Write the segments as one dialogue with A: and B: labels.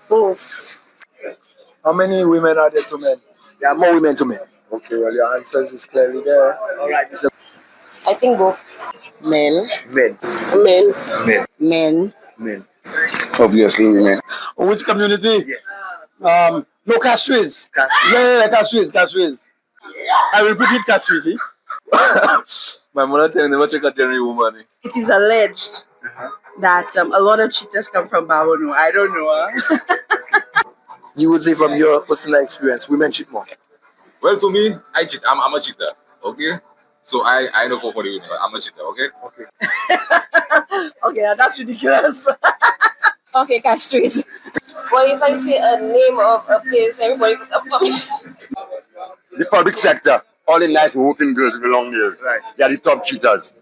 A: Both.
B: How many women are there to men? There are more women to men. Okay, well, your answers is clearly there. All right. So,
A: I think both. Men.
B: men.
A: Men.
B: Men.
A: Men.
B: Men. Obviously, women. Which community? Yeah. No, castries. Yeah, castries. I will repeat castries. My mother telling me what you got there, woman.
A: It is alleged that a lot of cheaters come from Bawono. I don't know.
B: You would say from your personal experience, women cheat more.
C: Well, to me, I cheat. I'm a cheater. Okay, so I know for the women, but I'm a cheater. Okay.
A: Okay, that's ridiculous.
D: Okay, castries.
A: Well, if I say a name of a place, everybody could come for me.
B: The public sector, all in life, working girls belong there. Right. They are the top cheaters.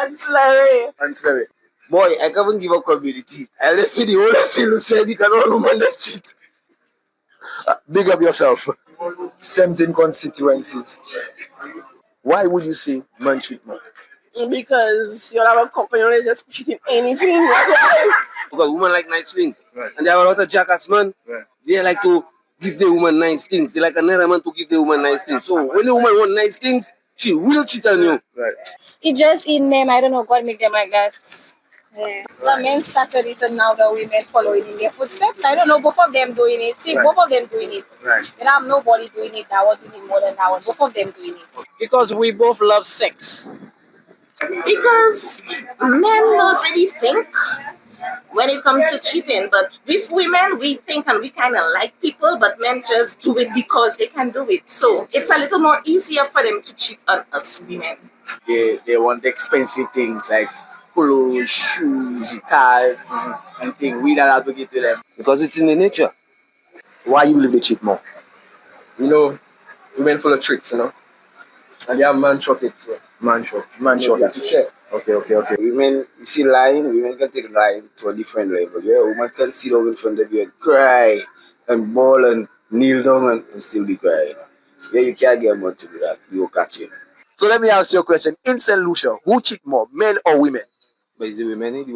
A: Ancillary.
B: Boy, I can't give up community. I let's see the whole Saint Lucia because all women let's cheat. Big up yourself. 17 constituencies. Why would you say men cheat more?
A: Because you'll have a company where they just cheating anything. That's why.
E: Because women like nice things. Right. And there are a lot of jackass men. Right. They like to give the woman nice things. They like another man to give the woman nice things. So when the woman wants nice things, she will cheat on you. Right.
D: It just in them. I don't know God make them like that. Yeah. The men started it and now the women following in their footsteps. I don't know, both of them doing it. See, both of them doing it. Right. You have nobody doing it that one doing it more than that one. Both of them doing it.
A: Because we both love sex. Because men don't really think when it comes to cheating, but with women we think and we kind of like people, but men just do it because they can do it. So it's a little more easier for them to cheat on us women.
F: They want expensive things like clothes, shoes, cars, and things. We don't advocate to them.
E: Because it's in the nature.
B: Why you believe they cheat more?
F: You know, women full of tricks, you know. And they have man shot it, so.
B: Man shot it. Okay.
E: Women, you see lying, women can take lying to a different level. Yeah, women can sit down in front of you and cry and bawl and kneel down and still be crying. Yeah, you can't get more to do that. You will catch it.
B: So let me ask you a question. In Saint Lucia, who cheat more, men or women?
E: But it's the women, the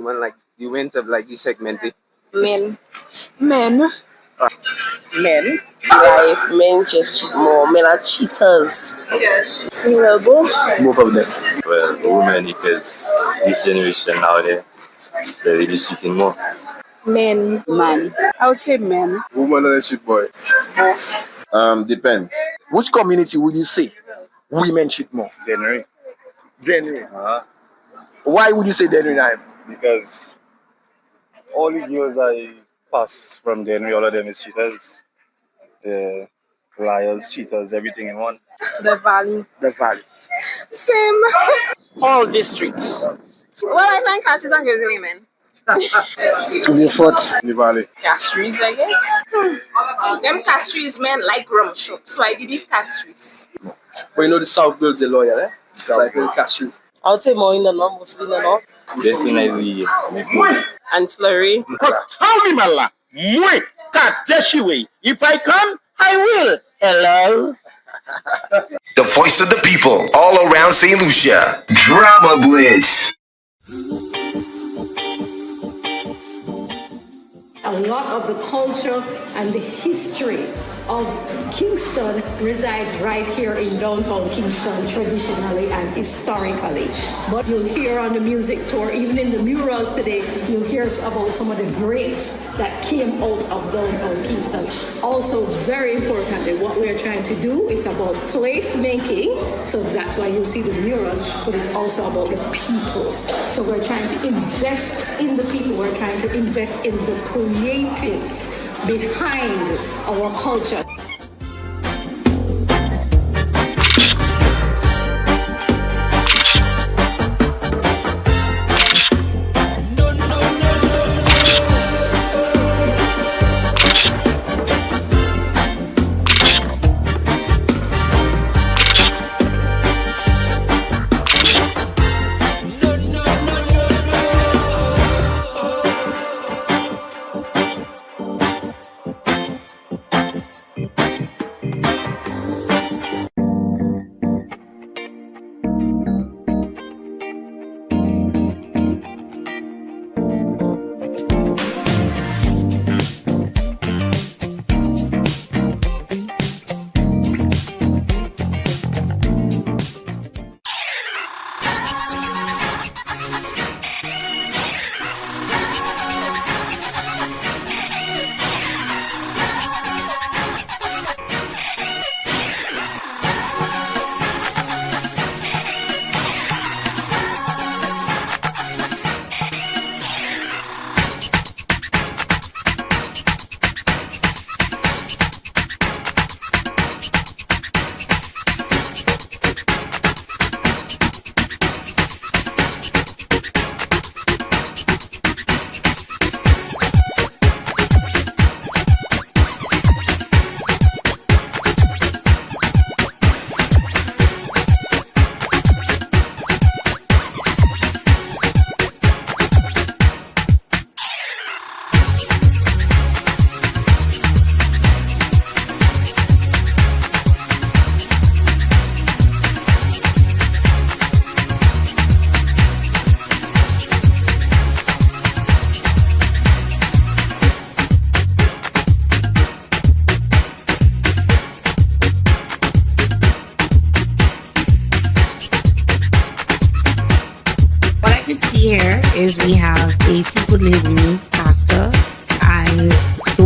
E: women have like this segmented.
A: Men. Life, men just cheat more. Men are cheaters. Yes. Well,
B: both of them.
C: Well, women, because this generation nowadays, they're really cheating more.
A: Men. Man. I would say men.
B: Woman or cheat boy?
A: Both.
B: Depends. Which community would you say women cheat more?
G: January.
B: Why would you say January?
G: Because all the years I pass from January, all of them is cheaters. Liars, cheaters, everything in one.
A: The valley. Same. All districts.
D: Well, I find castries and Jersey women.
B: To be fought in the valley.
A: Castries, I guess. Them castries men like rum shop, so I believe castries.
F: But you know the South builds a lawyer, eh? So I feel castries.
A: I would say more in the north, mostly in the north.
C: Definitely.
A: Ancillary.
H: Tell me, Mala. If I come, I will. Hello?
I: The voice of the people all around Saint Lucia. Drama Blitz.
J: A lot of the culture and the history of Kingston resides right here in downtown Kingston, traditionally and historically. But you'll hear on the music tour, even in the murals today, you'll hear about some of the greats that came out of downtown Kingston. Also, very importantly, what we're trying to do is about placemaking. So that's why you see the murals, but it's also about the people. So we're trying to invest in the people. We're trying to invest in the creatives behind our culture.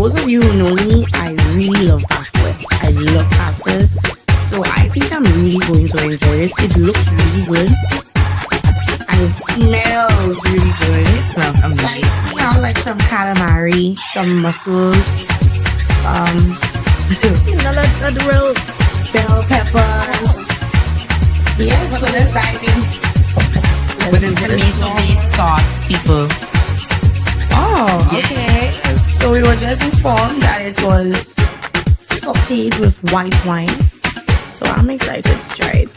K: those of you who know me, I really love pasta. I love pastas. So I think I'm really going to enjoy this. It looks really good. And it smells really good. It smells amazing. So I see out like some calamari, some mussels, the real bell peppers. Yes, so let's dive in.
L: With the tomato-based sauce, people.
K: Oh, okay. So we were just informed that it was sauteed with white wine. So I'm excited to try it.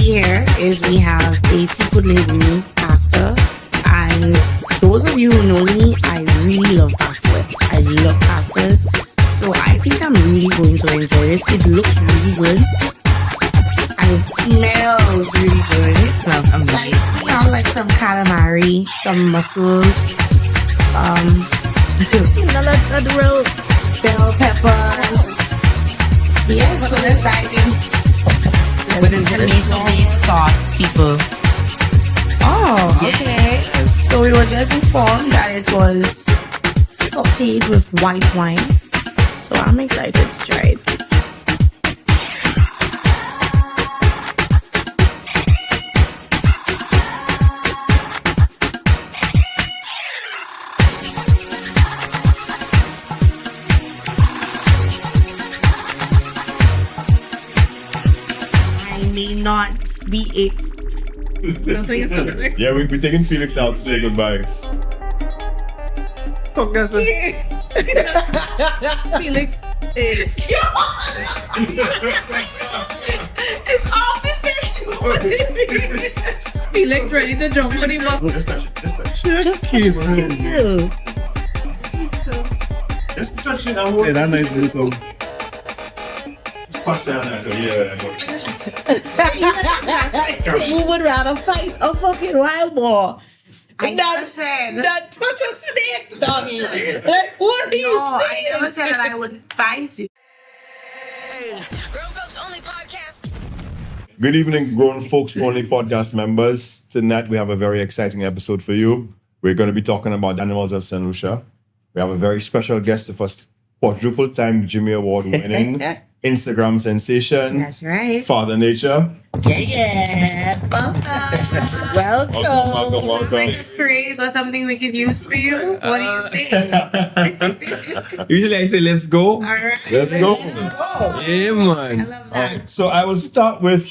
K: Here is we have a seafood linguine pasta, and those of you who know me, I really love pasta. I love pastas, so I think I'm really going to enjoy this. It looks really good. And it smells really good.
L: It smells
K: So I
L: amazing.
K: see out like some calamari, some mussels, the real bell peppers. Yes, so let's dive in.
L: With the tomato-based sauce, people.
K: Oh, okay. So we were just informed that it was sauteed with white wine. So I'm excited to try it. I may not be it.
G: Yeah, we're taking Felix out to say goodbye.
F: Talk guys.
L: Felix is.
K: It's off the pitch.
L: Felix ready to jump on him.
G: Just touch it. Just kiss it. Just touch it and hold it. That nice little song. Just pass that nice. Yeah.
L: Who would rather fight a fucking wild boar?
K: I never said.
L: That touch a snake, doggy. Like, what are you
K: No, I
L: saying?
K: never said that I would fight it.
G: Good evening, Grown Folks Only podcast members. Tonight we have a very exciting episode for you. We're going to be talking about animals of Saint Lucia. We have a very special guest of us, quadruple-time Jimmy Award winning Instagram sensation.
K: That's right.
G: FatherNature.
L: Yeah. Welcome.
K: It's like a phrase or something we could use for you. What do you say?
F: Usually I say let's go.
K: All right.
G: Let's go.
F: Yeah, man.
K: I love that.
G: So I will start with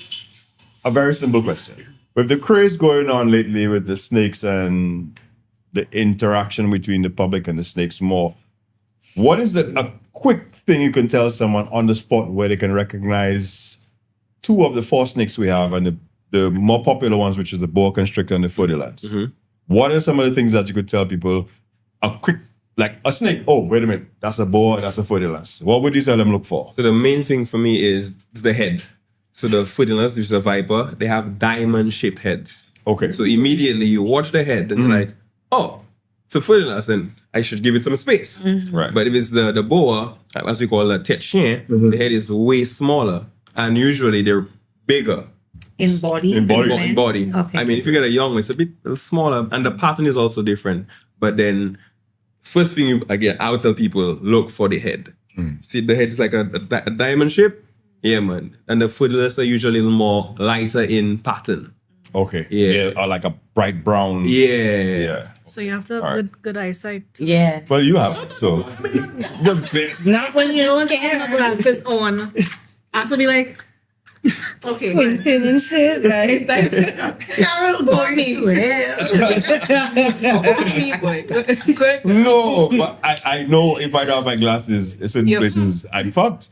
G: a very simple question. With the craze going on lately with the snakes and the interaction between the public and the snakes morph, what is a quick thing you can tell someone on the spot where they can recognize two of the four snakes we have and the more popular ones, which is the boa constrictor and the fodilans? What are some of the things that you could tell people? A quick, like a snake. Oh, wait a minute. That's a boa, that's a fodilans. What would you tell them look for?
F: So the main thing for me is the head. So the footinless, which is a viper, they have diamond-shaped heads.
G: Okay.
F: So immediately you watch the head and you're like, oh, it's a footinless, and I should give it some space.
G: Right.
F: But if it's the boa, as we call the tête chien, the head is way smaller, and usually they're bigger.
K: In body?
G: In body.
F: In body.
K: Okay.
F: I mean, if you get a young one, it's a bit smaller, and the pattern is also different. But then, first thing, I would tell people, look for the head. See, the head is like a diamond shape. Yeah, man. And the footless are usually a little more lighter in pattern.
G: Okay.
F: Yeah.
G: Or like a bright brown.
F: Yeah.
L: So you have to have
G: All right.
L: good eyesight.
K: Yeah.
G: Well, you have, so. The best.
L: Not when you don't have my glasses on. I have to be like, okay.
K: Squinting and shit. Like, Carol going to hell.
G: No, but I know if I don't have my glasses, in certain places, I'm fucked.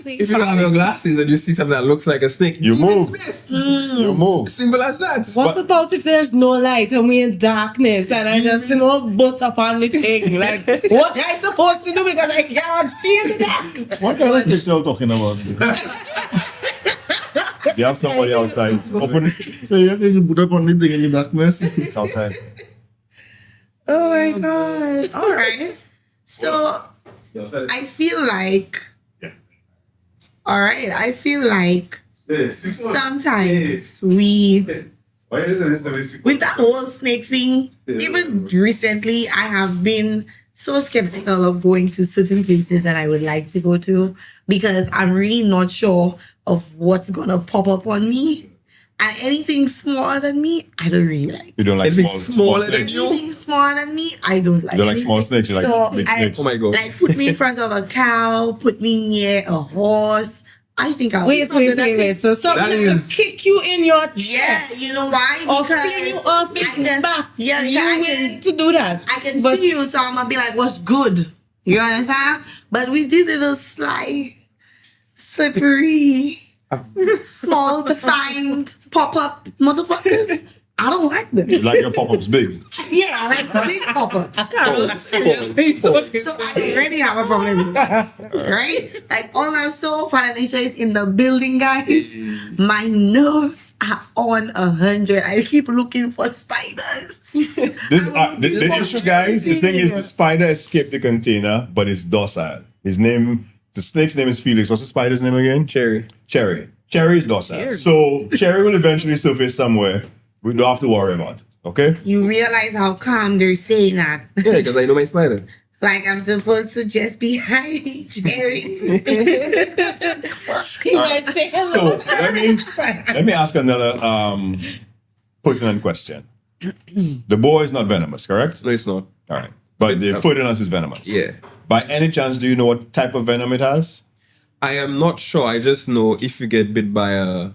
F: If you don't have your glasses and you see something that looks like a snake,
G: You move.
F: Miss.
G: You move.
F: Simple as that.
L: What about if there's no light and we're in darkness and I just, butt up on the thing? Like, what am I supposed to do because I can't see in the dark?
G: What kind of snakes are you talking about? You have somebody outside. Open it. So you say you put up on the thing in the darkness? It's outside.
K: Oh my God. All right. So I feel like, all right, I feel like sometimes with that whole snake thing, even recently, I have been so skeptical of going to certain places that I would like to go to because I'm really not sure of what's gonna pop up on me. And anything smaller than me, I don't really like.
G: You don't like
F: Anything
G: small
F: smaller than
G: snakes?
F: you?
K: Anything smaller than me, I don't like.
G: You don't like small snakes, you like
K: So
G: big snakes.
F: Oh my God.
K: Like put me in front of a cow, put me near a horse. I think I'll
L: Wait. So something
F: is-
L: to kick you in your
K: Yeah,
L: chest
K: you know why?
L: or
K: Because
L: fling you off
K: I
L: its
K: can-
L: back.
K: Yeah,
L: you
K: I
L: willing
K: can-
L: to do that?
K: I can
L: But-
K: see you, so I'm gonna be like, "What's good?" You understand? But with these little sly, slippery, small to find pop-up motherfuckers, I don't like them.
G: You like your pop-ups big.
K: Yeah, I like the big pop-ups. So I already have a problem with that. Right? Like all I saw FatherNature is in the building, guys. My nerves are on 100. I keep looking for spiders.
G: The issue, guys, the thing is the spider escaped the container, but it's docile. The snake's name is Felix. What's the spider's name again?
F: Cherry.
G: Cherry is docile. So Cherry will eventually surface somewhere. We don't have to worry about it. Okay?
K: You realize how calm they're saying that.
F: Yeah, because I know my spider.
K: Like I'm supposed to just be hi, Jerry.
G: So let me ask another pertinent question. The boar is not venomous, correct?
F: No, it's not.
G: All right. But the footinance is venomous.
F: Yeah.
G: By any chance, do you know what type of venom it has?
F: I am not sure. I just know if you get bit by a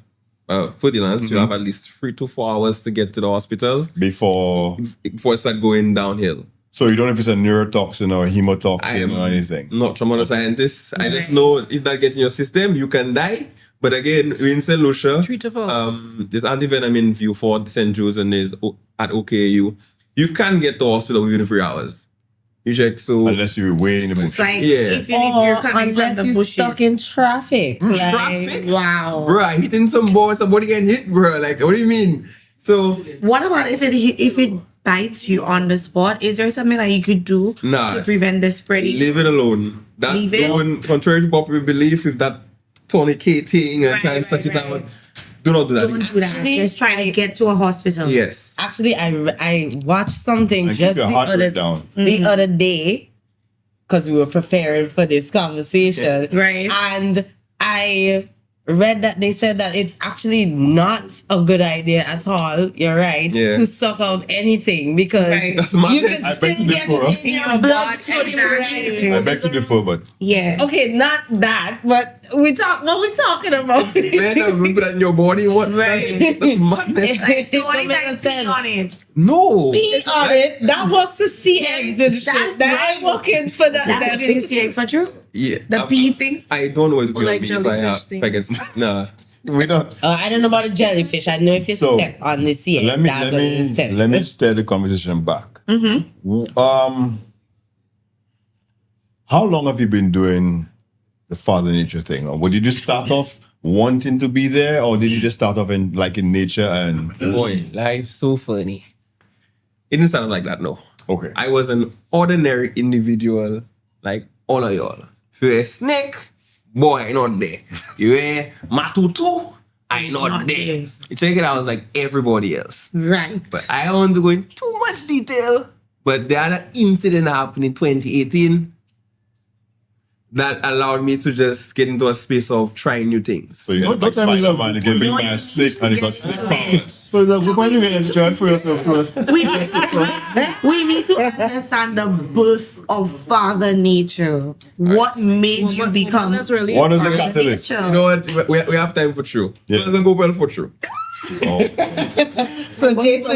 F: footinance, you have at least 3 to 4 hours to get to the hospital
G: before
F: it starts going downhill.
G: So you don't know if it's a neurotoxin or a hemotoxin or anything?
F: Not from other scientists. I just know if that gets in your system, you can die. But again, we're in Saint Lucia.
L: 3 to 4 hours.
F: There's antivenom in view for St. Jude's and there's at OKU. You can get to the hospital within 3 hours. You check, so
G: unless you're waiting in the bush.
K: Like,
F: yeah.
K: if you're coming from the bushes.
L: Stuck in traffic.
F: Traffic?
K: Wow.
F: Bro, hitting some board, somebody getting hit, bro. Like, what do you mean? So
K: what about if it bites you on the spot? Is there something that you could do to prevent the spreading?
F: Leave it alone.
K: Leave it?
F: Contrary to popular belief, if that tourniqueting and trying to suck it out, do not do that.
K: Don't do that. Just try to get to a hospital.
F: Yes.
L: Actually, I watched something
G: And
L: just
G: keep your heart rate down.
L: the other day because we were preparing for this conversation.
K: Right.
L: And I read that they said that it's actually not a good idea at all. You're right.
F: Yeah.
L: To suck out anything because
F: That's
L: you
F: madness.
L: can
G: I beg
L: still
G: to
L: get
G: differ.
L: it in your blood.
K: Exactly.
G: I beg to differ, but
K: Yeah.
L: Okay, not that, but what we talking about?
F: Man, we put that in your body. What?
K: Right.
F: That's madness.
K: So what if I pee on it?
F: No.
L: Pee on it. That works to see eggs and shit. That ain't working for that.
K: That will give you CX for true?
F: Yeah.
K: The pee thing?
F: I don't know what to be
L: like
F: on me if I get nah.
G: we don't.
L: I don't know about the jellyfish. I know if you
G: So,
L: step on the sea,
G: Let me steer the conversation back. How long have you been doing the FatherNature thing? Or did you start off wanting to be there, or did you just start off in nature and?
F: Boy, life's so funny. It didn't start like that, no.
G: Okay.
F: I was an ordinary individual, like all of y'all. If you're a snake, boy, I not there. You a matutu, I not there. You check it out, I was like everybody else.
K: Right.
F: But I don't want to go into too much detail. But the other incident happened in 2018 that allowed me to just get into a space of trying new things.
G: So you got Spider-Man, you can bring my snake and you got snake powers. So why you enjoy for yourself first?
K: We need to understand the birth of FatherNature. What made you become?
G: What is the catalyst?
F: You know what? We have time for true.
G: Yeah.
F: It doesn't go well for true.
G: Oh.
L: So Jason,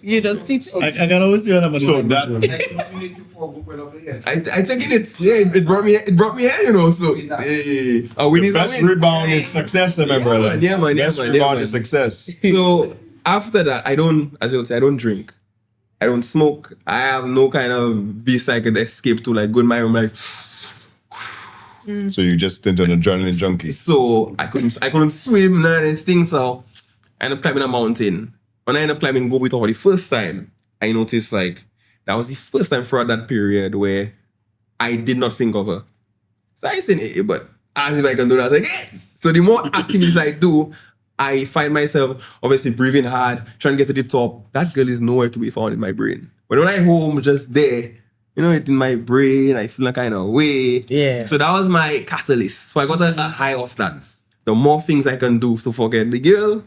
L: you just teach.
G: I can always see when so that.
F: I think it brought me here, you know. So
G: The best rebound is success, remember?
F: Yeah, man.
G: Best rebound is success.
F: So after that, I don't drink. I don't smoke. I have no kind of visa I could escape to, like go in my room, like.
G: So you just turned an adrenaline junkie.
F: So I couldn't swim, none of these things. So I ended up climbing a mountain. When I ended up climbing Gobi for the first time, I noticed like that was the first time throughout that period where I did not think of her. So I said, but as if I can do that again. So the more activities I do, I find myself obviously breathing hard, trying to get to the top. That girl is nowhere to be found in my brain. But when I'm home, just there, you know, it's in my brain, I feel a kind of way.
L: Yeah.
F: So that was my catalyst. So I got a high off that. The more things I can do to forget the girl,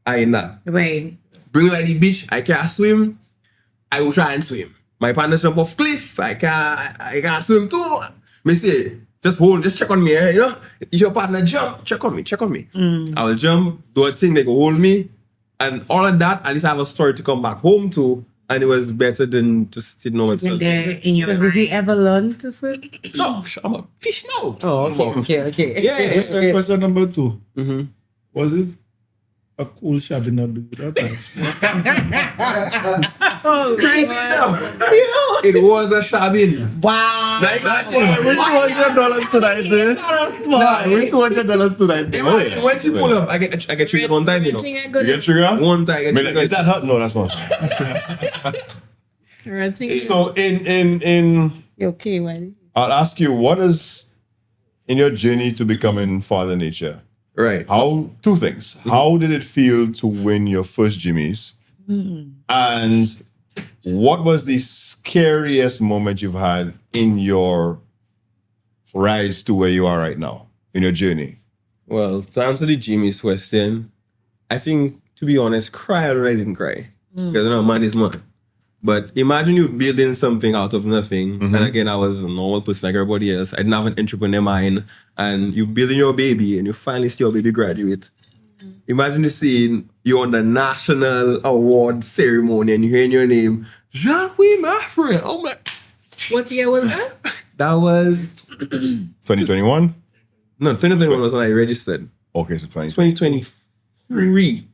F: I in that.
K: Right.
F: Bring her to the beach, I can't swim, I will try and swim. My partner jump off cliff, I can't swim too. Me say, just check on me, you know? If your partner jump, check on me. I will jump, do a thing, they go hold me. And all of that, at least I have a story to come back home to. And it was better than just sitting on myself.
L: So did you ever learn to swim?
F: No, I'm a fish now.
L: Oh, okay.
F: Yeah.
G: Question number 2. Was it
M: A cool shabby not do that.
F: Crazy enough. It was a shabbing.
L: Wow.
G: Like that, $200 tonight, eh? Nah, with $200 tonight. Oh, yeah.
F: When she pull up, I get triggered one time, you know.
G: You get triggered?
F: One time I get triggered.
G: Is that hot? No, that's not. So in
L: You okay, Wiley?
G: I'll ask you, what is in your journey to becoming Father Nature?
F: Right.
G: Two things. How did it feel to win your first Jimmy's? And what was the scariest moment you've had in your rise to where you are right now, in your journey?
F: Well, to answer the Jimmy's question, I think, to be honest, cry or I didn't cry. Because you know, man is man. But imagine you building something out of nothing. And again, I was a normal person like everybody else. I didn't have an entrepreneur mind. And you building your baby and you finally see your baby graduate. Imagine you seeing you on the national award ceremony and you hearing your name, Jean-Louis, my friend. Oh my.
L: What year was that?
F: That was
G: 2021?
F: No, 2021 was when I registered.
G: Okay, so
F: 2023.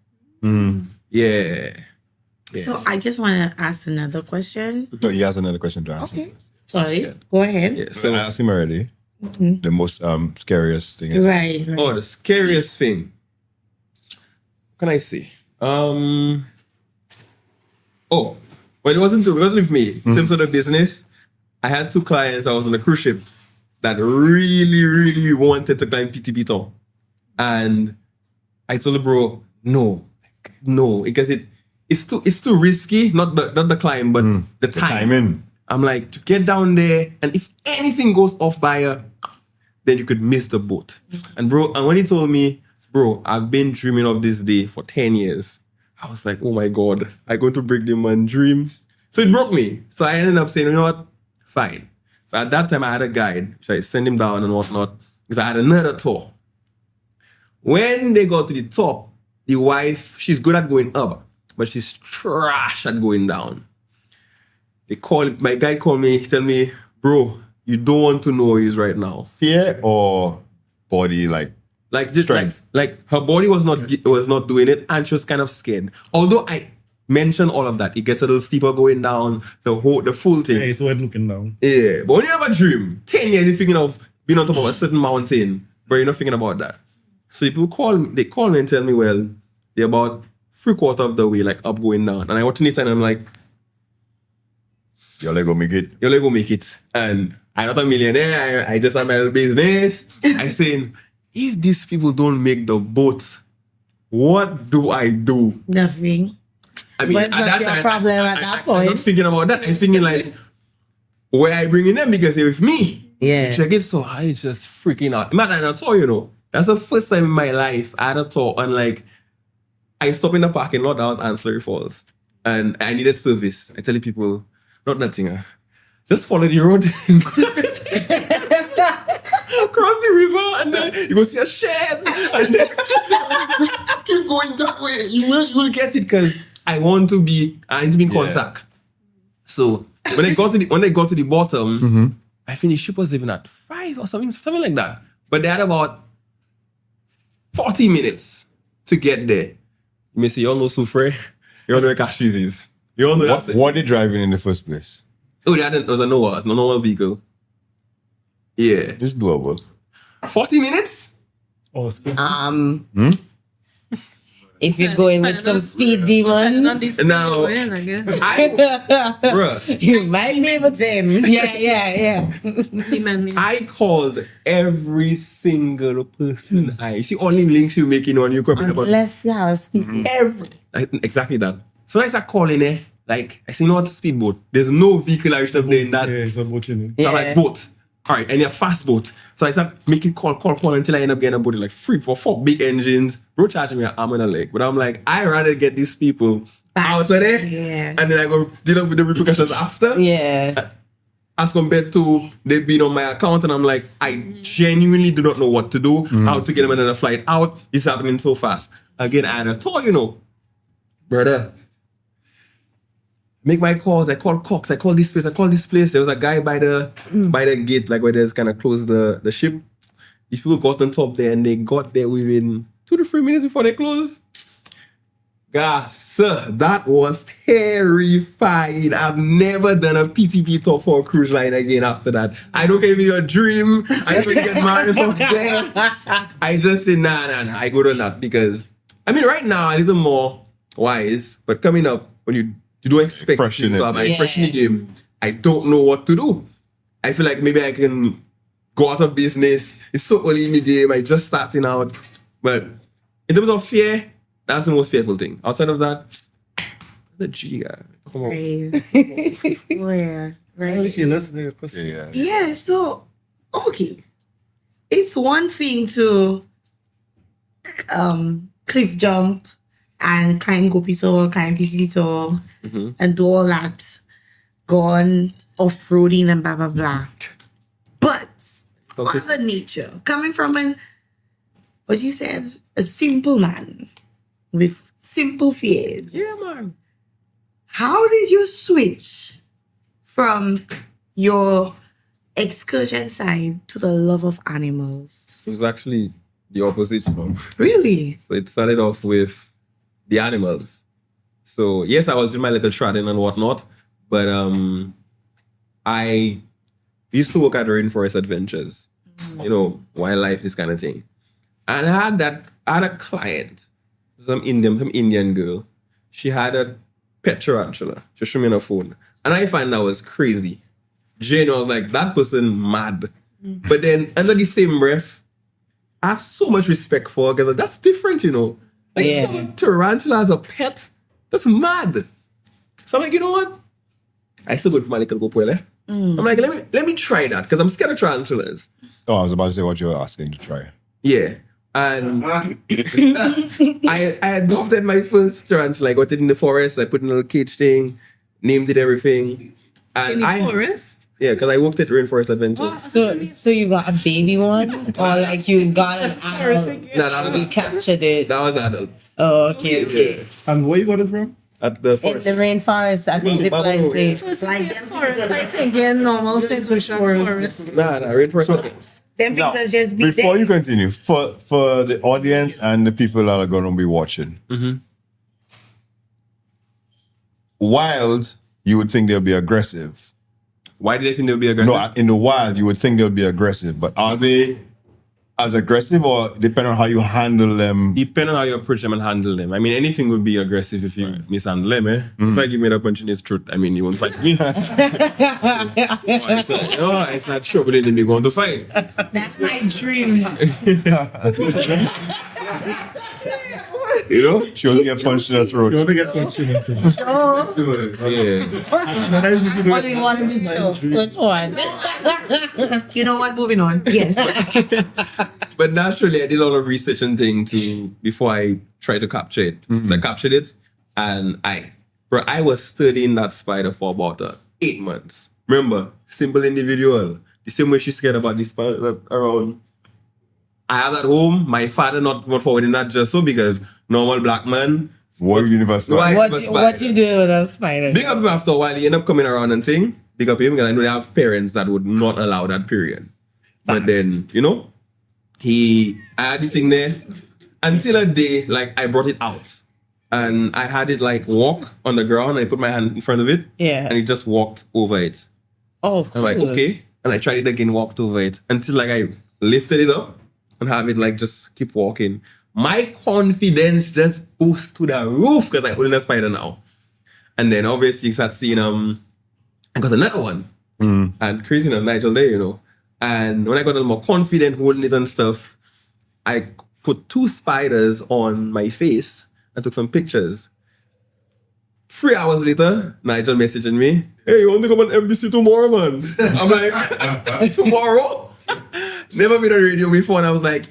F: Yeah.
K: So I just want to ask another question.
G: No, he has another question to ask.
K: Okay. Sorry. Go ahead.
F: Yeah, so
G: I asked him already. The most scariest thing.
K: Right.
F: Oh, the scariest thing. What can I say? Oh, well, it wasn't with me. In terms of the business, I had 2 clients. I was on a cruise ship that really, really wanted to climb PT Piton. And I told the bro, no, because it's too risky, not the climb, but the timing. I'm like, to get down there, and if anything goes off by then you could miss the boat. And when he told me, bro, I've been dreaming of this day for 10 years. I was like, oh my God, I'm going to break the man dream. So it broke me. So I ended up saying, you know what? Fine. So at that time I had a guide. So I sent him down and whatnot, because I had another tour. When they got to the top, the wife, she's good at going up, but she's trash at going down. My guide called me, tell me, bro, you don't want to know who he is right now.
G: Fear or body, like
F: just strength? Like her body was not doing it, and she was kind of scared. Although I mentioned all of that, it gets a little steeper going down, the full thing.
M: Yeah, it's worth looking down.
F: Yeah, but when you have a dream, 10 years you're thinking of being on top of a certain mountain, but you're not thinking about that. So people call me and tell me, well, they're about 3/4 of the way, like up going down. And I watch it and I'm like,
G: your leg will make it.
F: Your leg will make it. And I'm not a millionaire. I just have my little business. I saying, if these people don't make the boat, what do I do?
K: Nothing.
F: I mean,
K: but it's not your problem at that point.
F: I'm not thinking about that. I'm thinking like, where I bringing them because they're with me.
K: Yeah.
F: Check it. So I just freaking out. Man, I had a tour, you know. That's the first time in my life I had a tour, and like, I stopped in the parking lot. That was Ancillary Falls, and I needed service. I tell the people, not nothing. Just follow the road, cross the river, and then you go see a shed, and then just keep going that way. You will get it, because I need to be in contact. So when I got to the bottom, I think the ship was even at 5 or something like that. But they had about 40 minutes to get there. You may say, you all know Soufre, you all know where Castries is. You all know that.
G: What are they driving in the first place?
F: Oh, it was a normal vehicle. Yeah.
G: It's doable.
F: 40 minutes?
M: Oh, speed.
L: If you're going with some speed demons,
F: now,
L: you might be able to. Yeah.
F: I called every single person I see. Only links you making on your computer.
K: Unless you have a speed.
F: Exactly that. So I start calling it. Like, I say, you know what, speedboat. There's no vehicle I reached up there in that.
M: Yeah, it's a boat, you know.
F: So I'm like, boat. All right, and you're fast boat. So I start making call until I end up getting a boat with like 3 or 4 big engines. Bro charging me an arm and a leg. But I'm like, I rather get these people out of there.
K: Yeah.
F: And then I go deal with the repercussions after.
L: Yeah.
F: As compared to they've been on my account, and I'm like, I genuinely do not know what to do, how to get them another flight out. It's happening so fast. Again, I had a tour, you know. Brother. Make my calls. I call Cox. I call this place. There was a guy by the gate, like where there's kind of closed the ship. These people got on top there, and they got there within 2 to 3 minutes before they closed. Gosh, sir, that was terrifying. I've never done a PTP tour for a cruise line again after that. I don't care if it's a dream. I don't get married from there. I just say, nah. I go to that because, I mean, right now, I'm a little more wise, but coming up, when you don't expect
G: Fresh in
F: to
G: it.
F: have a fresh in the game, I don't know what to do. I feel like maybe I can go out of business. It's so early in the game. I just starting out. But in terms of fear, that's the most fearful thing. Outside of that, the G guy. Come on.
K: Where? Right.
M: Okay, let's make a question.
K: Yeah, so okay. It's one thing to cliff jump and climb Gopito, climb Pisbito, and do all that. Go on off-roading and blah blah blah. But Father Nature, coming from what you said, a simple man with simple fears.
F: Yeah, man.
K: How did you switch from your excursion side to the love of animals?
F: It was actually the opposite, you know.
K: Really?
F: So it started off with the animals. So yes, I was doing my little trotting and whatnot, but I used to work at Rainforest Adventures, you know, wildlife, this kind of thing. And I had a client, some Indian girl. She had a pet tarantula. She showed me on her phone. And I find that was crazy. Jane was like, that person mad. But then under the same breath, I have so much respect for her because that's different, you know. Like if you have a tarantula as a pet, that's mad. So I'm like, you know what? I still go for my little gopwele. I'm like, let me try that because I'm scared of tarantulas.
G: Oh, I was about to say what you were asking to try.
F: Yeah. And I adopted my first tarantula. I got it in the forest. I put in a little cage thing, named it everything. And
L: In the forest?
F: Yeah, because I worked at Rainforest Adventures.
L: So you got a baby one? Or like you got an adult?
F: No, that was
L: You captured it?
F: That was adult.
L: Oh, okay.
M: And where you got it from?
F: At the
L: In
F: forest.
L: the rainforest at the zipline place.
K: Like them
L: Forest, I
K: things
L: think, yeah, normal Saint Lucia forest.
F: Nah, Rainforest.
K: them
G: Now,
K: things are just be
G: before
K: there.
G: you continue, for the audience and the people that are going to be watching, wild, you would think they'll be aggressive.
F: Why did I think they would be aggressive?
G: No, in the wild, you would think they'll be aggressive, but are they as aggressive or depend on how you handle them?
F: Depending on how you approach them and handle them. I mean, anything would be aggressive if you mishandle them, eh? If I give me the punch in his throat, I mean, you won't fight me. It's not trouble, then we're going to fight.
K: That's my dream.
F: You know?
G: She only get punched in the throat.
M: You want to get punched in the throat.
F: Yeah.
L: What do you want to do? Which one?
K: You know what? Moving on. Yes.
F: But naturally, I did a lot of research and thing before I tried to capture it. So I captured it, and I was studying that spider for about 8 months. Remember, simple individual. The same way she's scared about this spider around. I have at home, my father not forwarding that just so because normal black man.
G: What universe?
L: What you do with a spider?
F: Big up him after a while, he end up coming around and saying, big up him because I know they have parents that would not allow that period. But then, you know, I had the thing there until a day, like I brought it out and I had it like walk on the ground. I put my hand in front of it.
L: Yeah.
F: And it just walked over it.
L: Oh, cool.
F: I'm like, okay. And I tried it again, walked over it until like I lifted it up and have it like just keep walking. My confidence just boosts to the roof because I own a spider now. And then obviously you start seeing I got another one. And crazy enough, Nigel there, you know. And when I got a little more confident holding it and stuff, I put 2 spiders on my face and took some pictures. 3 hours later, Nigel messaging me, hey, you want to come on MBC tomorrow, man? I'm like, tomorrow? Never been on radio before, and I was like,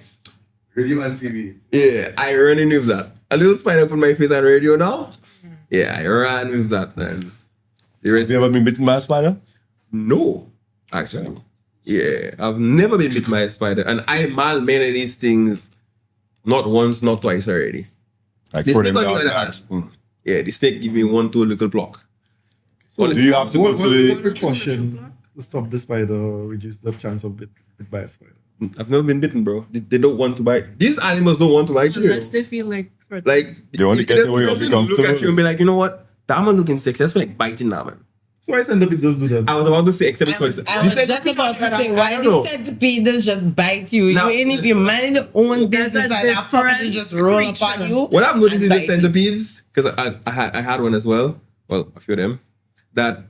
G: Radio and TV.
F: yeah, I running with that. A little spider put my face on radio now. Yeah, I ran with that, man.
G: Have you ever been bitten by a spider?
F: No, actually. Yeah, I've never been bitten by a spider, and I maul many of these things not once, not twice already.
G: Like
F: The
G: for
F: snake
G: them
F: on the
G: dog
F: other
G: dogs.
F: hand. Yeah, the snake give me 1-2 little block.
G: So do you have to go
M: What
G: to
M: is the
G: the...
M: precaution to stop the spider or reduce the chance of bit by a spider?
F: I've never been bitten, bro. They don't want to bite. Ththese animals don't want to bite you.
N: Unless they feel like
F: Like
G: They only get away with
F: look
G: comfortable.
F: at you and be like, you know what? That man looking sexy. I just feel like biting that man.
M: So why centipedes just do that?
F: I was about to say, except it's
L: I was just about to say, why the centipedes just bite you?
F: Now-
L: You ain't even minding your own business and that fucking just roll up on you.
F: What I've noticed is
L: and
F: the
L: bite you.
F: centipedes, because I had one as well. Well, a few of them. That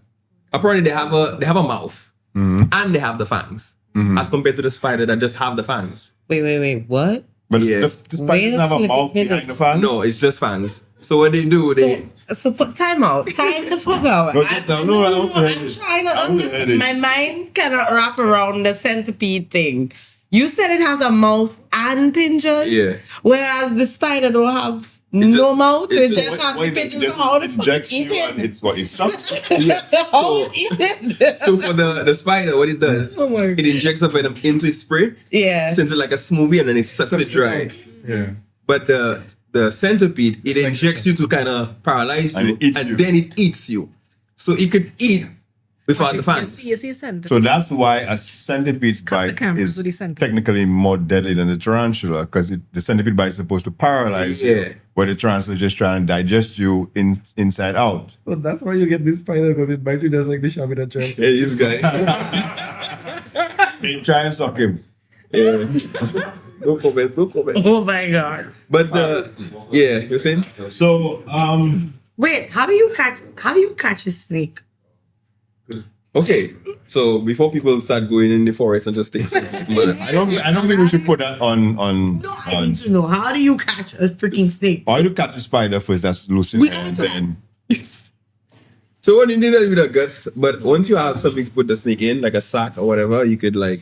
F: apparently they have a mouth and they have the fangs, as compared to the spider that just have the fangs.
L: Wait, what?
G: But
F: Yeah.
G: the spiders have a mouth behind the fan.
F: No, it's just fangs. So what they do,
L: So put time out. Time the fuck out.
G: No, just now. No, I don't
L: I'm
G: hear this.
L: trying to
G: I don't hear
L: understand.
G: this.
L: My mind cannot wrap around the centipede thing. You said it has a mouth and pigeons.
F: Yeah.
L: Whereas the spider don't have no mouth. It just have the
G: Wait,
L: pigeons.
G: just
L: How the fuck
G: injects
L: it eat
G: you and
L: it?
G: it's what it sucks.
F: Yes.
L: How it eat it?
F: So for the spider, what it does,
L: Oh my
F: it injects a venom into its spray.
L: Yeah.
F: It's into like a smoothie and then it sucks it dry.
M: Yeah.
F: But the centipede, it injects you to kind of paralyze
G: And
F: you,
G: it eats
F: and
G: you.
F: then it eats you. So it could eat without the fangs.
N: You see a centipede.
G: So that's why a centipede's bite
N: cameras
G: is
N: with the centipede.
G: technically more deadly than the tarantula because the centipede bite is supposed to paralyze
F: Yeah.
G: you, where the tarantula is just trying to digest you inside out.
M: So that's why you get this spider, because it bites you just like the shark with a chest.
F: Yeah, this guy.
G: They try and suck him.
F: Yeah. No comment, no comment.
L: Oh my god.
F: But yeah, you're saying?
G: So
K: Wait, how do you catch a snake?
F: Okay. So before people start going in the forest and just things.
G: I don't think we should put that on
K: I need to know, how do you catch a freaking snake?
G: Or you catch the spider first, that's Lucian, and then
F: So when you need that with the guts, but once you have something to put the snake in, like a sack or whatever, you could like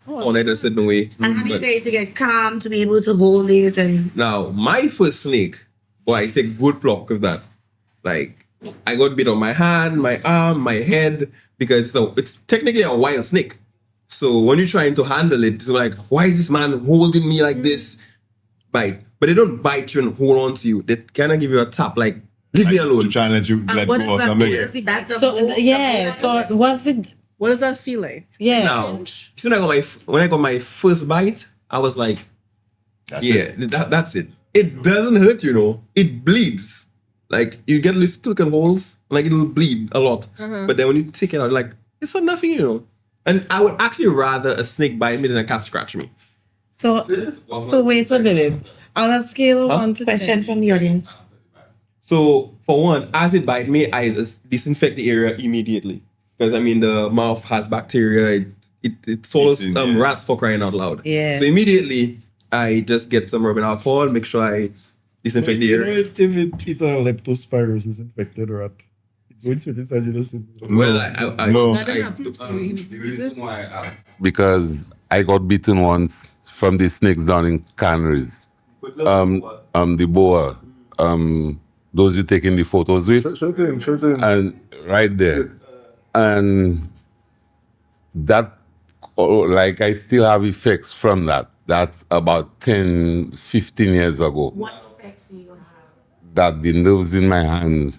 F: on it a certain way.
K: And how do you
F: But
K: get it to get calm to be able to hold it? And
F: now, my first snake, well, I take good pluck of that. Like, I got bit on my hand, my arm, my head, because it's technically a wild snake. So when you're trying to handle it, it's like, why is this man holding me like this? Bite. But they don't bite you and hold on to you. They kind of give you a tap, like, leave me alone.
G: to try and let you let
N: what
G: go
N: is
G: or
N: that?
G: something.
N: What is it?
K: that's the
L: So
K: whole,
L: yeah. So what's the
N: What does that feel like?
L: yeah?
F: Now, so when I got my first bite, I was like, that's it. It doesn't hurt, you know. It bleeds. Like, you get little holes, like it'll bleed a lot. But then when you take it out, like, it's not nothing, you know. And I would actually rather a snake bite me than a cat scratch me.
L: So wait a minute. On a scale of 1 to 10.
K: question from the audience.
F: So, for one, as it bite me, I just disinfect the area immediately. Because, I mean, the mouth has bacteria. It swallows rats, for crying out loud.
L: Yeah.
F: So, immediately, I just get some rubbing alcohol, make sure I disinfect the
M: You know,
F: area.
M: if it eat a leptospirosis infected rat, it goes with inside you just
F: Well, I
G: No.
C: The reason why I asked,
O: because I got bitten once from the snakes down in Canaries. The boa. Those you taking the photos with.
M: Show to him.
O: And right there. And that, like, I still have effects from that. That's about 10, 15 years ago.
K: What effects do you have?
O: That the nerves in my hand,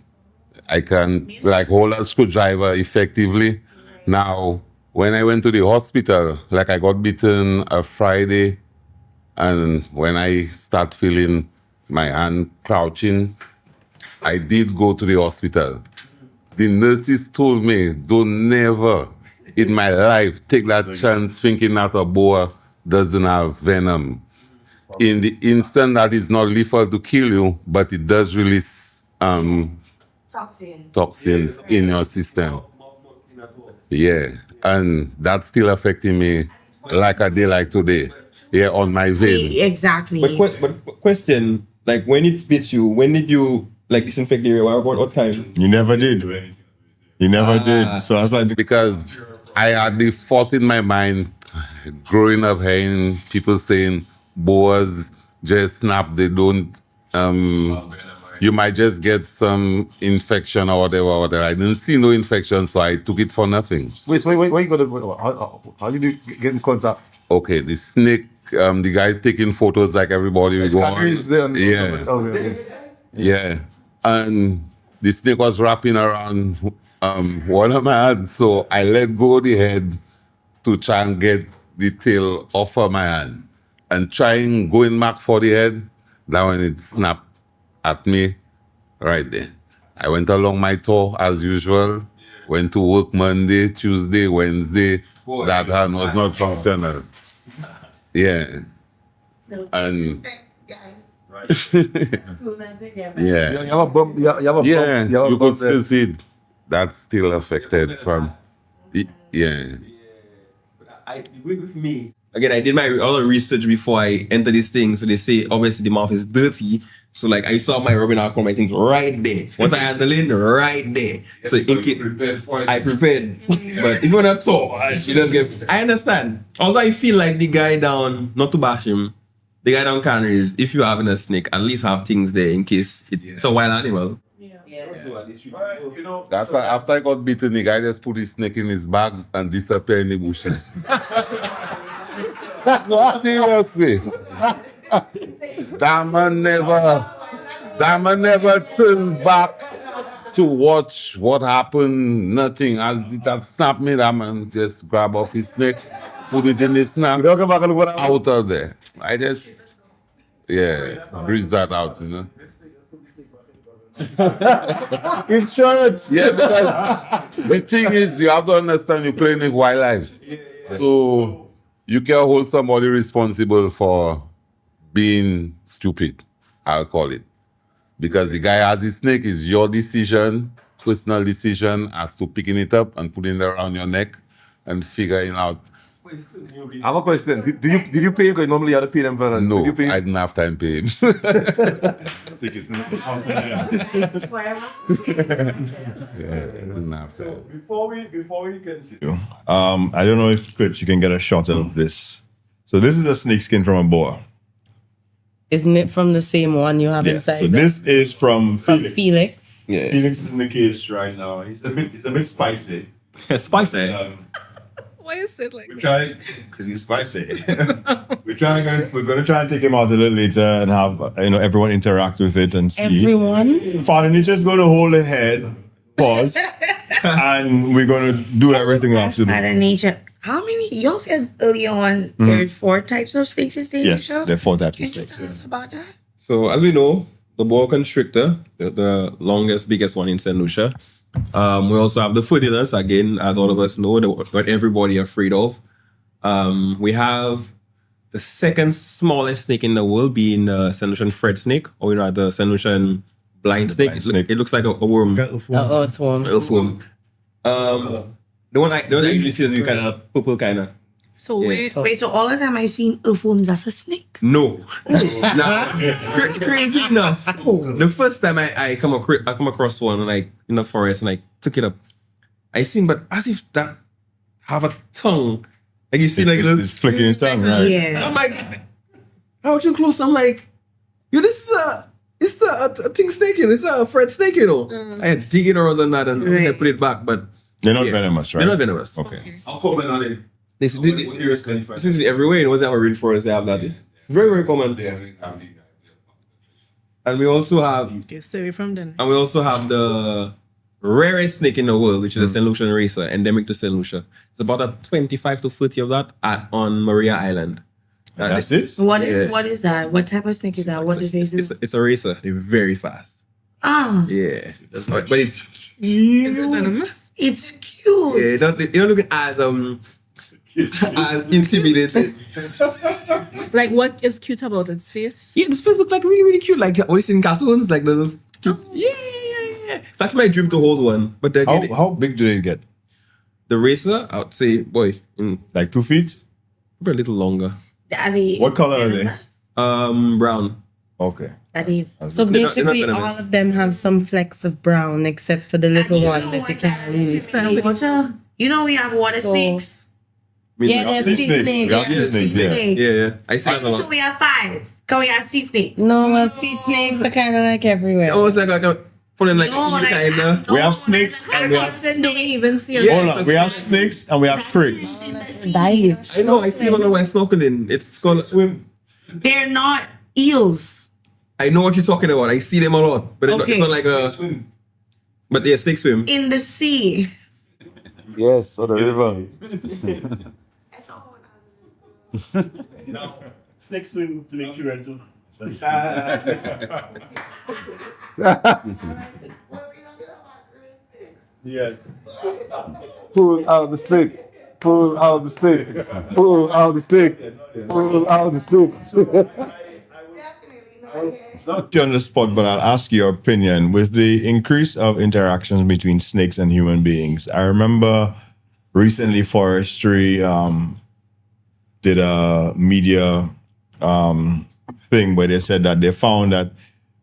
O: I can like hold a screwdriver effectively. Now, when I went to the hospital, like I got bitten a Friday, and when I start feeling my hand crouching, I did go to the hospital. The nurses told me, don't never in my life take that chance thinking that a boa doesn't have venom. In the instant that it's not lethal to kill you, but it does release toxins in your system. Yeah, and that's still affecting me like a day like today. Yeah, on my vein.
K: Exactly.
F: But question, like, when it bit you, when did you, like, disinfect the area? What time?
G: You never did. You never did. So I was like,
O: because I had the thought in my mind, growing up hearing people saying boas just snap, they don't, you might just get some infection or whatever. I didn't see no infection, so I took it for nothing.
M: Wait, where you got it? How did you get in contact?
O: Okay, the snake, the guy's taking photos like everybody will go on. Yeah. Yeah. And the snake was wrapping around one of my hands, so I let go of the head to try and get the tail off of my hand. And trying going back for the head, that when it snapped at me right there. I went along my tour as usual. Went to work Monday, Tuesday, Wednesday. That hand was not functional. Yeah. And yeah.
B: You have a bump. You have a bump.
O: Yeah,
B: You have a
O: you could
B: bump there.
O: still see it. That's still affected from. Yeah.
F: With me. Again, I did my other research before I enter this thing. So they say obviously the mouth is dirty. So like I saw my rubbing alcohol, my things right there. Once I handle it, right there. So I prepared. But if you're not so, you just get. I understand. Also, I feel like the guy down, not to bash him, the guy down Canaries, if you're having a snake, at least have things there in case it's a wild animal.
O: That's why after I got bitten, the guy just put his snake in his bag and disappeared in the bushes. No, seriously. That man never turned back to watch what happened. Nothing. As it had snapped me, that man just grab off his snake, put it in his snap, out of there. I just, breeze that out, you know.
B: Insurance.
O: Yeah, because the thing is, you have to understand you're playing with wildlife. So you can hold somebody responsible for being stupid, I'll call it. Because the guy has his snake, is your decision, personal decision, as to picking it up and putting it around your neck and figuring out.
B: I have a question. Did you pay him? Because normally you had to pay them for us.
O: No,
B: Did you pay him?
O: I didn't have time to pay him.
G: Before we continue, I don't know if Chris, you can get a shot of this. So this is a snake skin from a boa.
L: Isn't it from the same one you have inside?
G: So this is from Felix.
L: Felix.
G: Yeah. Felix is in the cage right now. He's a bit spicy.
F: Spicy.
L: Why is it like
G: We're trying because he's spicy. We're going to try and take him out a little later and have everyone interact with it and see.
L: Everyone?
G: FatherNature's going to hold the head, pause, and we're going to do everything after that.
K: FatherNature. How many? You all said earlier on there are 4 types of snakes in Saint
G: Yes,
K: Lucia?
G: there are 4 types
K: Can
G: of
K: you
G: snakes.
K: tell us about that?
F: So as we know, the boa constrictor, the longest, biggest one in Saint Lucia. We also have the footiness, again, as all of us know, what everybody afraid of. We have the second smallest snake in the world being the Saint Lucian Fred snake, or the Saint Lucian blind snake. It looks like a worm.
L: Earthworm.
F: Earthworm. The one I usually see is you kind of purple kind of.
K: So wait, so all the time I seen earthworms as a snake?
F: No. Crazy enough. The first time I come across one and in the forest and I took it up, I seen, but as if that have a tongue. Like you see
G: it's flicking his tongue, right?
K: Yeah.
F: I'm like, I was close. I'm like, yo, this is a thing snake, it's a Fred snake, I had dig it around and that and I put it back, but
G: they're not venomous, right?
F: They're not venomous.
G: Okay.
B: I'll comment on it.
F: This is everywhere. It was our rainforest. They have that. It's very, very common. And we also have. And we also have the rarest snake in the world, which is the Saint Lucian racer, endemic to Saint Lucia. It's about a 25 to 30 of that on Maria Island.
G: That's it.
K: What is that? What type of snake is that? What do they do?
F: It's a racer. They're very fast. Yeah, but it's cute.
K: Is it venomous? It's cute.
F: Yeah, you don't look as intimidating.
N: Like, what is cute about its face?
F: Yeah, its face looks like really, really cute. Like what you see in cartoons, like those cute. Yeah. It's actually my dream to hold one. But
G: how big do they get?
F: The racer, I would say,
G: like 2 feet?
F: Probably a little longer.
G: What color are they?
F: Brown.
G: Okay.
L: So basically, all of them have some flecks of brown, except for the little one that you can
K: Water. You know we have water snakes.
L: Yeah, there's sea snakes.
G: We have sea snakes.
F: Yeah. I see that a lot.
K: So we have 5. Can we have sea snakes?
L: No, well, sea snakes are kind of like everywhere.
F: Oh, it's like pulling like
G: we have snakes and we have.
N: Don't even see
G: Hold on, we have snakes and we have crickets.
F: I know. I see them when snorkeling. It's called swim.
K: They're not eels.
F: I know what you're talking about. I see them a lot, but it's not like a swim. But yeah, snake swim
K: In the sea.
B: Yes, or the river.
P: Snakes swim to make you rental.
M: Yes. Pull out the stick. Pull out the stick. Pull out the stick. Pull out the stick.
G: Not you on the spot, but I'll ask your opinion. With the increase of interactions between snakes and human beings, I remember recently forestry did a media thing where they said that they found that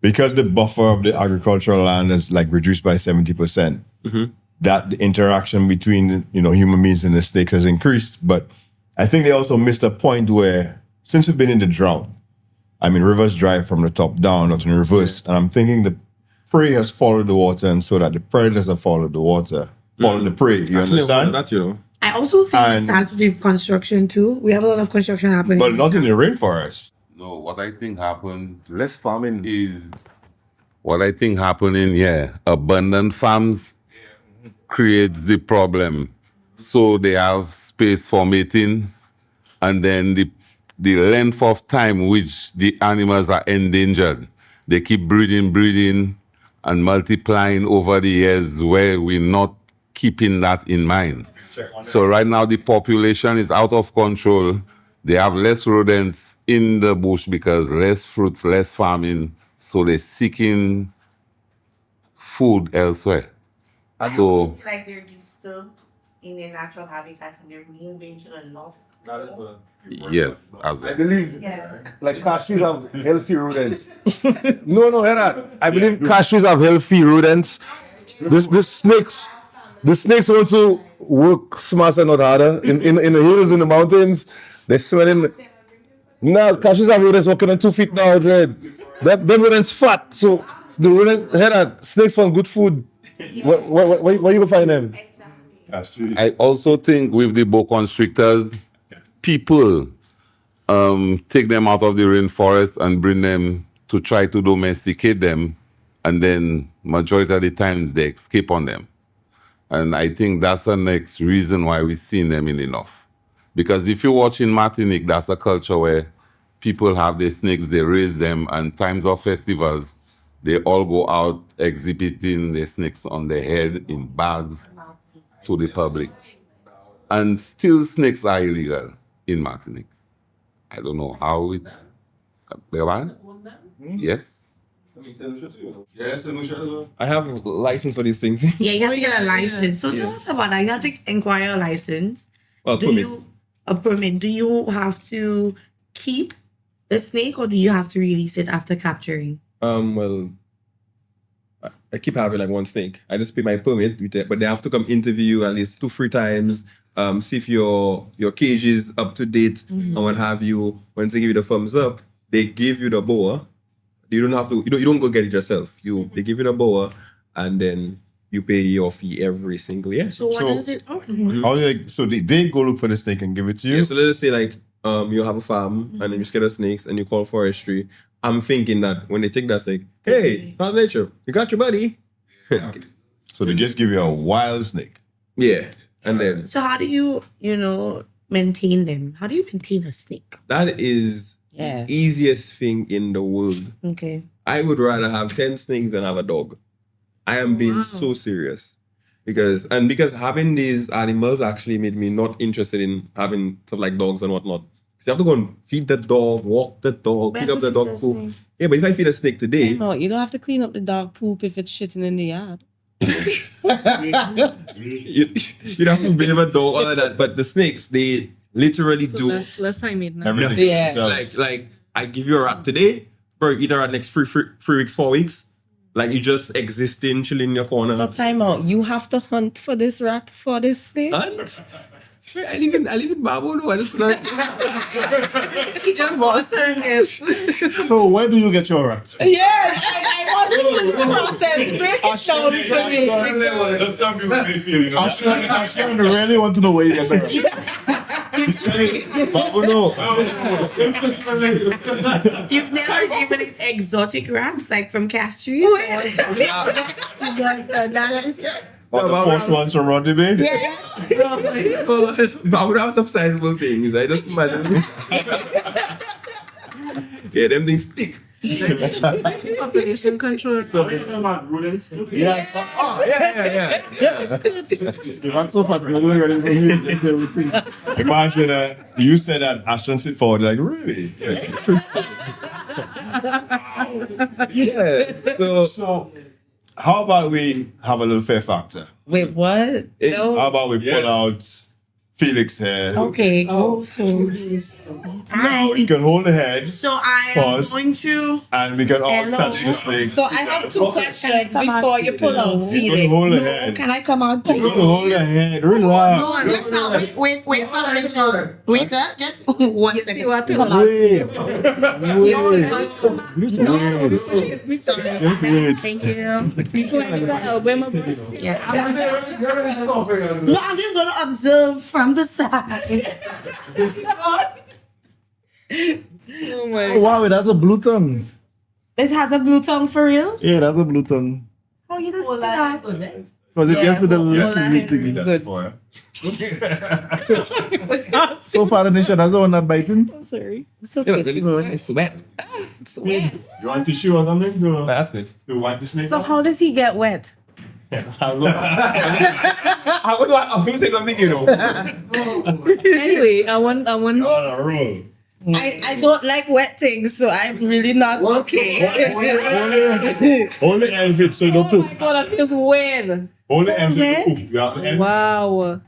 G: because the buffer of the agricultural land is like reduced by 70%, that the interaction between human beings and the snakes has increased. But I think they also missed a point where since we've been in the drought, I mean, rivers dry from the top down, not in reverse. And I'm thinking the prey has followed the water, and so that the predators have followed the water, followed the prey. You understand?
K: I also think it starts with construction too. We have a lot of construction happening.
G: But not in the rainforest.
O: No, what I think happened
M: less farming
O: is what I think happening, abundant farms creates the problem. So they have space for mating, and then the length of time which the animals are endangered. They keep breeding, and multiplying over the years where we're not keeping that in mind. So right now the population is out of control. They have less rodents in the bush because less fruits, less farming. So they're seeking food elsewhere. So
K: like they're disturbed in their natural habitats and they're reinvented enough.
O: yes, as
M: I
O: well.
M: believe like cashews have healthy rodents. no, hear that. I believe cashews have healthy rodents. The snakes want to work smarter, not harder. In the hills, in the mountains, they're smelling. Now cashews have rodents walking on 2 feet now, Dread. Them rodents fat. So the rodents, hear that. Snakes want good food. Where you gonna find them?
O: I also think with the boa constrictors, people take them out of the rainforest and bring them to try to domesticate them, and then majority of the times they escape on them. And I think that's the next reason why we've seen them in enough. Because if you watch in Martinique, that's a culture where people have their snakes, they raise them, and times of festivals, they all go out exhibiting their snakes on their head in bags to the public. And still snakes are illegal in Martinique. I don't know how it's... Yes.
F: Yes, Saint Lucia as well. I have a license for these things.
K: Yeah, you have to get a license. So tell us about that. You have to inquire a license.
F: Well,
K: A permit. Do you have to keep the snake or do you have to release it after capturing?
F: Well, I keep having like one snake. I just pay my permit, but they have to come interview you at least 2-3 times. See if your cage is up to date and what have you. Once they give you the thumbs up, they give you the boa. You don't have to. You don't go get it yourself. They give you the boa, and then you pay your fee every single year.
K: So what is it?
G: So they go look for the snake and give it to you?
F: Yeah, so let's say like you have a farm and then you scare the snakes and you call forestry. I'm thinking that when they take that snake, hey, FatherNature, you got your buddy.
G: So they just give you a wild snake.
F: Yeah. And then
K: So how do you, maintain them? How do you maintain a snake?
F: that is the easiest thing in the world.
K: Okay.
F: I would rather have 10 snakes than have a dog. I am being so serious. Because having these animals actually made me not interested in having stuff like dogs and whatnot. So you have to go and feed the dog, walk the dog, pick up the dog poop. Yeah, but if I feed a snake today...
L: No, you don't have to clean up the dog poop if it's shitting in the yard.
F: You'd have to bathe a dog, all of that. But the snakes, they literally do...
N: Less time made now.
F: Everything.
L: Yeah.
F: Like, I give you a rat today, or eat a rat next 3 weeks, 4 weeks. Like, you just existing, chilling in your corner.
L: So time out. You have to hunt for this rat, for this snake?
F: Hunt? I live in Babu, no. I just
L: He just wants her.
M: So where do you get your rats?
L: Yes, I want to do the process. Break it down for me.
G: Some people may feel,
M: I really want to know where you get the rats. Babu, no.
K: You've never given it exotic rats like from Castries?
G: Or the posh ones from Rodney Bay?
K: Yeah.
F: I would have some sizable things. I just imagine. Yeah, them things stick.
N: Population control.
G: Yes. Oh, yeah. Not so fast. Imagine you said that Ashton sit forward, like, really?
F: Yeah.
G: So, how about we have a little fear factor?
L: Wait, what? No.
G: How about we pull out Felix here?
L: Okay.
K: Oh, so
G: No, you can hold the head.
K: So I am
G: Pause.
K: going to.
G: And we can all
K: Hello.
G: touch the snake.
L: So I have two questions before you pull out
G: You can
L: Felix.
G: hold the
K: No,
G: head.
K: can I come out?
G: You can hold the head. Relax.
K: No, just now. Wait, FatherNature. Wait, just 1 second.
G: Wait. Just wait.
K: Thank you.
L: Yeah.
K: No, I'm just gonna observe from the side.
N: Oh my.
M: Oh, wow, that's a blue tongue.
L: It has a blue tongue for real?
M: Yeah, that's a blue tongue.
L: Oh, you just that.
M: Because it gets to the little thing.
L: Good.
M: So far, Nisha, that's the one not biting?
L: I'm sorry. It's okay, Simone.
F: It's wet.
L: It's wet.
G: You want tissue or something to
F: That's good.
G: wipe the snake
L: So
G: off?
L: how does he get wet?
F: I was going to say something, you know.
N: Anyway, I want.
G: On a roll.
L: I don't like wet things, so I'm really not okay.
G: Hold the end of it so you don't
N: Oh my
G: poop.
N: god, that feels weird.
G: Hold the end so you
L: Hold
G: don't poop. You have the end.
N: Wow.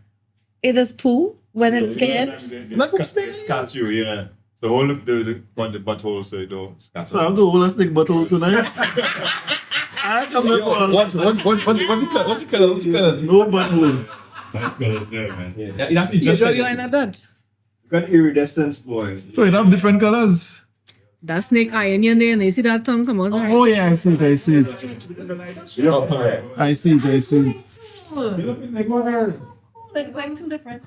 L: It does poo when it's scared.
G: Scat you, yeah. So hold the butthole so you don't scatter.
M: So I have to hold a snake bottle tonight. I come here for
F: What's your color?
M: no buttholes.
G: That's colors there, man.
F: Yeah, you have to
N: You
F: just
N: sure you ain't not that?
G: You got iridescence, boy.
M: So it have different colors.
N: That snake eye in your name, you see that tongue come out?
M: Oh yeah, I see it. I see it. I see it. I see it.
N: Like going two different.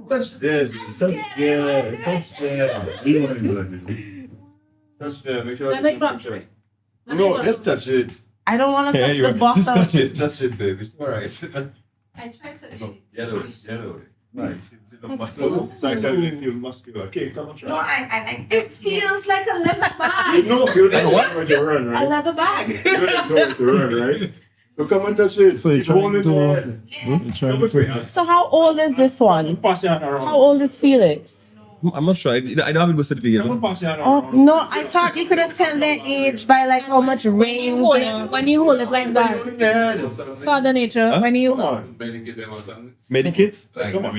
G: Touch this. Touch there. Touch there. Touch there. Make sure
N: I like
G: touch
N: that.
G: it. No, just touch it.
L: I don't want to touch
G: you
L: the
G: right.
L: bottom.
G: Just touch it, baby. It's alright.
K: I tried to.
G: Yellow. Right. The muscle. So I tell you, they feel muscular. Okay, come on, try.
K: No, I
L: It feels like a leather bag.
G: You know, feel like what to run,
L: A
G: right?
L: leather bag.
G: You know to run, right? So come and touch it.
M: So you're
G: It's holding
M: trying
G: the
M: to.
G: head.
M: You're trying to.
L: So how old is this one?
G: Pass your hand around.
L: How old is Felix?
F: I'm not sure. I don't have it with certificate.
G: Come and pass your hand
L: Oh
G: around.
L: no, I thought you couldn't tell their age by like how much rain.
N: When you hold it like that,
G: Holding the head.
N: Father Nature, when you
G: Come on. Medicate? Come on.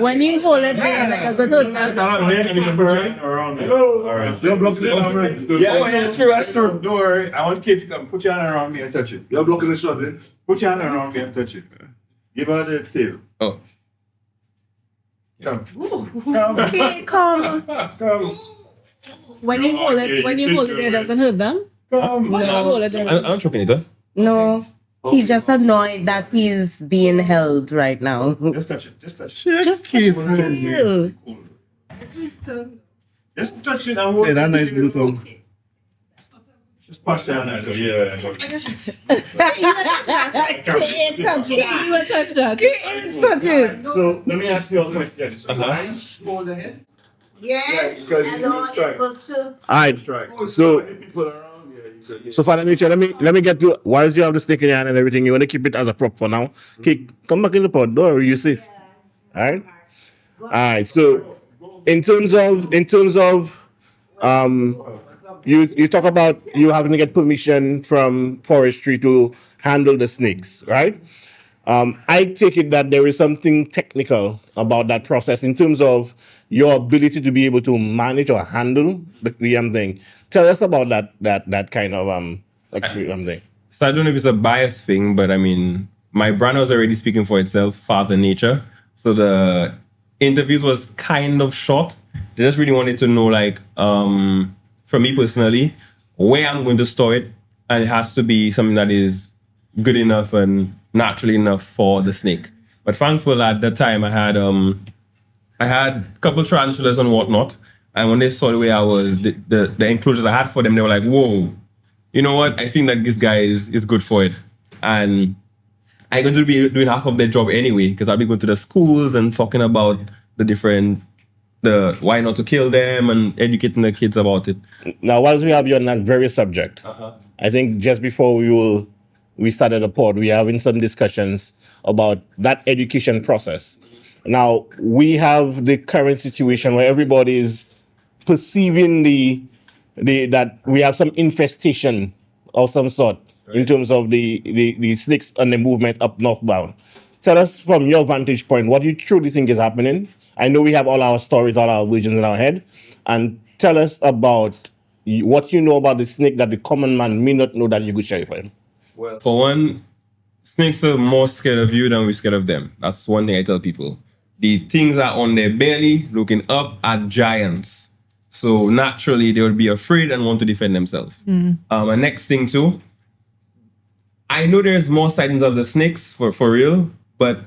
N: when you hold it there, like as a hood,
G: Stand up here and you can put your hand around me. Alright. You're blocking the camera. Yeah, that's true. Don't worry. I want Kate to come. Put your hand around me and touch it. You're blocking the shot, eh? Put your hand around me and touch it. Give her the tail.
F: Oh.
G: Come.
L: Okay, come.
G: Come.
N: when you hold it there, doesn't hurt them.
G: Come.
N: When you hold it there.
F: I'm not choking it, huh?
L: No. He's just annoyed that he's being held right now.
G: Just touch it. Just touch it.
L: Just feel.
G: Just touch it and hold
M: Hey,
G: it.
M: that nice blue tongue.
G: Just pass your hand out. Yeah.
L: Can't touch that.
N: You will touch that.
L: Can't touch it.
G: So let me ask you a question. So hold the head.
K: Yeah.
G: Because you need strike.
E: Alright,
G: Strike.
E: so
G: Pull around. Yeah, you can.
E: so FatherNature, let me get you. Whilst you have the stick in your hand and everything, you want to keep it as a prop for now. Okay, come back in the pod. Don't worry, you safe. Alright. Alright. So in terms of you talk about you having to get permission from forestry to handle the snakes, right? I take it that there is something technical about that process in terms of your ability to be able to manage or handle the thing. Tell us about that kind of experience thing.
F: So I don't know if it's a bias thing, but I mean, my brand was already speaking for itself, Father Nature. So the interviews was kind of short. They just really wanted to know, like, from me personally, where I'm going to store it, and it has to be something that is good enough and natural enough for the snake. But thankfully, at that time, I had a couple tarantulas and whatnot, and when they saw the way I was, the enclosures I had for them, they were like, "Whoa, you know what? I think that this guy is good for it." And I'm going to be doing half of their job anyway, because I'll be going to the schools and talking about the different why not to kill them and educating the kids about it.
P: Now, whilst we have you on that very subject, I think just before we started the pod, we are having some discussions about that education process. Now, we have the current situation where everybody is perceiving that we have some infestation of some sort in terms of the snakes and the movement up northbound. Tell us from your vantage point what you truly think is happening. I know we have all our stories, all our visions in our head, and tell us about what you know about the snake that the common man may not know that you could share for him.
F: Well, for one, snakes are more scared of you than we're scared of them. That's one thing I tell people. The things that are on their belly looking up are giants. So naturally, they would be afraid and want to defend themselves. And next thing too, I know there's more sightings of the snakes for real, but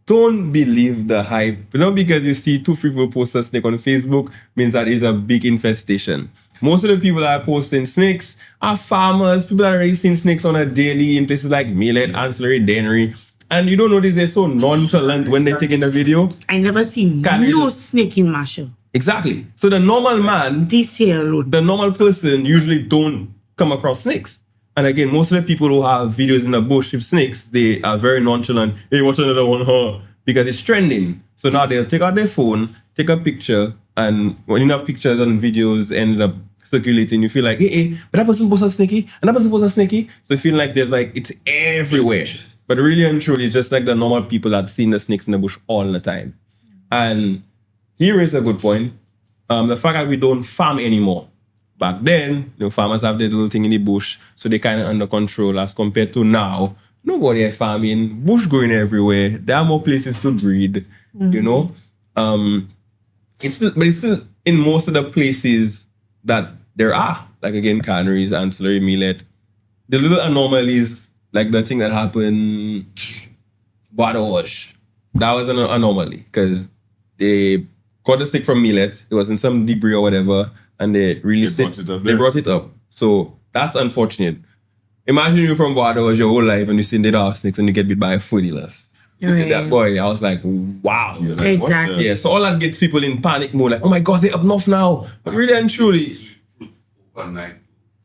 F: don't believe the hype. Not because you see 2 people post a snake on Facebook means that it's a big infestation. Most of the people that are posting snakes are farmers, people that are raising snakes on a daily in places like Millet, Ancillary, Dennery. And you don't notice they're so nonchalant when they're taking the video.
K: I never seen no snake in Marshall.
F: Exactly. So the normal man, the normal person usually don't come across snakes. And again, most of the people who have videos in the bush with snakes, they are very nonchalant. Hey, watch another one, huh? Because it's trending. So now they'll take out their phone, take a picture, and when enough pictures and videos end up circulating, you feel like, hey, but that person posted a snakey, and that person posted a snakey. So you feel like there's like, it's everywhere. But really and truly, it's just like the normal people that seen the snakes in the bush all the time. And here is a good point. The fact that we don't farm anymore. Back then, farmers have their little thing in the bush, so they kind of under control as compared to now. Nobody is farming, bush going everywhere. There are more places to breed, you know. It's still in most of the places that there are, like again, canneries, ancillary, millet. The little anomalies, like the thing that happened, waterfalls. That was an anomaly because they caught the stick from millet. It was in some debris or whatever, and they released it. They brought it up. So that's unfortunate. Imagine you from waterfalls your whole life and you see dead house snakes and you get bit by a foodie lust.
K: Right.
F: That boy, I was like, wow.
K: Like, exactly.
F: Yeah, so all that gets people in panic mode, like, oh my God, they're up north now. But really and truly.
O: Overnight.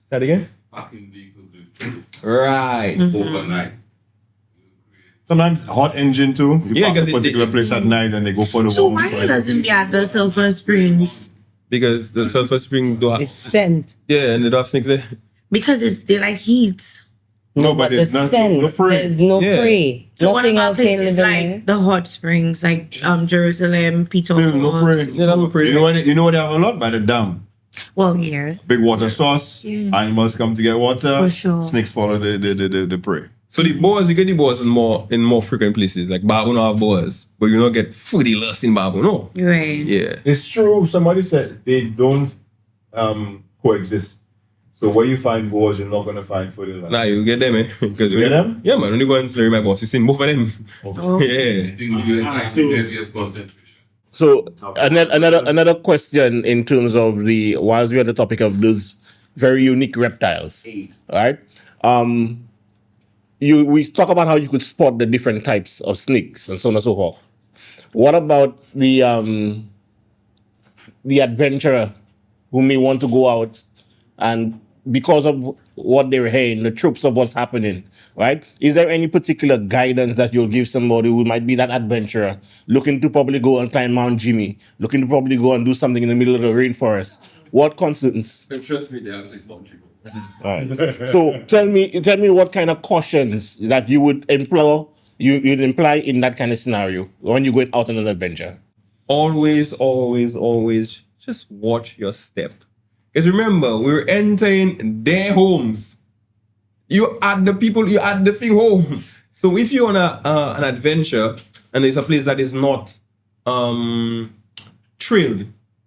F: That again?
O: Parking vehicles with fruits.
F: Right.
O: Overnight.
G: Sometimes hot engine too. You
F: Yeah,
G: park
F: because
G: a particular place at night and they go for the
K: So
G: warm
K: why
G: price.
K: doesn't be at the Sulphur Springs?
F: Because the sulfur spring do have
L: It's scent.
F: yeah, and they do have snakes there.
K: Because they like heat.
G: No, but
L: the
G: it's not
L: scent,
G: no free.
L: there's no
F: Yeah.
L: prey.
K: So what
L: Nothing
K: about
L: else in
K: places
L: the
K: like the hot springs, like Jerusalem, Peter
G: Still no
K: Falls?
G: prey.
F: Yeah, no prey.
G: You know what they have a lot by the dam.
K: Well, yeah.
G: Big water source. Animals come to get water.
K: For sure.
G: Snakes follow the prey.
F: So the boas, you get the boas in more frequent places. Like Babu no have boas, but you don't get foodie lust in Babu, no.
K: Right.
F: Yeah.
G: It's true. Somebody said they don't coexist. So where you find boas, you're not gonna find footy.
F: Nah, you get them, eh? Because
G: You get them?
F: Yeah, man. When you go and slurry my boss, you see both of them.
K: Oh.
F: Yeah.
P: So another question in terms of whilst we're on the topic of those very unique reptiles, right? We talk about how you could spot the different types of snakes and so on and so forth. What about the adventurer who may want to go out and because of what they're hearing, the tropes of what's happening, right? Is there any particular guidance that you'll give somebody who might be that adventurer looking to probably go and climb Mount Jimmy, looking to probably go and do something in the middle of the rainforest? What concerns?
F: Trust me, they have like Mount Jimmy.
P: Right. So tell me what kind of cautions that you would employ, you'd imply in that kind of scenario when you're going out on an adventure.
F: Always just watch your step. Because remember, we're entering their homes. You add the thing home. So if you're on an adventure and there's a place that is not trailed,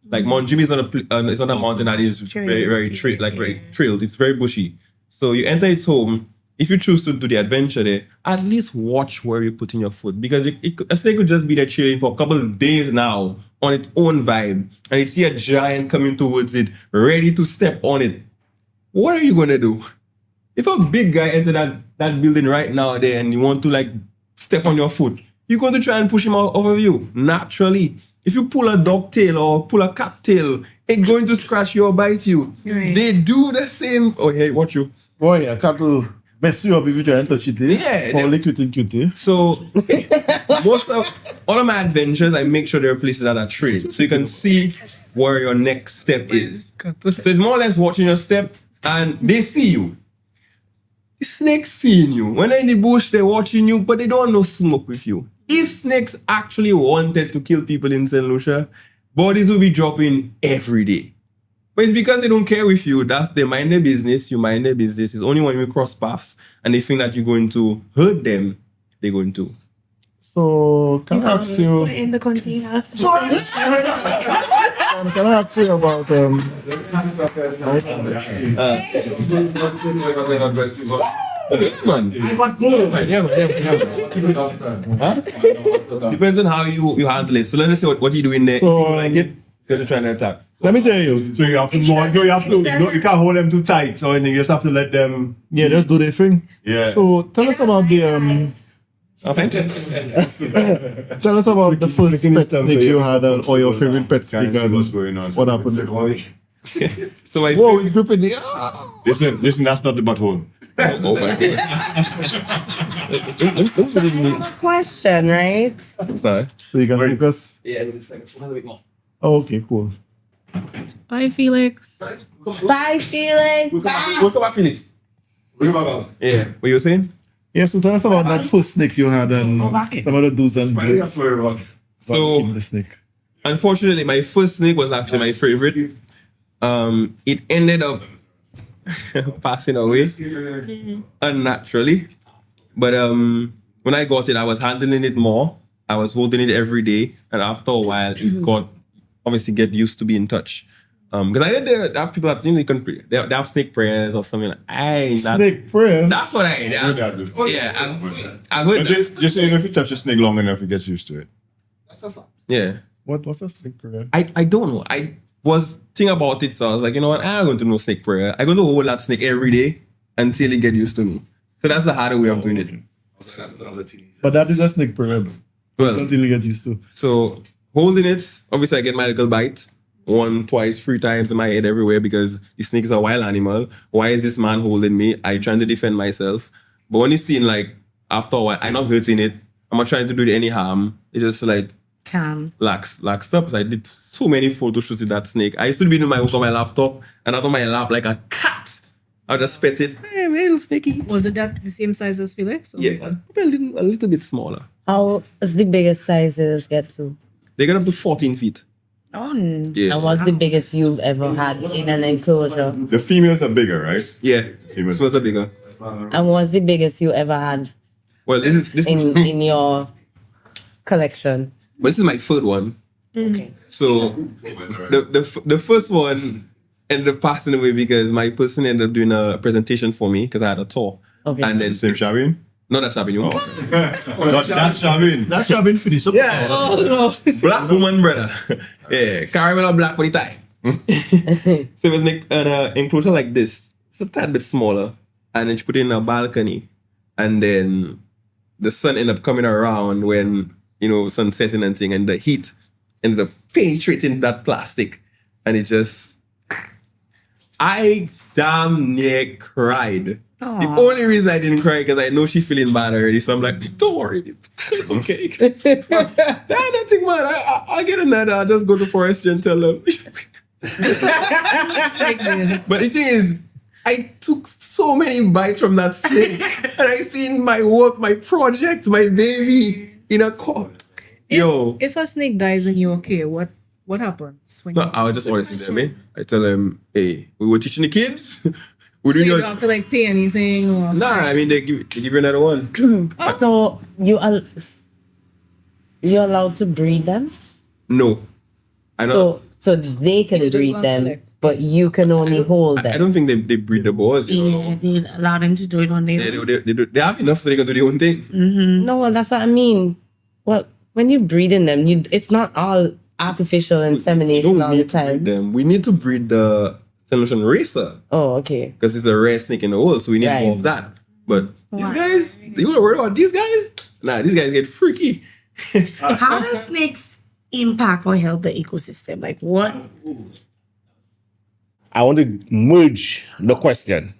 F: like Mount Jimmy is not it's not a mountain that is very trailed. It's very bushy. So you enter its home. If you choose to do the adventure there, at least watch where you're putting your foot. Because a snake could just be there chilling for a couple of days now on its own vibe. And you see a giant coming towards it, ready to step on it. What are you going to do? If a big guy entered that building right now there and you want to like step on your foot, you're going to try and push him out of you, naturally. If you pull a dog tail or pull a cat tail, it's going to scratch you or bite you.
L: Right.
F: They do the same. Oh, hey, watch you.
G: Boy, a cat will mess you up if you try and touch it.
F: Yeah.
G: Only cutie.
F: So, all of my adventures, I make sure there are places that are trailed. So you can see where your next step is. So it's more or less watching your step and they see you. The snakes seeing you. When they're in the bush, they're watching you, but they don't know smoke with you. If snakes actually wanted to kill people in Saint Lucia, bodies will be dropping every day. But it's because they don't care with you. They mind their business, you mind their business. It's only when you cross paths and they think that you're going to hurt them, they're going to.
G: So, can I ask you...
K: Put it in the container.
G: Can I ask you about...
F: Man. Depends on how you handle it. So let us see what you do in there.
G: So,
F: if you like it, you're trying to attack.
G: Let me tell you. So you have to you can't hold them too tight. So you just have to let them just do their thing. Yeah. So tell us about the tell us about the first pet snake you had or your favorite pet snake.
F: What's going on?
G: What happened?
F: So my
G: whoa, he's gripping the
F: Listen, that's not the butthole. Oh my god.
K: Question, right?
F: Sorry.
G: So you can focus.
F: Yeah, just like a bit more.
G: Oh, okay, cool.
N: Bye, Felix.
K: Bye, Felix.
F: Welcome back, Felix. Yeah. What you were saying?
G: Yeah, so tell us about that first snake you had and some of the do's and don'ts.
F: So,
G: the snake.
F: Unfortunately, my first snake was actually my favorite. It ended up passing away unnaturally. But when I got it, I was handling it more. I was holding it every day, and after a while, it got obviously get used to be in touch. Because I did have people that they have snake prayers or something.
G: Snake prayers.
F: That's what I did. Yeah, I heard that.
G: Just so you know, if you touch a snake long enough, it gets used to it.
K: That's a fact.
F: Yeah.
G: What's a snake prayer?
F: I don't know. I was thinking about it, so I was like, you know what? I'm going to know snake prayer. I'm going to hold that snake every day until it get used to me. So that's the harder way of doing it.
G: But that is a snake prayer.
F: Well,
G: until you get used to.
F: So holding it, obviously I get my little bite 1, 2, 3 times in my head everywhere because the snake is a wild animal. Why is this man holding me? I trying to defend myself. But when it's seen like after a while, I'm not hurting it. I'm not trying to do it any harm. It's just like
K: calm.
F: Lax up. So I did so many photo shoots with that snake. I used to be doing my work on my laptop and out on my lap like a cat. I just pet it. Hey, little snakey.
N: Was it that the same size as Felix?
F: Yeah, a little bit smaller.
K: How is the biggest size they get to?
F: They get up to 14 feet.
K: Oh,
F: yeah.
K: And what's the biggest you've ever had in an enclosure?
G: The females are bigger, right?
F: Yeah, females are bigger.
K: And what's the biggest you ever had?
F: Well, this
K: in your collection.
F: But this is my third one.
K: Okay.
F: So the first one ended up passing away because my person ended up doing a presentation for me because I had a tour.
K: Okay.
F: And then
G: same Shabin?
F: No, that's Shabin.
G: Oh. That's Shabin. That's Shabin finished up.
F: Yeah.
K: Oh, no.
F: Black woman, brother. Yeah. Caramel black with the tie. So it was like an enclosure like this. It's a tad bit smaller. And then she put it in a balcony. And then the sun ended up coming around when, sun setting and thing. And the heat ended up penetrating that plastic. And it just... I damn near cried.
K: Aww.
F: The only reason I didn't cry because I know she's feeling bad already. So I'm like, don't worry, it's okay. Nothing, man. I'll get another. I'll just go to forestry and tell them. But the thing is, I took so many bites from that snake, and I seen my work, my project, my baby in a court.
N: If a snake dies and you're okay, what happens? When
F: No, I was just honest with them, eh? I tell them, hey, we were teaching the kids.
N: So you don't have to pay anything? Or
F: nah, I mean, they give you another one.
K: So you're allowed to breed them?
F: No.
K: So they can breed them, but you can only hold them.
F: I don't think they breed the boars.
K: Yeah, they allow them to do it on their own.
F: They have enough so they can do their own thing.
K: Mm-hmm. No, well, that's what I mean. Well, when you're breeding them, it's not all artificial insemination all the time.
F: We need to breed the Saint Lucian racer.
K: Oh, okay.
F: Because it's the rare snake in the world, so we need more of that. But these guys, you don't worry about these guys? Nah, these guys get freaky.
Q: How do snakes
K: impact or help the ecosystem? Like what?
P: I want to merge the question.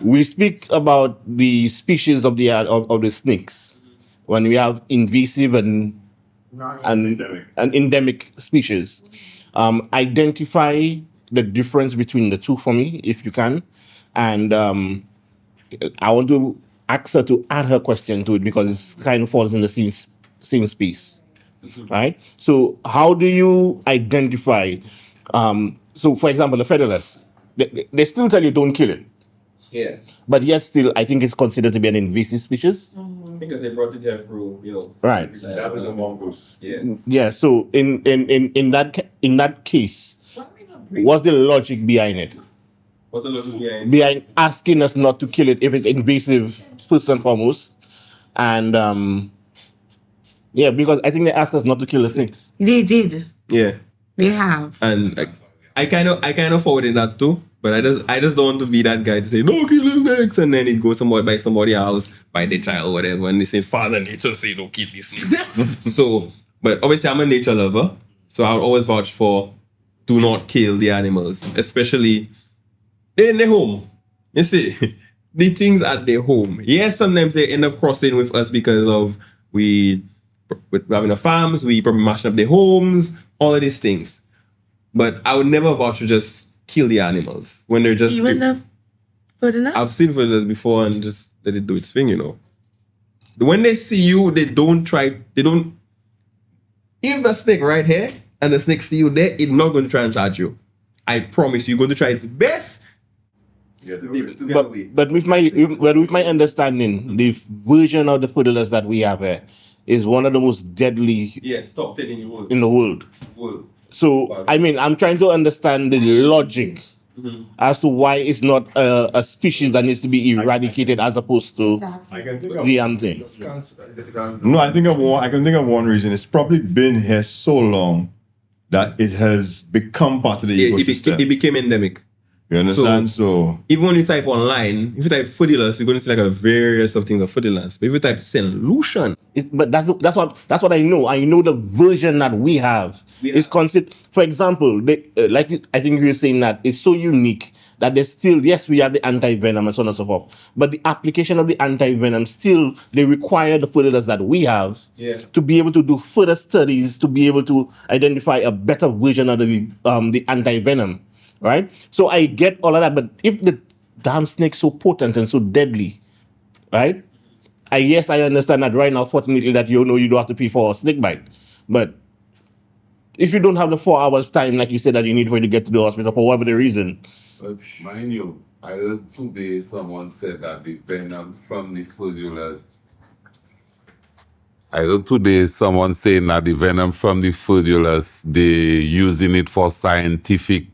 P: We speak about the species of the snakes when we have invasive and endemic species. Identify the difference between the two for me, if you can, and I want to ask her to add her question to it because it kind of falls in the same space, right? So, how do you identify? So, for example, the featherless, they still tell you don't kill it.
F: Yeah.
P: But yet still, I think it's considered to be an invasive species.
F: Because they brought it here through,
P: Right.
F: That was a mongoose. Yeah.
P: Yeah. So in that case, what's the logic behind it?
F: What's the logic behind?
P: Behind asking us not to kill it if it's invasive, first and foremost, and yeah, because I think they asked us not to kill the snakes.
K: They did.
F: Yeah.
K: They have.
F: And I kind of forwarded that too. But I just don't want to be that guy to say, no, kill the snakes. And then it goes by somebody else, by their child, whatever. And they say, Father Nature say, don't kill these snakes. So, but obviously I'm a nature lover. So I would always vouch for do not kill the animals. Especially they're in their home. You see, the things at their home. Yes, sometimes they end up crossing with us because of we're having a farms, we probably mashing up their homes, all of these things. But I would never vouch to just kill the animals when they're just
K: even the feathers.
F: I've seen feathers before and just let it do its thing, When they see you, they don't. If the snake right here and the snake see you there, it's not going to try and charge you. I promise you're going to try its best.
P: But with my understanding, the version of the feathers that we have here is one of the most deadly
F: stop it in
P: the world. So, I mean, I'm trying to understand the logic as to why it's not a species that needs to be eradicated as opposed to the thing.
G: No, I can think of one reason. It's probably been here so long that it has become part of the ecosystem.
F: It became endemic.
G: You understand? So
F: even when you type online, if you type Foodilus, you're going to see like a various of things of Foodilus. But if you type Saint Lucian,
P: but that's what I know. I know the version that we have is considered. For example, like I think you were saying that it's so unique that there's still, yes, we have the anti-venom and so on and so forth, but the application of the anti-venom still, they require the Foodilus that we have to be able to do further studies to be able to identify a better version of the anti-venom. Right? So I get all of that, but if the damn snake's so potent and so deadly, right? I understand that right now, fortunately, that you don't have to pay for a snake bite. But if you don't have the 4 hours time, like you said, that you need for you to get to the hospital for whatever the reason.
O: But mind you, I heard today someone said that the venom from the Foodilus. I heard today someone saying that the venom from the Foodilus, they're using it for scientific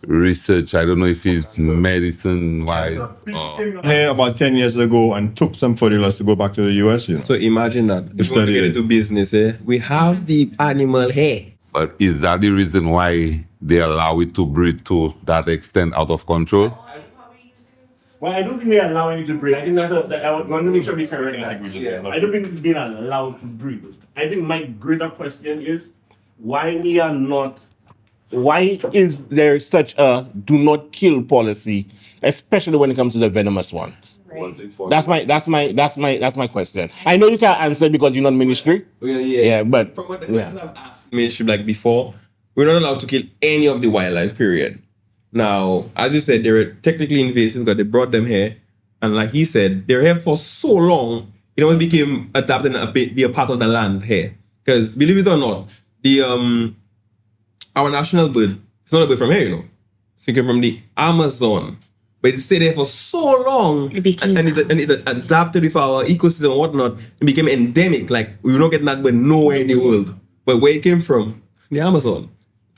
O: research. I don't know if it's medicine wise.
G: Here about 10 years ago and took some Foodilus to go back to the US.
F: So imagine that. If we want to get into business, we have the animal here.
O: But is that the reason why they allow it to breed to that extent out of control?
P: Well, I don't think they're allowing it to breed. I think I want to make sure we correct that. I don't think it's being allowed to breed. I think my greater question is why is there such a do not kill policy, especially when it comes to the venomous ones? Right. That's my question. I know you can't answer because you're not ministry. Yeah, but
F: from what the questions I've asked ministry like before, we're not allowed to kill any of the wildlife, period. Now, as you said, they were technically invasive because they brought them here. And like he said, they're here for so long, it almost became adapted and be a part of the land here. Because believe it or not, our national bird, it's not a bird from here, It's came from the Amazon. But it stayed there for so long and it adapted with our ecosystem and whatnot. It became endemic. Like, we're not getting that bird nowhere in the world. But where it came from, the Amazon.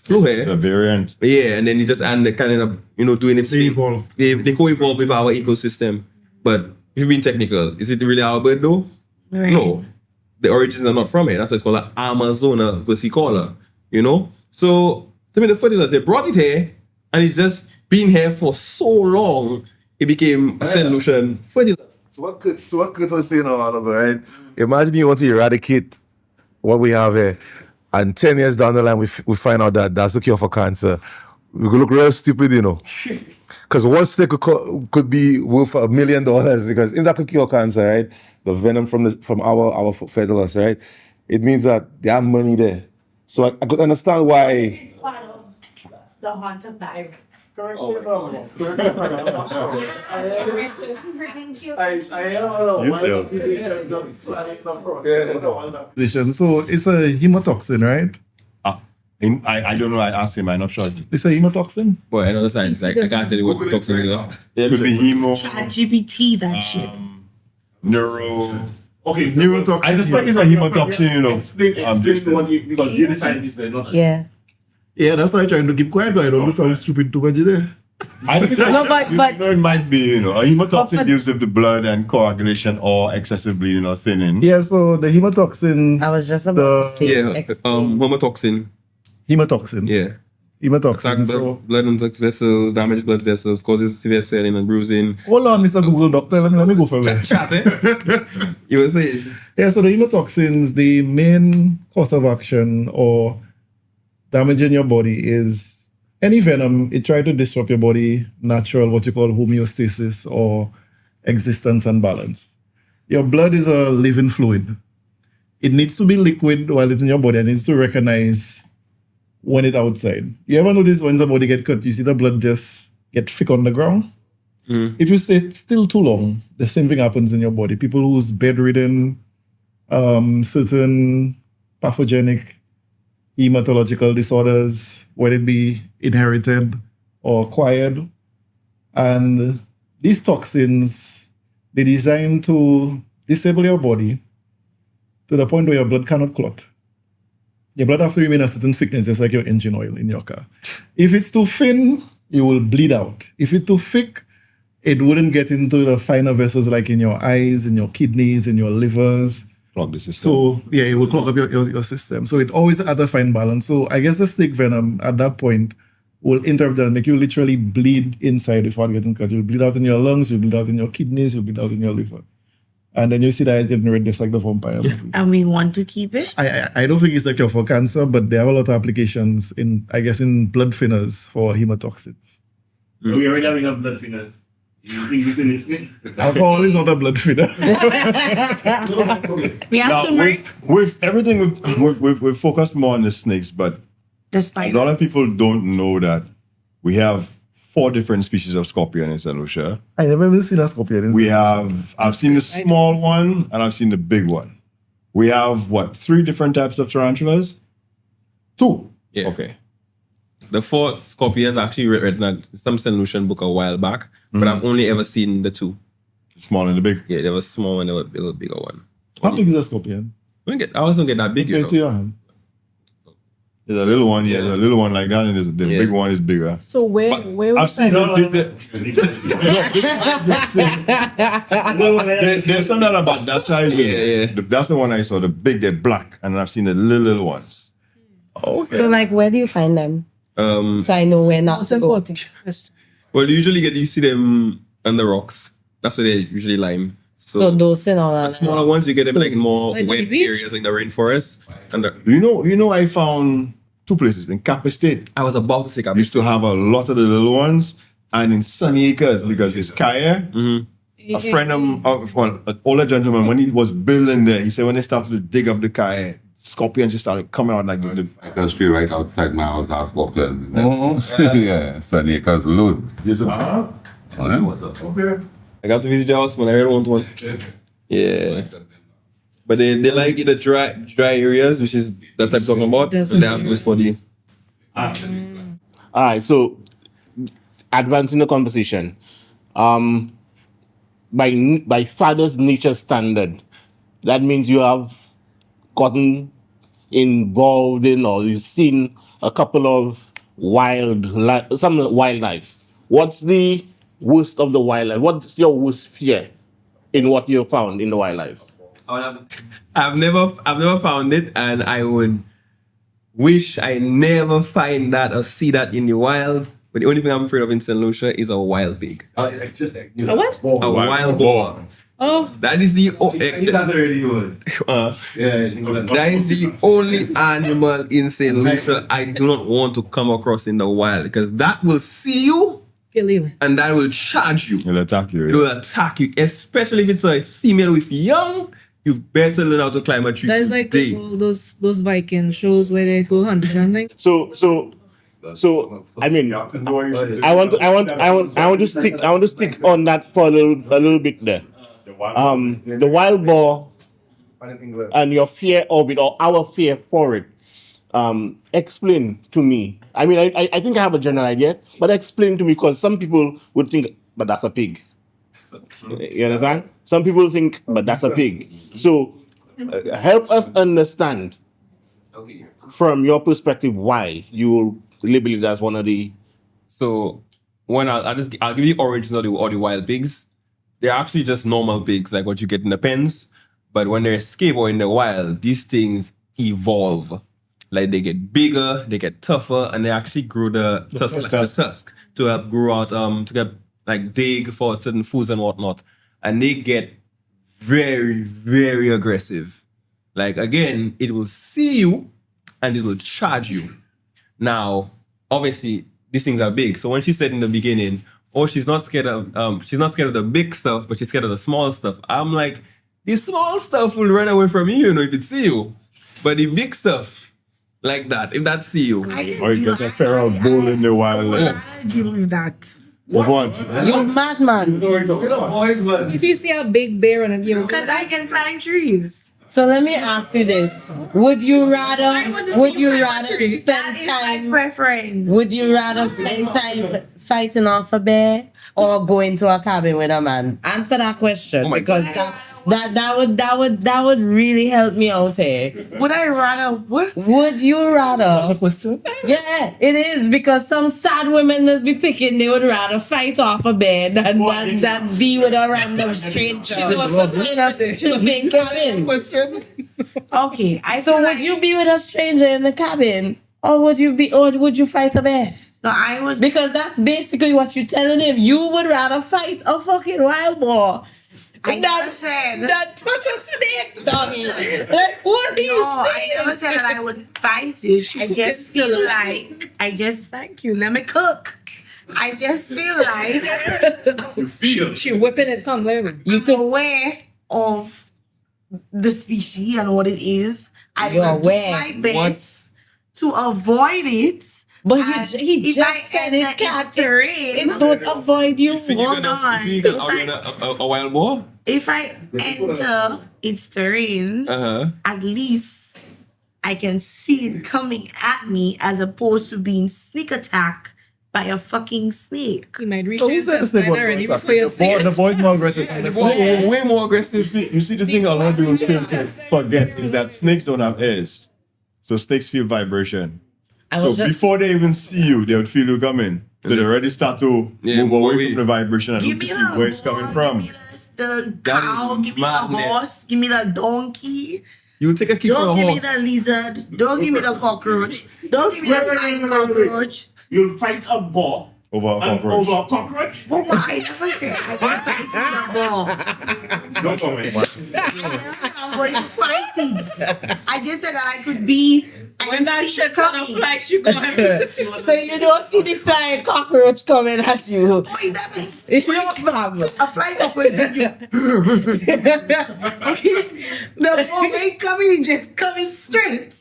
F: Flew here.
G: It's a variant.
F: Yeah, and then you just end kind of, doing its thing. They co-evolve with our ecosystem. But if you're being technical, is it really our bird though?
K: Right.
F: No. The origins are not from here. That's why it's called an Amazona versicolor. So, to me, the Foodilus, they brought it here, and it's just been here for so long, it became a Saint Lucian Foodilus.
M: So what Kurt was saying, Oliver, right? Imagine you want to eradicate what we have here. and 10 years down the line, we find out that that's the cure for cancer, we could look real stupid, you know. Because one snake could be worth $1 million, because if that could cure cancer, right? The venom from our feathers, right? It means that they have money there. So I could understand why.
K: The haunted dive.
Q: So it's a hemotoxin, right?
G: I don't know. I asked him. I'm not sure.
Q: It's a hemotoxin?
F: Boy, I know the science. Like, I can't say what toxin is.
G: It could be hemo,
K: ChatGPT, that shit.
G: neuro.
Q: Okay, neurotoxin.
G: I suspect it's a hemotoxin, you know.
Q: Explain what you, because you're the scientist, not.
K: Yeah.
Q: Yeah, that's why I'm trying to keep quiet, but I don't sound stupid too much there.
G: I think
K: No, but
G: it might be, you know, a hemotoxin deals with the blood and coagulation or excessive bleeding or thinning.
Q: Yeah, so the hemotoxin.
K: I was just about to say.
F: Hemotoxin.
Q: Hemotoxin.
F: Yeah.
Q: Hemotoxin.
F: Attack
Q: So,
F: blood and vessels, damaged blood vessels, causes severe swelling and bruising.
Q: hold on, Mr. Google Doctor. Let me go for a
F: Chat, You were saying?
Q: Yeah, so the hemotoxins, the main course of action or damage in your body is any venom. It tries to disrupt your body natural, what you call homeostasis or existence and balance. Your blood is a living fluid. It needs to be liquid while it's in your body, and it needs to recognize when it's outside. You ever notice when somebody get cut, you see the blood just get thick on the ground? If you stay still too long, the same thing happens in your body. People who's bedridden, certain pathogenic hematological disorders, whether it be inherited or acquired. And these toxins, they're designed to disable your body to the point where your blood cannot clot. Your blood has to remain a certain thickness, just like your engine oil in your car. If it's too thin, you will bleed out. If it's too thick, it wouldn't get into the finer vessels like in your eyes, in your kidneys, in your livers.
G: Clog the system.
Q: So, yeah, it will clog up your system. So it always at a fine balance. So I guess the snake venom at that point will interrupt that and make you literally bleed inside before getting cut. You'll bleed out in your lungs, you'll bleed out in your kidneys, you'll bleed out in your liver. And then you see that it's getting red just like the vampire movie.
K: And we want to keep it?
Q: I don't think it's a cure for cancer, but they have a lot of applications in blood thinners for hemotoxins.
P: We already have enough blood thinners. You think you can listen?
Q: Alcohol is not a blood thinner.
K: We have to
G: with everything we've focused more on the snakes, but
K: Despite
G: a lot of people don't know that we have 4 different species of scorpion in Saint Lucia.
Q: I never even seen a scorpion.
G: I've seen the small one and I've seen the big one. We have 3 different types of tarantulas? 2.
F: Yeah.
G: Okay.
F: The 4 scorpions actually written at some Saint Lucian book a while back, but I've only ever seen the 2.
G: The small and the big?
F: Yeah, there was small and there was a little bigger one.
Q: How big is a scorpion?
F: I wasn't get that big, you know.
Q: To your hand.
G: There's a little one, there's a little one like that, and the big one is bigger.
N: So where
G: I've seen there's some that are about that size.
F: Yeah.
G: That's the one I saw. The big, they're black, and I've seen the little ones.
Q: Okay.
K: So, like, where do you find them? So I know where not to go.
F: Well, you see them on the rocks. That's where they usually lime.
K: So those and all
F: the
K: that.
F: smaller ones, you get them like more
N: Like
F: wet
N: the beach?
F: areas like the rainforest. And
G: You know, I found 2 places in Cap Estate.
F: I was about to say Cap
G: Used to have a lot of the little ones, and in Sunny Acres because it's Kaya. A friend of an older gentleman, when he was building there, he said when they started to dig up the Kaya, scorpions just started coming out like the
O: Acres Street right outside my house has scorpions. Yeah, Sunny Acres load.
G: What's up? Okay.
F: I got to visit your house, man. I really want one. Yeah. But they like the dry areas, which is that type I'm talking about. And they have this for the.
P: All right, so advancing the conversation. By Father's Nature standard, that means you have gotten involved in or you've seen a couple of some wildlife. What's the worst of the wildlife? What's your worst fear in what you found in the wildlife?
F: I've never found it, and I would wish I never find that or see that in the wild. But the only thing I'm afraid of in Saint Lucia is a wild pig.
N: A what?
F: A wild boar.
N: Oh,
F: That is the
B: That's already old.
F: that is the only animal in Saint Lucia I do not want to come across in the wild because that will see you
N: kill you.
F: and that will charge you.
G: It'll attack you.
F: It will attack you, especially if it's a female with young. You better learn how to climb a tree.
N: That is like those Viking shows where they go hunting and things.
P: So I mean, I want to stick on that for a little bit there. The wild boar and your fear of it or our fear for it. Explain to me. I mean, I think I have a general idea, but explain to me because some people would think, but that's a pig. You understand? Some people think, but that's a pig. So help us understand from your perspective why you label it as one of the.
F: So when I'll give you the origins of the wild pigs. They're actually just normal pigs, like what you get in the pens. But when they escape or in the wild, these things evolve. Like they get bigger, they get tougher, and they actually grow the tusk to help grow out, to get like big for certain foods and whatnot. And they get very, very aggressive. Like again, it will see you and it will charge you. Now, obviously, these things are big. So when she said in the beginning, oh, she's not scared of the big stuff, but she's scared of the small stuff. I'm like, the small stuff will run away from you, if it see you. But the big stuff, like that, if that see you.
G: Or you get a feral bull in the wild.
K: I deal with that.
G: What?
L: You madman.
N: If you see a big bear on a view,
K: Because I can climb trees.
L: So let me ask you this: Would you rather spend time?
K: Preference.
L: Would you rather spend time fighting off a bear or go into a cabin with a man? Answer that question because that would really help me out here.
K: Would I rather what?
L: Would you rather?
B: That's a question?
L: Yeah, it is because some sad women that be picking, they would rather fight off a bear than be with a random stranger in a sleeping cabin.
K: Okay,
L: would you be with a stranger in the cabin, or would you fight a bear?
K: No, I would,
L: because that's basically what you're telling him. You would rather fight a fucking wild boar.
K: I never said
L: that touch a snake, doggy. Like, what are you saying?
K: I never said that I would fight it. I just feel like thank you. Let me cook. I just feel like
N: she whipping it come later.
K: You can aware of the species and what it is. I will do my best to avoid it.
L: But he just said it can't. It don't avoid you.
K: Hold on.
F: If you get a wild boar?
K: If I enter its terrain, at least I can see it coming at me as opposed to being sneak attacked by a fucking snake.
N: You might reach
B: So who's that snake? The boy's more aggressive.
G: Way more aggressive. You see the thing a lot of people fail to forget is that snakes don't have ears. So snakes feel vibration. So before they even see you, they would feel you coming. So they already start to move away from the vibration and look to see where it's coming from.
K: The cow, give me the horse, give me the donkey.
F: You take a kick for a horse.
K: Don't give me the lizard. Don't give me the cockroach. Don't give me the flying cockroach.
P: You'll fight a boar
G: over a cockroach.
K: Oh my! I never said I want to fight a boar.
G: No comment.
K: I'm going to fight it. I just said that I could be.
N: When that shit coming, like you going.
L: So you don't see the flying cockroach coming at you.
K: Oh, that is a flying cockroach. Okay, the moment coming, just coming straight.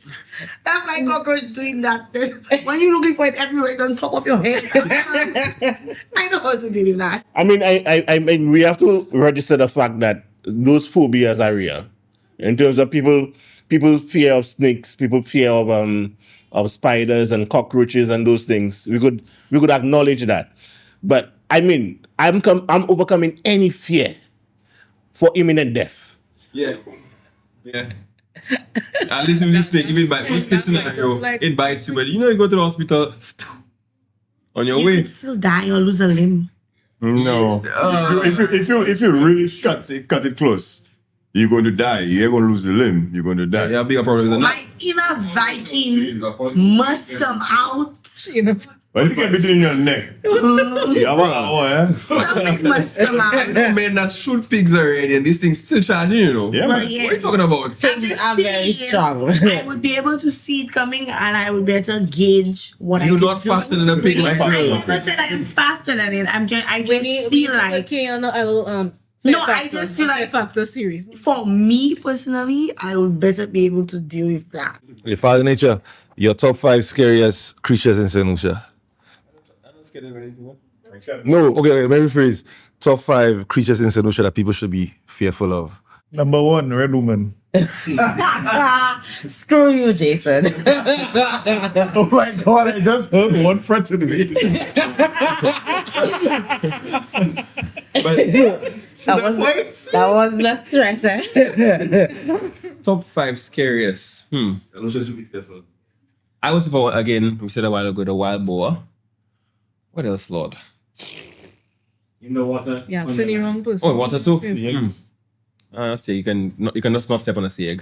K: That flying cockroach doing that. When you're looking for it everywhere, it's on top of your head. I know how to deal with that.
P: I mean, we have to register the fact that those phobias are real. In terms of people fear of snakes, people fear of spiders and cockroaches and those things. We could acknowledge that. But I mean, I'm overcoming any fear for imminent death.
F: Yeah. At least with this snake, if it bites, worst case scenario, it bites you, but you go to the hospital on your way.
K: You could still die or lose a limb.
G: No. If you really cut it close. You're going to die. You're going to lose the limb. You're going to die.
F: Yeah, bigger problem than
R: My
F: that.
R: inner Viking must come out.
G: But if you get bitten in your neck, you have an hour, eh?
R: Something must come out.
F: No man that shoot pigs already and these things still charging, you know.
G: Yeah,
R: Well,
G: man.
R: yeah.
F: What are you talking about?
L: Things are very strong.
R: I would be able to see it coming and I would better gauge what
F: You're
R: I
F: not
R: can
F: faster
R: do.
F: than a pig, my
R: I
F: girl.
R: never said I am faster than it. I just
N: We
R: feel
N: took
R: like
N: the K on the L,
R: no, I just feel like
N: factor series.
R: for me personally, I would better be able to deal with that.
M: Hey, Father Nature, your top 5 scariest creatures in Saint Lucia. No, okay, let me rephrase. Top 5 creatures in Saint Lucia that people should be fearful of.
Q: Number 1, red woman.
L: Screw you, Jason.
Q: Oh my God, I just heard one threaten me.
L: that was the threat.
F: Top 5 scariest. Should be careful. I was for again. We said a while ago the wild boar. What else, Lord?
N: In the water. Yeah, pretty wrong person.
F: Oh, water too.
N: Yeah.
F: See, you can just not step on a sea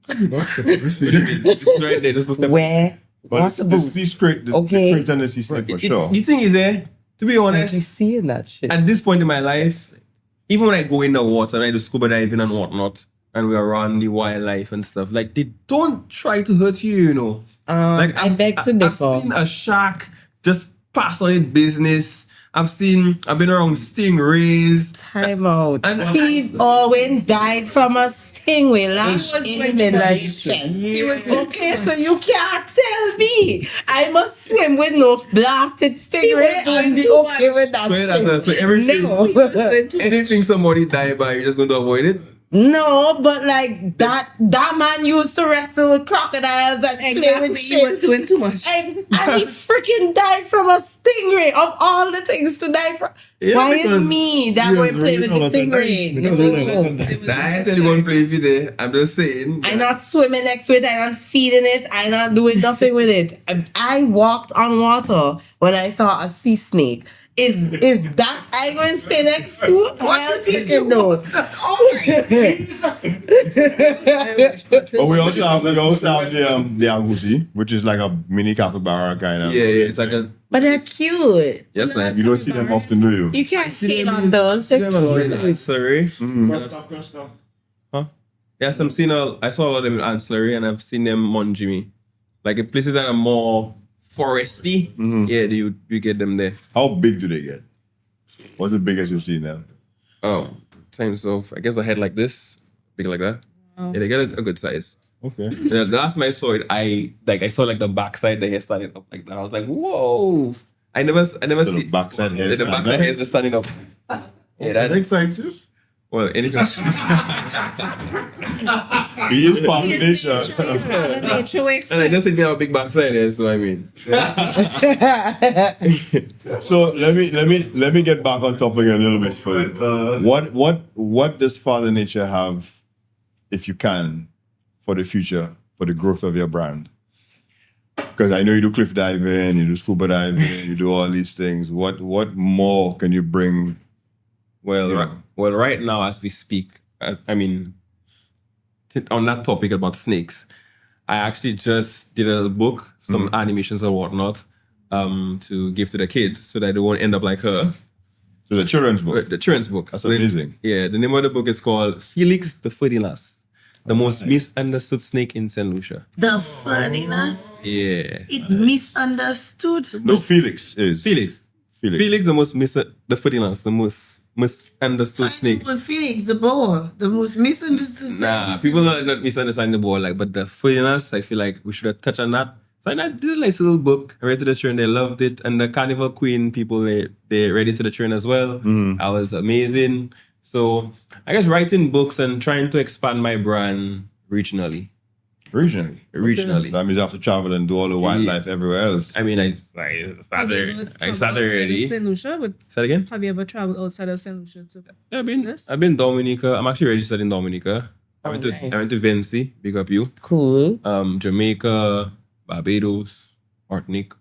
F: It's right there. Just don't step.
L: Where?
G: But the sea scrape, the scrape and the sea snake for sure.
F: The thing is, to be honest,
L: I'm seeing that shit.
F: At this point in my life, even when I go in the water and I do scuba diving and whatnot, and we're around the wildlife and stuff, like they don't try to hurt you, you know. Like
L: I beg to
F: I've
L: differ.
F: seen a shark just pass on its business. I've been around stingrays.
L: Time out. Steve Owen died from a stingray last in the middle of his chest. Okay, so you can't tell me I must swim with no blasted stingray and be okay with that shit.
F: So everything,
L: No.
F: anything somebody die by, you're just going to avoid it?
L: No, but like that man used to wrestle with crocodiles and play with shit.
N: He was doing too much.
L: And he freaking died from a stingray of all the things to die from.
F: Yeah,
L: Why
F: because
L: is me that way play with the stingray?
F: I ain't telling you won't play with it. I'm just saying.
L: I'm not swimming next to it. I'm not feeding it. I'm not doing nothing with it. I walked on water when I saw a sea snake. Is that I going to stay next to? What you think you know?
G: But we also have the agouti, which is like a mini capybara kind of.
F: Yeah, it's like a.
L: But they're cute.
F: Yes, man.
G: You don't see them often, do you?
L: You can't see on those. They're cute.
F: Ancillary. Huh? Yes, I saw a lot of them in ancillary, and I've seen them on Jimmy. Like in places that are more foresty, yeah, you get them there.
G: How big do they get? What's the biggest you've seen them?
F: Oh, times of I guess a head like this, big like that.
N: Oh.
F: Yeah, they get a good size.
G: Okay.
F: So the last time I saw it, I saw like the backside, the hair standing up like that. I was like, whoa! I never see
G: the backside hair.
F: The backside hair is just standing up. Yeah, that
G: excites you.
F: Well, anything.
G: He is FatherNature.
F: And I just think they have a big backside there, so I mean.
G: So let me get back on topic a little bit further. What does FatherNature have, if you can, for the future, for the growth of your brand? Because I know you do cliff diving, you do scuba diving, you do all these things. What more can you bring?
F: Well, right now as we speak, I mean, on that topic about snakes, I actually just did a little book, some animations and whatnot, to give to the kids so that they won't end up like her.
G: So the children's book?
F: The children's book.
G: That's amazing.
F: Yeah, the name of the book is called Felix the Ferdinand, the most misunderstood snake in Saint Lucia.
R: The funniness.
F: Yeah.
R: It misunderstood.
G: No, Felix is.
F: Felix, the Ferdinand, the most misunderstood snake.
R: But Felix, the boar, the most misunderstood.
F: Nah, people are not misunderstanding the board, like, but the Ferdinand, I feel like we should have touched on that. So I did a nice little book. I read to the children, they loved it. And the Carnival Queen people, they read it to the children as well. That was amazing. So I guess writing books and trying to expand my brand regionally.
G: Regionally?
F: Regionally.
G: That means you have to travel and do all the wildlife everywhere else.
F: I mean, I started already.
N: Saint Lucia, but
F: Say that again?
N: have you ever traveled outside of Saint Lucia too?
F: Yeah, I've been Dominica. I'm actually registered in Dominica. I went to Vinci, big up you.
L: Cool.
F: Jamaica, Barbados, Martinique.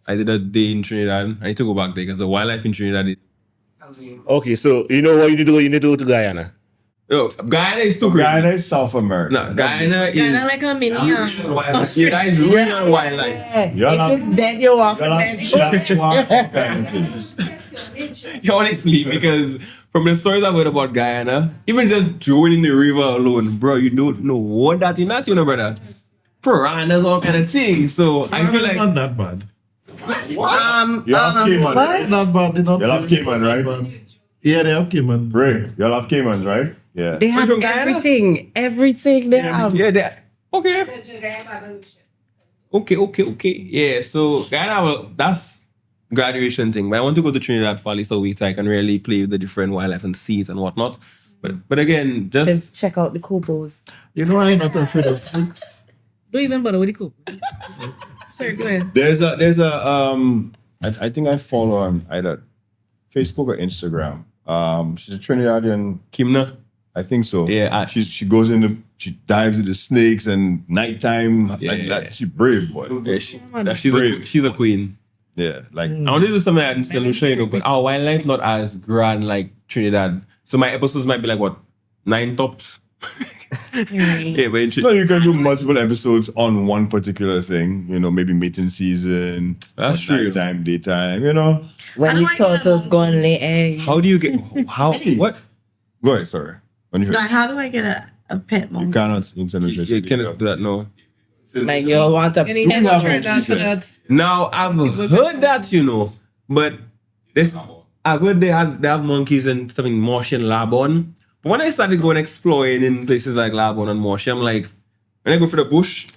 F: I did a day in Trinidad. I need to go back there because the wildlife in Trinidad is...
P: Okay, so you know what you need to go to Guyana?
F: Yo, Guyana is too crazy.
G: Guyana is South America.
F: No, Guyana is.
N: Kinda like a mini.
F: Yeah, that is real wildlife.
L: If it's dead, you're off dead.
F: Yeah, honestly, because from the stories I've heard about Guyana, even just joining the river alone, bro, you don't know what that is not, you know, brother. Piranhas, all kind of things. So I feel like
Q: not that bad.
F: What?
G: You have Cayman.
Q: It's not bad. They don't
G: You have Cayman, right?
Q: Yeah, they have Cayman.
G: Right. You all have Caymans, right? Yeah.
L: They have everything. Everything they have.
F: Yeah, they okay. Okay. Yeah, so Guyana, that's graduation thing. But I want to go to Trinidad for at least a week so I can really play with the different wildlife and see it and whatnot. But again, just
L: check out the cobos.
Q: You know, I'm not afraid of snakes.
N: Don't even bother with the coop. Sorry, go ahead.
G: There's a I think I follow on either Facebook or Instagram. She's a Trinidadian.
F: Kimna?
G: I think so.
F: Yeah.
G: She goes into, she dives into snakes and nighttime. That. She brave, boy.
F: Yeah, she's a queen.
G: Yeah, like
F: I want to do something like in Saint Lucia, you know, but our wildlife not as grand like Trinidad. So my episodes might be like what, 9 tops. Yeah, but
G: no, you can do multiple episodes on one particular thing. You know, maybe mating season.
F: That's true.
G: Nighttime, daytime. You know.
L: When the turtles go and lay eggs.
F: How do you get? How? What?
G: Go ahead. Sorry. When you
R: Like, how do I get a pet monkey?
G: you cannot in Saint Lucia.
F: You cannot do that now.
L: Like you want a
N: You need to turn down for that.
F: Now I've heard that, you know, but this I've heard they have monkeys and stuff in Morshe and Labon. But when I started going exploring in places like Labon and Morshe, I'm like, when I go for the bush,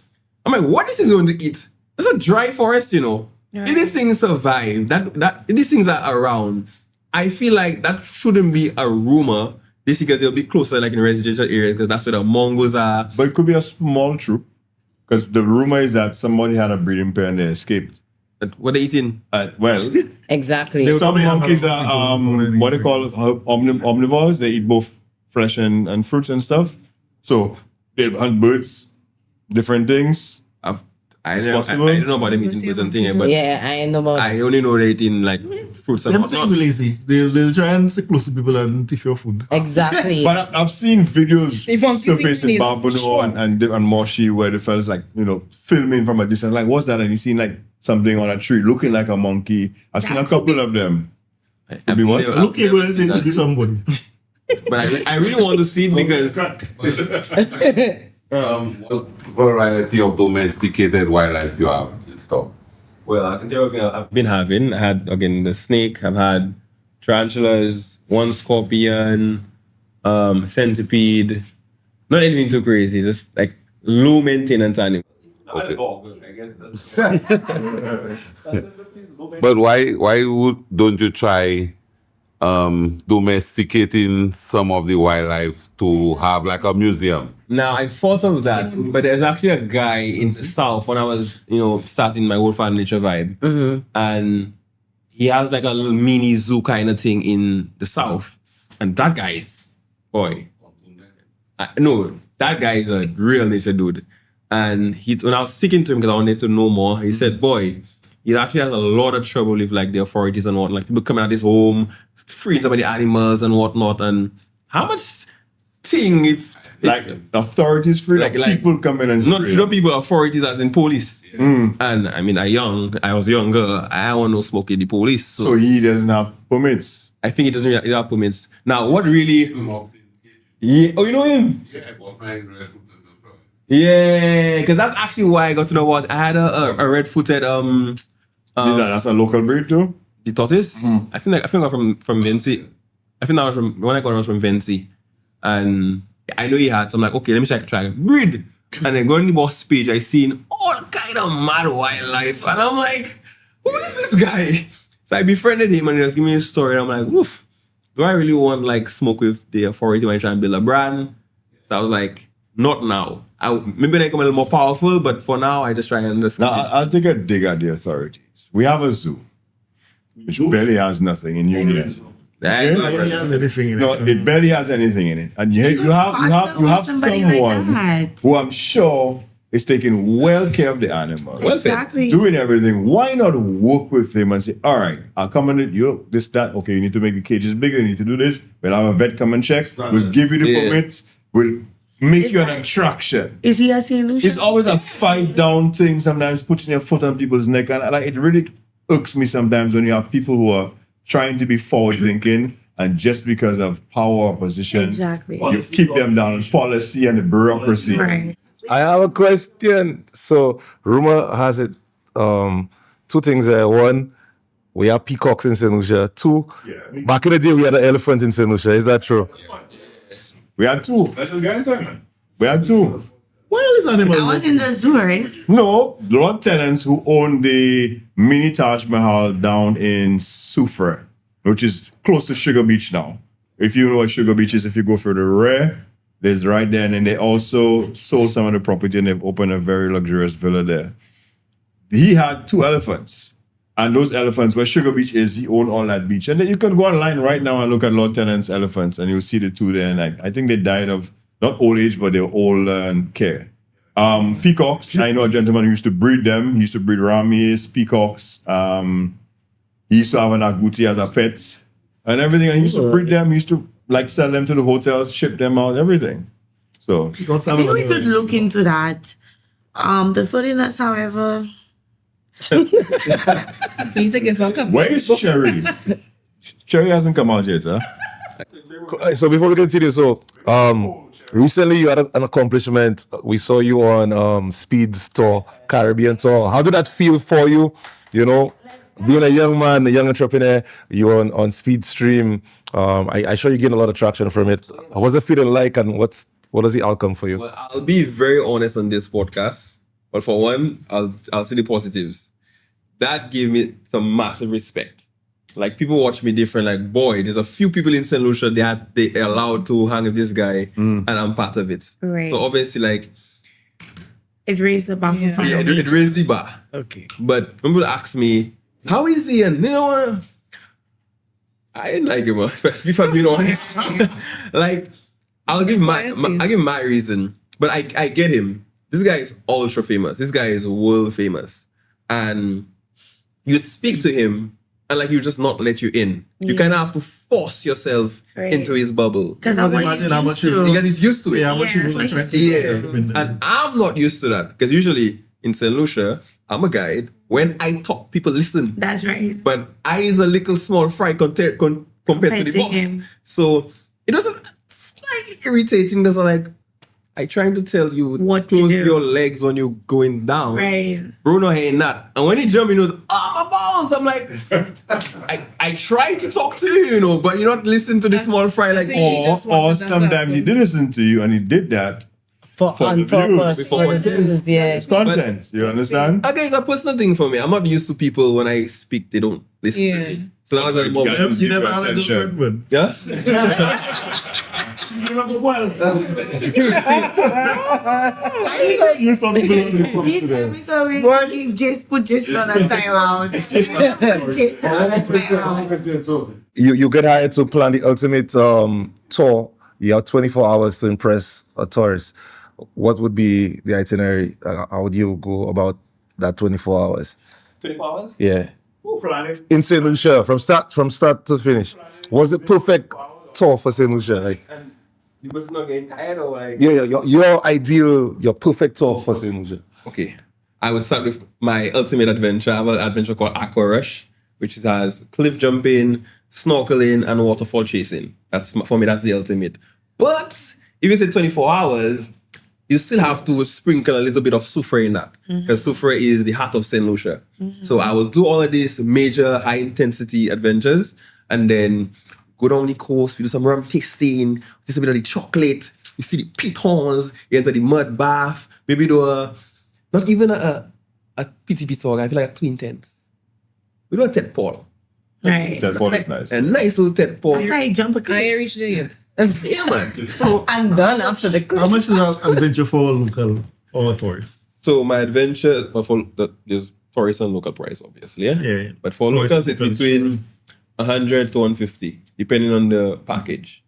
F: I'm like, what is this going to eat? It's a dry forest, you know. If these things survive, if these things are around, I feel like that shouldn't be a rumor. This because they'll be closer, like in residential areas, because that's where the mongols are.
G: But it could be a small troop, because the rumor is that somebody had a breeding pair and they escaped.
F: What they eating?
G: Well,
L: exactly.
G: Some monkeys are what they call omnivores. They eat both flesh and fruits and stuff. So they hunt birds, different things.
F: I don't know about them eating birds and things, but
L: yeah, I know about.
F: I only know they eating like fruits and
Q: Them
F: whatnot.
Q: things lazy. They'll try and stay close to people and thief your food.
L: Exactly.
G: But I've seen videos
N: If monkeys
G: surface in
N: eating it,
G: Barbudo
N: sure.
G: and Moshi where the fellas like, you know, filming from a distance. Like, what's that? And you seen like something on a tree looking like a monkey. I've seen a couple of them.
F: I've
G: be what?
F: never-
Q: Look, you're going to be somebody.
F: But I really want to see it because
O: What variety of domesticated wildlife you have in stock?
F: well, I can tell you I've been having. I had again the snake. I've had tarantulas, one scorpion, centipede. Not anything too crazy. Just like low maintenance animals.
O: Okay. But why don't you try domesticating some of the wildlife to have like a museum?
F: Now I thought of that, but there's actually a guy in the south when I was, you know, starting my whole FatherNature vibe, and he has like a little mini zoo kind of thing in the south, and that guy is boy. No, that guy is a real nature dude, and when I was speaking to him because I wanted to know more, he said, "Boy, he actually has a lot of trouble with like the authorities and what, like people coming at his home, freeing some of the animals and whatnot, and how much thing if
G: like authorities free, like people come in and
F: not people, authorities as in police. And I mean, I was younger. I want no smoke in the police.
G: So he doesn't have permits.
F: I think he doesn't really have permits. Now, what really? Yeah. Oh, you know him? Yeah, because that's actually why I got to know what I had a red-footed
G: that's a local breed too.
F: The tortoise. I think I got from Vinci. I think that was from when I got it was from Vinci, and I know he had. So I'm like, okay, let me try breed. And then going to the boss page, I seen all kind of mad wildlife, and I'm like, who is this guy? So I befriended him, and he was giving me a story. And I'm like, woof. Do I really want like smoke with the authority when I try and build a brand? So I was like, not now. Maybe I come a little more powerful, but for now, I just try and understand.
G: Now, I'll take a dig at the authorities. We have a zoo, which barely has nothing in Union.
Q: It barely has anything in it.
G: No, it barely has anything in it. And you have someone who I'm sure is taking well care of the animal.
R: Exactly.
G: Doing everything. Why not work with him and say, all right, I'll come in, you this, that. Okay, you need to make the cages bigger. You need to do this. We'll have a vet come and check. We'll give you the permits. We'll make you an attraction.
R: Is he a Saint Lucian?
G: It's always a fight down thing, sometimes putting your foot on people's neck. And like, it really irks me sometimes when you have people who are trying to be forward thinking, and just because of power or position, you keep them down, policy and the bureaucracy.
R: Right.
M: I have a question. So rumor has it two things there. One, we have peacocks in Saint Lucia. Two, back in the day we had an elephant in Saint Lucia. Is that true?
G: We had two. We had two.
B: Where is animals?
R: That was in the zoo, right?
G: No, Lord tenants who own the mini Taj Mahal down in Sufra, which is close to Sugar Beach now. If you know what Sugar Beach is, if you go for the rare, there's right there. And then they also sold some of the property and they've opened a very luxurious villa there. He had 2 elephants. And those elephants, where Sugar Beach is, he owned all that beach. And then you can go online right now and look at Lord Tennant's elephants and you'll see the 2 there. And I think they died of, not old age, but they were old and care. Peacocks, I know a gentleman who used to breed them. He used to breed ramies, peacocks. He used to have an agouti as a pet and everything. And he used to breed them. He used to like sell them to the hotels, ship them out, everything. So
R: I think we could look into that. The foreigners, however.
G: Where is Cherry? Cherry hasn't come out yet, huh?
M: So before we continue, so recently you had an accomplishment. We saw you on Speed's tour, Caribbean tour. How did that feel for you? You know, being a young man, a young entrepreneur, you were on Speed Stream. I sure you gained a lot of traction from it. What was it feeling like, and what was the outcome for you?
F: Well, I'll be very honest on this podcast. But for one, I'll see the positives. That gave me some massive respect. Like, people watch me different. Like, boy, there's a few people in Saint Lucia they're allowed to hang with this guy, and I'm part of it.
R: Right.
F: So obviously, like,
R: it raised the bar for fun.
F: Yeah, it raised the bar.
R: Okay.
F: But when people ask me, how is he? And you know, I didn't like him. If I'm being honest, like, I'll give my reason, but I get him. This guy is ultra famous. This guy is world famous, and you'd speak to him, and like, he would just not let you in. You kind of have to force yourself into his bubble.
R: Because
F: he's used to it.
B: Yeah,
F: And I'm not used to that, because usually in Saint Lucia, I'm a guide. When I talk, people listen.
R: That's right.
F: But I is a little small fry compared to the boss.
R: him.
F: So it was slightly irritating. There's like, I trying to tell you
R: what to
F: close
R: do.
F: your legs when you're going down.
R: Right.
F: Bruno ain't that. And when he jump, he knows, my balls. I'm like, I try to talk to you, but you're not listening to the small fry like,
G: or sometimes he did listen to you and he did that for the views.
F: For content.
G: It's content. You understand?
F: Again, it's a personal thing for me. I'm not used to people when I speak, they don't listen to me. So long as I'm
B: You never had a good word.
F: Yeah?
R: This episode we just put Jason on a timeout. Jason on a timeout.
M: You get hired to plan the ultimate tour. You have 24 hours to impress a tourist. What would be the itinerary? How would you go about that 24 hours?
F: 24 hours?
M: Yeah. In Saint Lucia, from start to finish. Was the perfect tour for Saint Lucia? Like,
F: You was not getting tired or like?
M: yeah, your ideal, your perfect tour for Saint Lucia.
F: Okay. I will start with my ultimate adventure. I have an adventure called Aqua Rush, which has cliff jumping, snorkeling, and waterfall chasing. For me, that's the ultimate. But if you say 24 hours, you still have to sprinkle a little bit of Sufra in that, because Sufra is the heart of Saint Lucia. So I will do all of these major high-intensity adventures, and then go down the coast, we do some rum tasting, taste a bit of the chocolate, you see the pitons, you enter the mud bath, maybe do not even a PTP tour, I feel like a twin tents. We do a Ted Paul.
R: Right.
G: Ted Paul is nice.
F: A nice little Ted Paul.
R: After I jump a cliff.
N: I reached there yet.
F: Yeah, man.
R: So I'm done after the cliff.
B: How much is an adventure for local or tourists?
F: So my adventure, there's tourist and local price, obviously. Yeah. But for locals, it's between 100 to 150, depending on the package.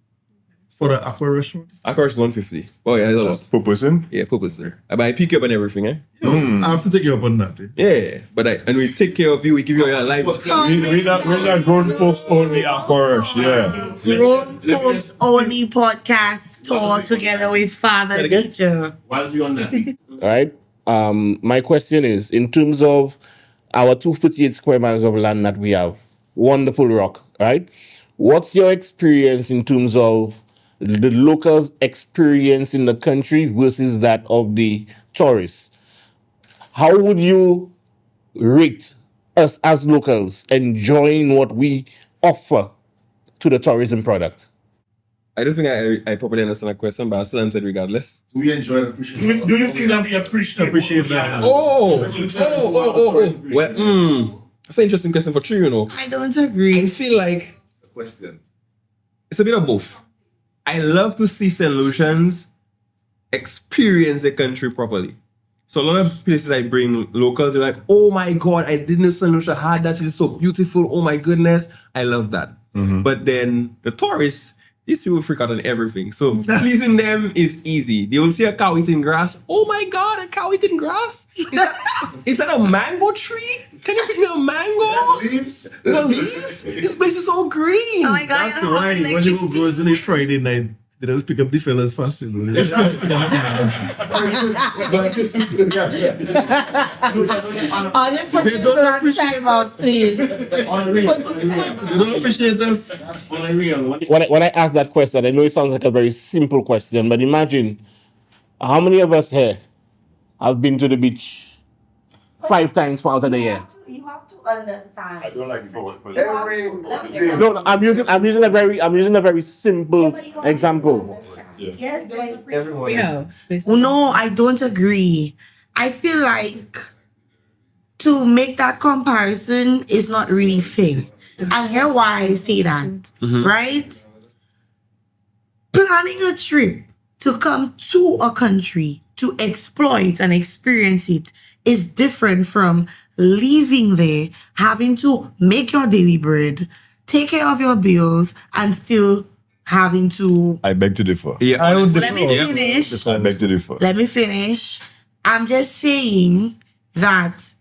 Q: For the aqua restaurant?
F: Aqua is 150. Oh yeah, it's a lot.
G: Per person?
F: Yeah, per person. But I pick you up and everything, eh?
Q: I have to take you up on that.
F: Yeah, but and we take care of you. We give you your life.
G: We're not grown folks only aqua rush. Yeah.
R: Grown Folks Only podcast tour together with Father Nature.
P: While we on that. All right. My question is, in terms of our 258 square miles of land that we have, wonderful rock, right? What's your experience in terms of the locals' experience in the country versus that of the tourists? How would you rate us as locals enjoying what we offer to the tourism product?
F: I don't think I properly understand the question, but I'll still answer it regardless.
Q: We enjoy and appreciate.
P: Do you think that we appreciate
Q: that?
F: Oh. Well, that's an interesting question for you, you know.
R: I don't agree.
F: I feel like it's a bit of both. I love to see Saint Lucians experience the country properly. So a lot of places I bring locals, they're like, oh my God, I didn't know Saint Lucia had that. It's so beautiful. Oh my goodness. I love that. But then the tourists, these people freak out on everything. So pleasing them is easy. They will see a cow eating grass. Oh my God, a cow eating grass? Is that a mango tree? Can you pick me a mango?
Q: Leaves.
F: The leaves? This place is so green.
R: Oh my God,
Q: That's right. When you go grocery Friday night, they just pick up the fellas fast. You know.
R: They don't appreciate us.
Q: They don't appreciate us.
P: When I ask that question, I know it sounds like a very simple question, but imagine how many of us here have been to the beach 5 times out of the year?
R: You have to understand.
G: I don't like it.
P: No, I'm using a very simple example.
R: Yes,
N: We have.
R: No, I don't agree. I feel like to make that comparison is not really fair. And here why I say that, right? Planning a trip to come to a country to exploit and experience it is different from leaving there, having to make your daily bread, take care of your bills, and still having to...
G: I beg to differ.
F: Yeah,
Q: I would
R: Let me finish.
G: I beg to differ.
R: Let me finish. I'm just saying that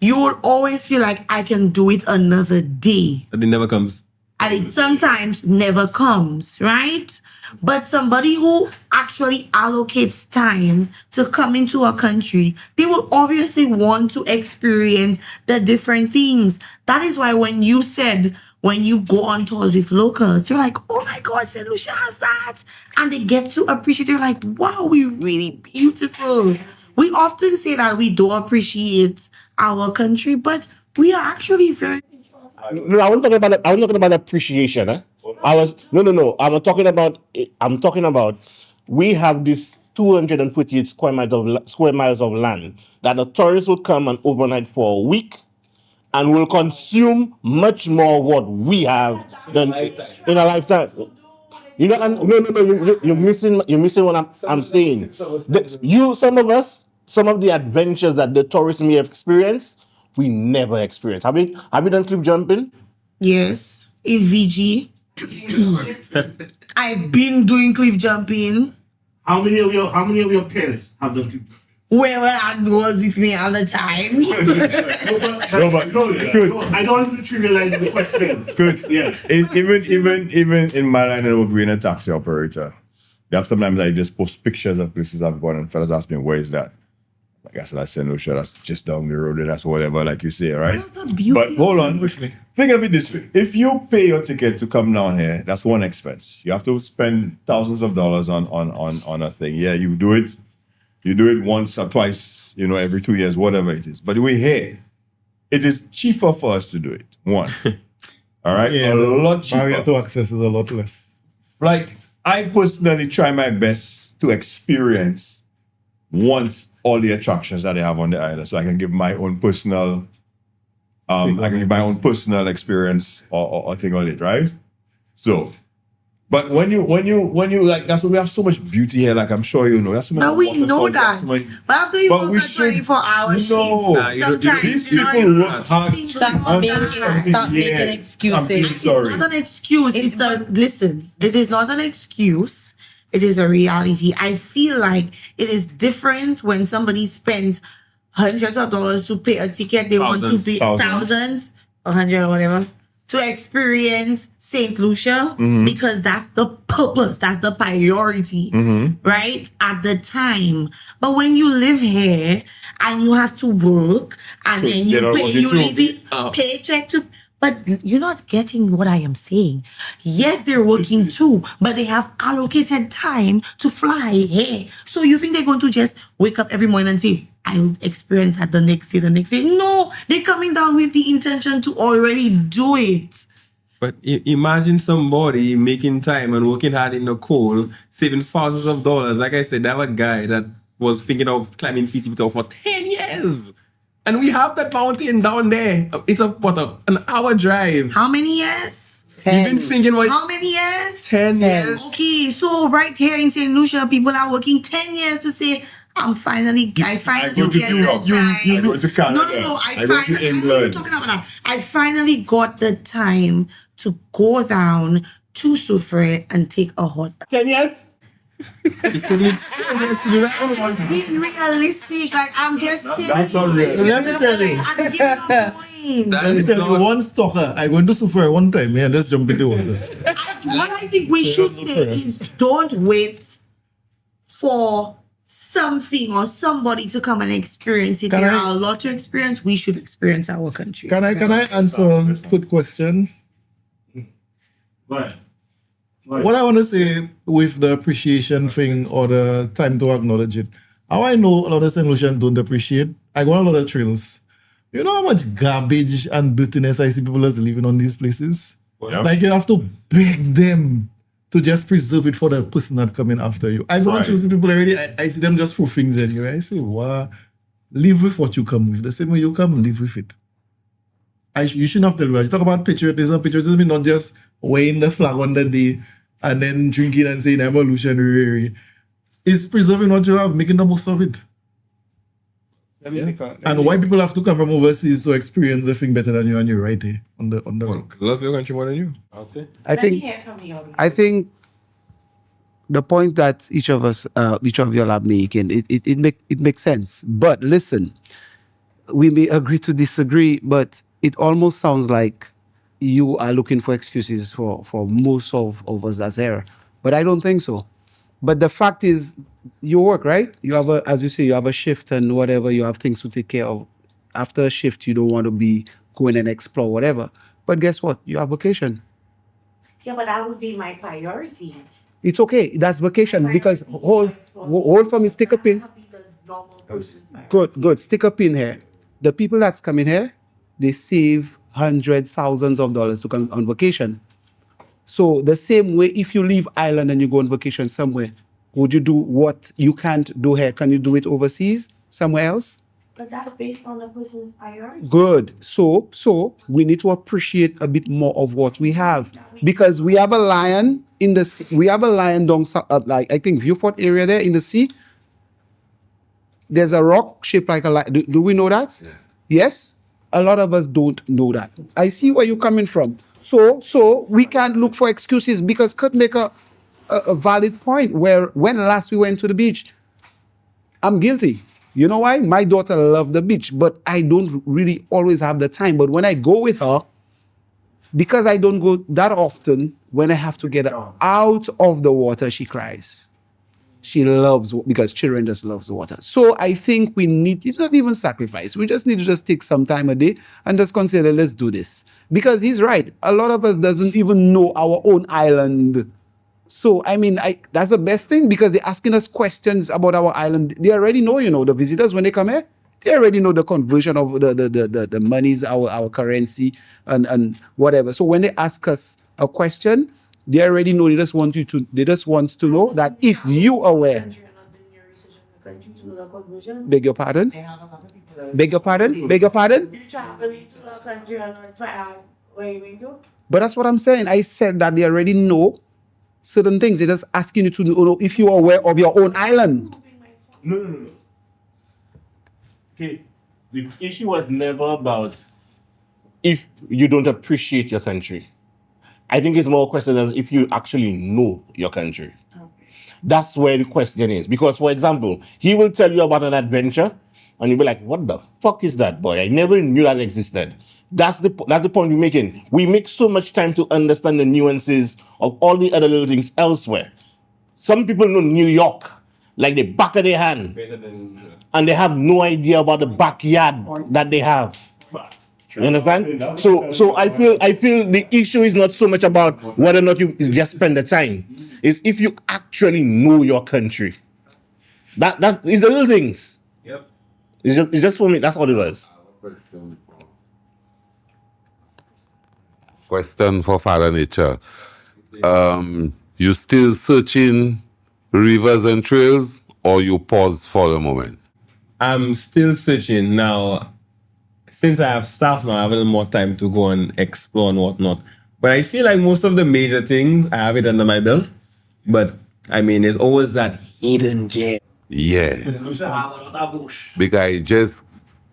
R: you will always feel like I can do it another day.
F: But it never comes.
R: And it sometimes never comes, right? But somebody who actually allocates time to come into a country, they will obviously want to experience the different things. That is why when you said, when you go on tours with locals, you're like, oh my God, Saint Lucia has that. And they get to appreciate, they're like, wow, we're really beautiful. We often say that we don't appreciate our country, but we are actually very...
P: No, I wasn't talking about appreciation. No. I'm talking about we have this 248 square miles of land that the tourists will come and overnight for a week and will consume much more what we have than in a lifetime. You know, you're missing what I'm saying. Some of the adventures that the tourists may have experienced, we never experienced. Have you done cliff jumping?
R: Yes, in VG. I've been doing cliff jumping.
P: How many of your peers have done cliff jumping?
R: Whoever that was with me all the time.
P: I don't want to trivialize the question.
G: Good. Yeah. Even in my line of work, being a taxi operator, you have sometimes I just post pictures of places I've gone and fellas ask me, where is that? Like I said, I said, no, sure, that's just down the road, that's whatever, like you say, right? But hold on, think of it this way. If you pay your ticket to come down here, that's one expense. You have to spend thousands of dollars on a thing. Yeah, you do it once or twice, every 2 years, whatever it is. But we're here. It is cheaper for us to do it. One. All right?
Q: Yeah,
G: a lot cheaper.
Q: Barrier to access is a lot less.
G: Like, I personally try my best to experience once all the attractions that they have on the island, so I can give my own personal, experience or thing on it, right? So, But when you like, that's why we have so much beauty here. Like I'm sure you know, that's so many
R: But we know
G: waterfalls,
R: that.
G: so many-
R: But after you
G: But
R: work
G: we
R: a
G: should
R: 24-hour shift, sometimes
G: these
R: you know,
G: people
R: you
G: work hard.
L: Stop making excuses.
R: It's not an excuse. Listen, it is not an excuse. It is a reality. I feel like it is different when somebody spends hundreds of dollars to pay a ticket. They want to pay thousands, 100 or whatever, to experience Saint Lucia because that's the purpose, that's the priority, right? At the time. But when you live here and you have to work and
G: So
R: then you
G: they're not
R: pay,
G: working
R: you
G: too.
R: leave it paycheck to. But you're not getting what I am saying. Yes, they're working too, but they have allocated time to fly here. So you think they're going to just wake up every morning and say, I'll experience that the next day. No, they're coming down with the intention to already do it.
F: But imagine somebody making time and working hard in the cold, saving thousands of dollars. Like I said, I have a guy that was thinking of climbing PT for 10 years. And we have that mountain down there. It's an hour drive.
R: How many years?
F: 10. You've been thinking what?
R: How many years?
F: 10 years.
R: Okay, so right here in Saint Lucia, people are working 10 years to say, I finally get the time. No, I finally, I'm not talking about that. I finally got the time to go down to Soufrière and take a hot bath.
P: 10 years?
R: I'm just being realistic. Like, I'm just saying.
Q: That's not real. Let me tell you.
R: I'm giving a point.
Q: Let me tell you, one stalker, I went to Soufrière one time, and just jump in the water.
R: What I think we should say is don't wait for something or somebody to come and experience it. There are a lot to experience. We should experience our country.
Q: Can I answer a good question? What I want to say with the appreciation thing or the time to acknowledge it, how I know a lot of Saint Lucians don't appreciate, I go on a lot of trails. You know how much garbage and dirtiness I see people that's living on these places?
G: Yeah.
Q: Like you have to beg them to just preserve it for the person that coming after you. I go on trails with people already, I see them just throw things anyway. I say, wow, live with what you come with. The same way you come, live with it. You shouldn't have to do that. You talk about patriotism. Patriotism not just waving the flag on the day and then drinking and saying evolutionary. It's preserving what you have, making the most of it. And why people have to come from overseas to experience the thing better than you and you're right there on the rock.
F: Love your country more than you.
S: I think the point that each of you all are making, it makes sense. But listen, we may agree to disagree, but it almost sounds like you are looking for excuses for most of us that's here. But I don't think so. But the fact is, you work, right? You have as you say, you have a shift and whatever, you have things to take care of. After a shift, you don't want to be going and explore whatever. But guess what? You have vacation.
R: Yeah, but that would be my priority.
S: It's okay. That's vacation because hold for me, stick a pin. Good. Stick a pin here. The people that's coming here, they save hundreds, thousands of dollars to come on vacation. So the same way, if you leave Ireland and you go on vacation somewhere, would you do what you can't do here? Can you do it overseas, somewhere else?
R: But that's based on the person's priority.
S: Good. So we need to appreciate a bit more of what we have, because we have a lion in the sea. We have a lion down like I think Viewfort area there in the sea. There's a rock shaped like a lion. Do we know that? Yeah. Yes. A lot of us don't know that. I see where you're coming from. So we can't look for excuses, because Kurt make a valid point where when last we went to the beach, I'm guilty. You know why? My daughter loves the beach, but I don't really always have the time. But when I go with her, because I don't go that often, when I have to get her out of the water, she cries. She loves, because children just loves water. So I think we need, it's not even sacrifice. We just need to just take some time a day and just consider, let's do this. Because he's right. A lot of us doesn't even know our own island. So, I mean, that's the best thing, because they're asking us questions about our island. They already know, the visitors, when they come here, they already know the conversion of the monies, our currency and whatever. So when they ask us a question, they already know. They just want to know that if you are aware. Beg your pardon? Beg your pardon? Beg your pardon? But that's what I'm saying. I said that they already know certain things. They're just asking you to know if you are aware of your own island.
P: No. Okay, the issue was never about if you don't appreciate your country. I think it's more a question of if you actually know your country. That's where the question is. Because, for example, he will tell you about an adventure, and you'll be like, what the fuck is that, boy? I never knew that existed. That's the point we're making. We make so much time to understand the nuances of all the other little things elsewhere. Some people know New York like the back of their hand, and they have no idea about the backyard that they have. You understand? So I feel the issue is not so much about whether or not you just spend the time. It's if you actually know your country. That is the little things. Yep. It's just for me. That's all it was.
O: Question for Father Nature. You still searching rivers and trails, or you pause for a moment?
F: I'm still searching now. Since I have staff now, I have a little more time to go and explore and whatnot. But I feel like most of the major things, I have it under my belt. But, I mean, there's always that hidden gem.
O: Yeah. Because just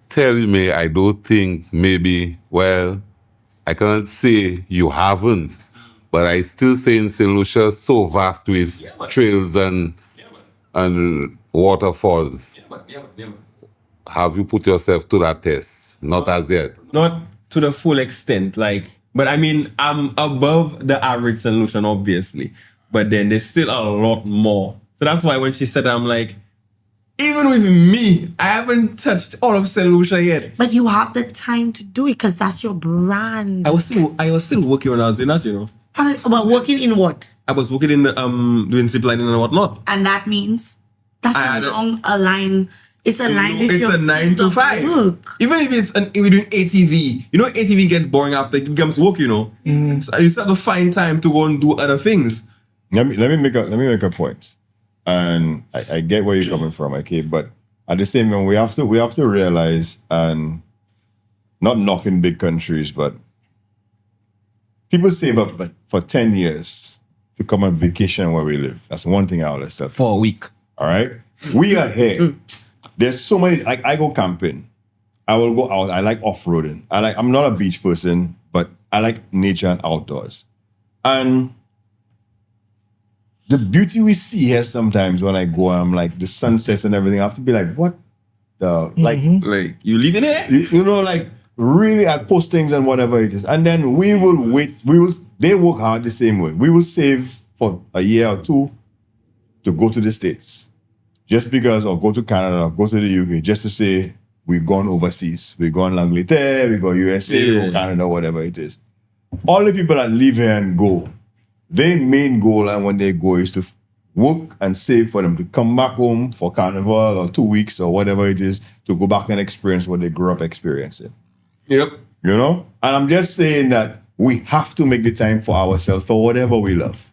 O: tell me, I don't think maybe, well, I cannot say you haven't, but I still say in Saint Lucia so vast with trails and waterfalls. Have you put yourself to that test? Not as yet.
F: Not to the full extent, like, but I mean, I'm above the average Saint Lucian, obviously. But then there's still a lot more. So that's why when she said that, I'm like, even with me, I haven't touched all of Saint Lucia yet.
R: But you have the time to do it because that's your brand.
F: I was still working when I was doing that, you know.
R: But working in what?
F: I was working in the, doing ziplining and whatnot.
R: And that means that's a line. It's a line.
F: It's a 9 to 5. Look. Even if we're doing ATV, you know, ATV gets boring after it becomes work, you know. So you still have to find time to go and do other things.
G: Let me make a point, and I get where you're coming from, okay. But at the same time, we have to realize, and not knocking big countries, but people save up like for 10 years to come on vacation where we live. That's one thing I always say.
F: For a week.
G: All right, we are here. There's so many, like I go camping. I will go out. I like off-roading. I'm not a beach person, but I like nature and outdoors. And the beauty we see here sometimes when I go, I'm like the sunsets and everything. I have to be like, what the, like
F: you leaving it?
G: You know, like really at postings and whatever it is. And then we will wait. They work hard the same way. We will save for a year or two to go to the States. Just because, or go to Canada, or go to the UK, just to say we've gone overseas. We've gone Angleterre, we go USA, we go Canada, whatever it is. All the people that live here and go, their main goal and when they go is to work and save for them to come back home for Carnival or 2 weeks or whatever it is, to go back and experience what they grew up experiencing.
F: Yep.
G: You know? And I'm just saying that we have to make the time for ourselves for whatever we love.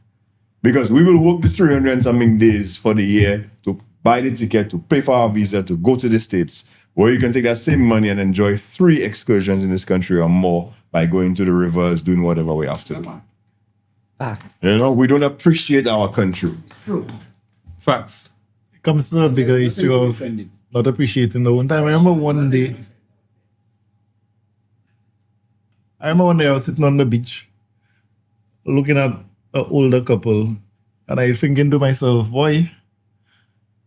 G: Because we will work the 300 and something days for the year to buy the ticket, to pay for our visa, to go to the States, where you can take that same money and enjoy 3 excursions in this country or more by going to the rivers, doing whatever we have to do.
F: Facts.
G: You know, we don't appreciate our country.
F: True. Facts.
Q: It comes to a bigger issue of not appreciating the own time. I remember one day I was sitting on the beach looking at an older couple, and I thinking to myself, boy,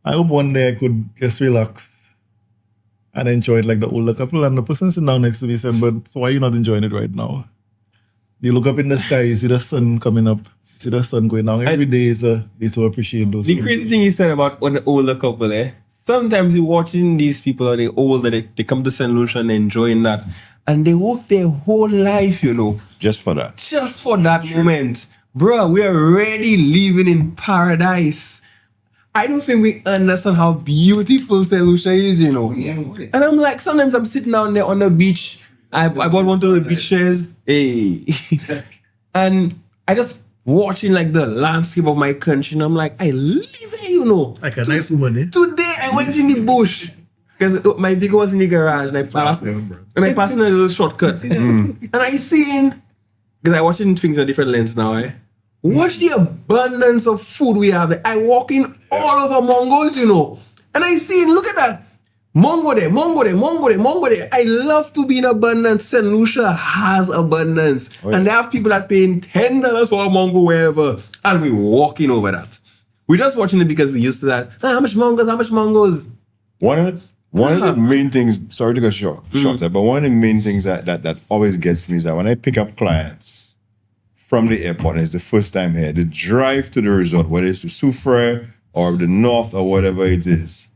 Q: I hope one day I could just relax and enjoy it like the older couple. And the person sitting down next to me said, but so why are you not enjoying it right now? You look up in the sky, you see the sun coming up, you see the sun going down. Every day is a day to appreciate those
F: The
Q: things.
F: crazy thing he said about when the older couple, sometimes you're watching these people, are they older, they come to Saint Lucian enjoying that. And they work their whole life, you know.
G: Just for that.
F: Just for that moment. Bro, we are already living in paradise. I don't think we understand how beautiful Saint Lucia is, you know. And I'm like, sometimes I'm sitting down there on the beach. I bought one of the beach chairs. Hey. And I just watching like the landscape of my country. And I'm like, I live here, you know.
Q: Like a nice woman, eh?
F: Today I went in the bush. Because my vehicle was in the garage and I passed in a little shortcut. And I seen, because I watching things in a different lens now, Watch the abundance of food we have there. I walk in all over Mongos, you know, and I see, look at that. Mongo there, Mongo there, Mongo there, Mongo there. I love to be in abundance. Saint Lucia has abundance. And they have people that paying $10 for a Mongo wherever. And we walking over that. We're just watching it because we used to that. How much Mongos, how much Mongos?
G: One of the main things, sorry to go short there, but one of the main things that always gets me is that when I pick up clients from the airport, and it's the first time here, the drive to the resort, whether it's to Soufrière or the north or whatever it is,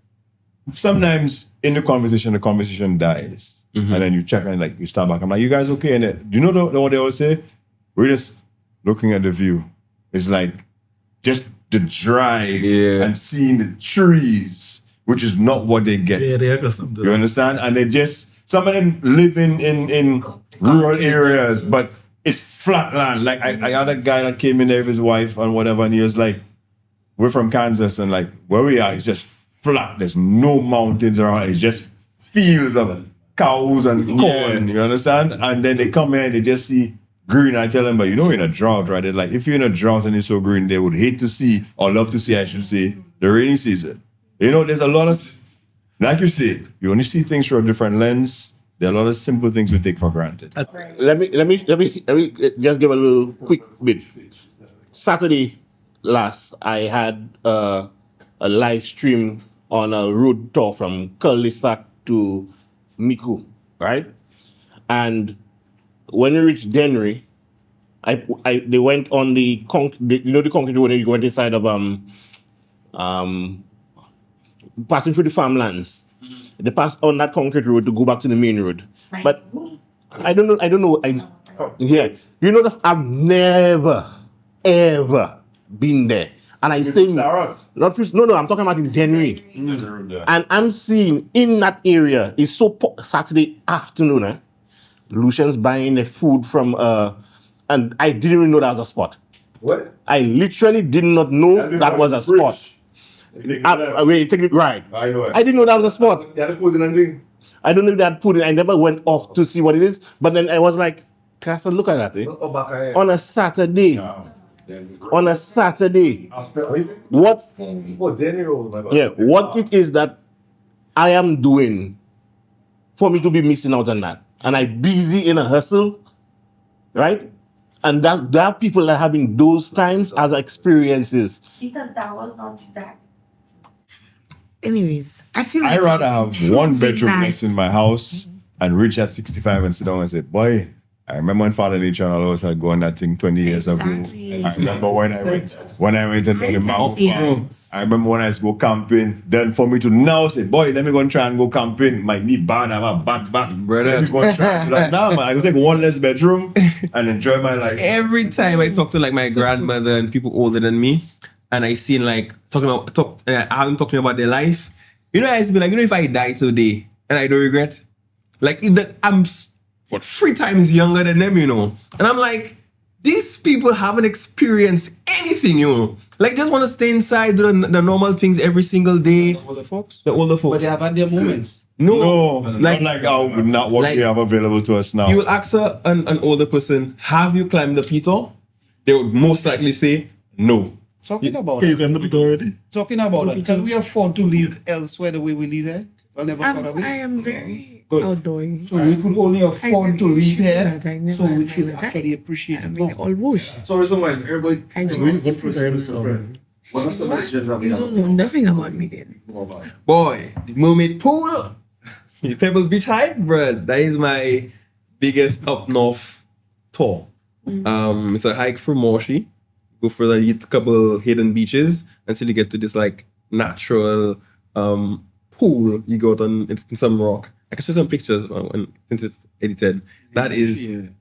G: sometimes in the conversation dies. And then you check and like you stand back. I'm like, you guys okay? And then, do you know what they always say? We're just looking at the view. It's like just the drive and seeing the trees, which is not what they get.
Q: Yeah, they have something.
G: You understand? And they just, some of them live in rural areas, but it's flat land. Like I had a guy that came in there with his wife and whatever, and he was like, we're from Kansas, and like where we are, it's just flat. There's no mountains around. It's just fields of cows and corn. You understand? And then they come here and they just see green. I tell them, but you know, in a drought, right? They're like, if you're in a drought and it's so green, they would hate to see, or love to see, I should say, the rainy season. You know, there's a lot of, like you say, you only see things through a different lens. There are a lot of simple things we take for granted.
P: Let me just give a little quick bit. Saturday last, I had a live stream on a road tour from Curlistak to Miku, right? And when we reached Dennery, they went on the concrete road, and you went inside of passing through the farmlands. They passed on that concrete road to go back to the main road. Right. But I don't know. You know that I've never ever been there. And I say, I'm talking about in January. And I'm seeing in that area, it's so Saturday afternoon, Lucian's buying the food from, and I didn't even know that was a spot.
M: What?
P: I literally did not know that was a spot. Wait, take it right. I know it. I didn't know that was a spot.
M: They had food and anything?
P: I don't know if they had food in. I never went off to see what it is. But then I was like, Castle, look at that. On a Saturday. On a Saturday. What? What it is that I am doing for me to be missing out on that. And I'm busy in a hustle, right? And that there are people that are having those times as experiences.
R: Because that was not that. Anyways, I feel
G: I'd rather have one bedroom less in my house and reach at 65 and sit down and say, boy, I remember when FatherNature and all of us had gone that thing 20 years ago. I remember when I went into the mountain. I remember when I used to go camping. Then for me to now say, boy, let me go and try and go camping. My knee bad, I have a back. Brother. Let me go and try and do that. Now, man, I go take one less bedroom and enjoy my life.
F: Every time I talk to like my grandmother and people older than me, and I see like I have them talking to me about their life. You know, I used to be like, if I die today and I don't regret, like if that I'm 3 times younger than them, you know. And I'm like, these people haven't experienced anything, you know. Like just want to stay inside, do the normal things every single day. The older folks.
E: But they have had their moments.
F: No,
G: not what we have available to us now.
F: You will ask an older person, have you climbed the Peter? They would most likely say no.
E: Talking about
Q: you climbed the Peter already?
E: Talking about it, can we afford to live elsewhere the way we live here? I never thought of it.
R: I am very
E: Good.
R: outgoing.
E: So we could only afford to live here, so we should actually appreciate it more.
R: Almost.
B: Sorry, so much. Everybody,
R: I just-
B: what are some legends that we
R: You
B: have?
R: don't know nothing about me then.
F: Boy, the mermaid pool, the Pebble Beach hike, bro. That is my biggest up north tour. It's a hike from Moshi. Go for a couple hidden beaches until you get to this like natural pool. You go out on in some rock. I can show some pictures since it's edited. That is in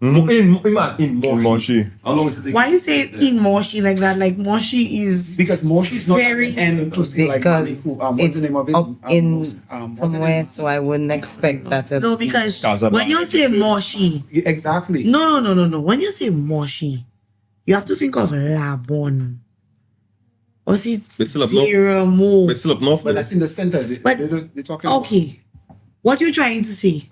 G: Moshi.
B: How long does it take?
R: Why you say in Moshi like that? Like Moshi is
E: because Moshi is not
R: very
E: and to see like
L: Because
E: what's the name of it?
L: up in
E: what's the
L: somewhere,
E: name?
L: so I wouldn't expect that.
R: no, because when you say Moshi,
E: exactly.
R: No. When you say Moshi, you have to think of Labon. Or see
F: It's still up north. It's still up north.
E: But that's in the center.
R: But
E: they're talking about.
R: okay, what you trying to say?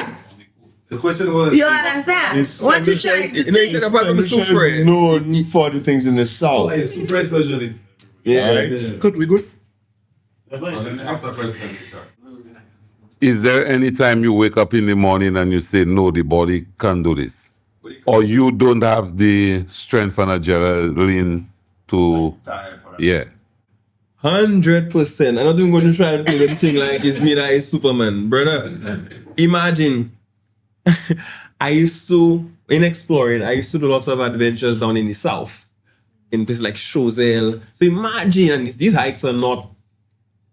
Q: The question was.
R: You understand?
G: Is
R: What you
G: Saint
R: trying to
G: Lucia-
R: say?
G: is Saint Lucia is known for the things in the south.
Q: It's super especially.
G: Yeah.
Q: Right. Good, we good.
O: Is there any time you wake up in the morning and you say, no, the body can't do this? Or you don't have the strength and adrenaline to, yeah.
F: 100%. I'm not even going to try and play the thing like it's me that is Superman. Brother, imagine, I used to, in exploring, I used to do lots of adventures down in the south, in places like Choiseul. So imagine, and these hikes are not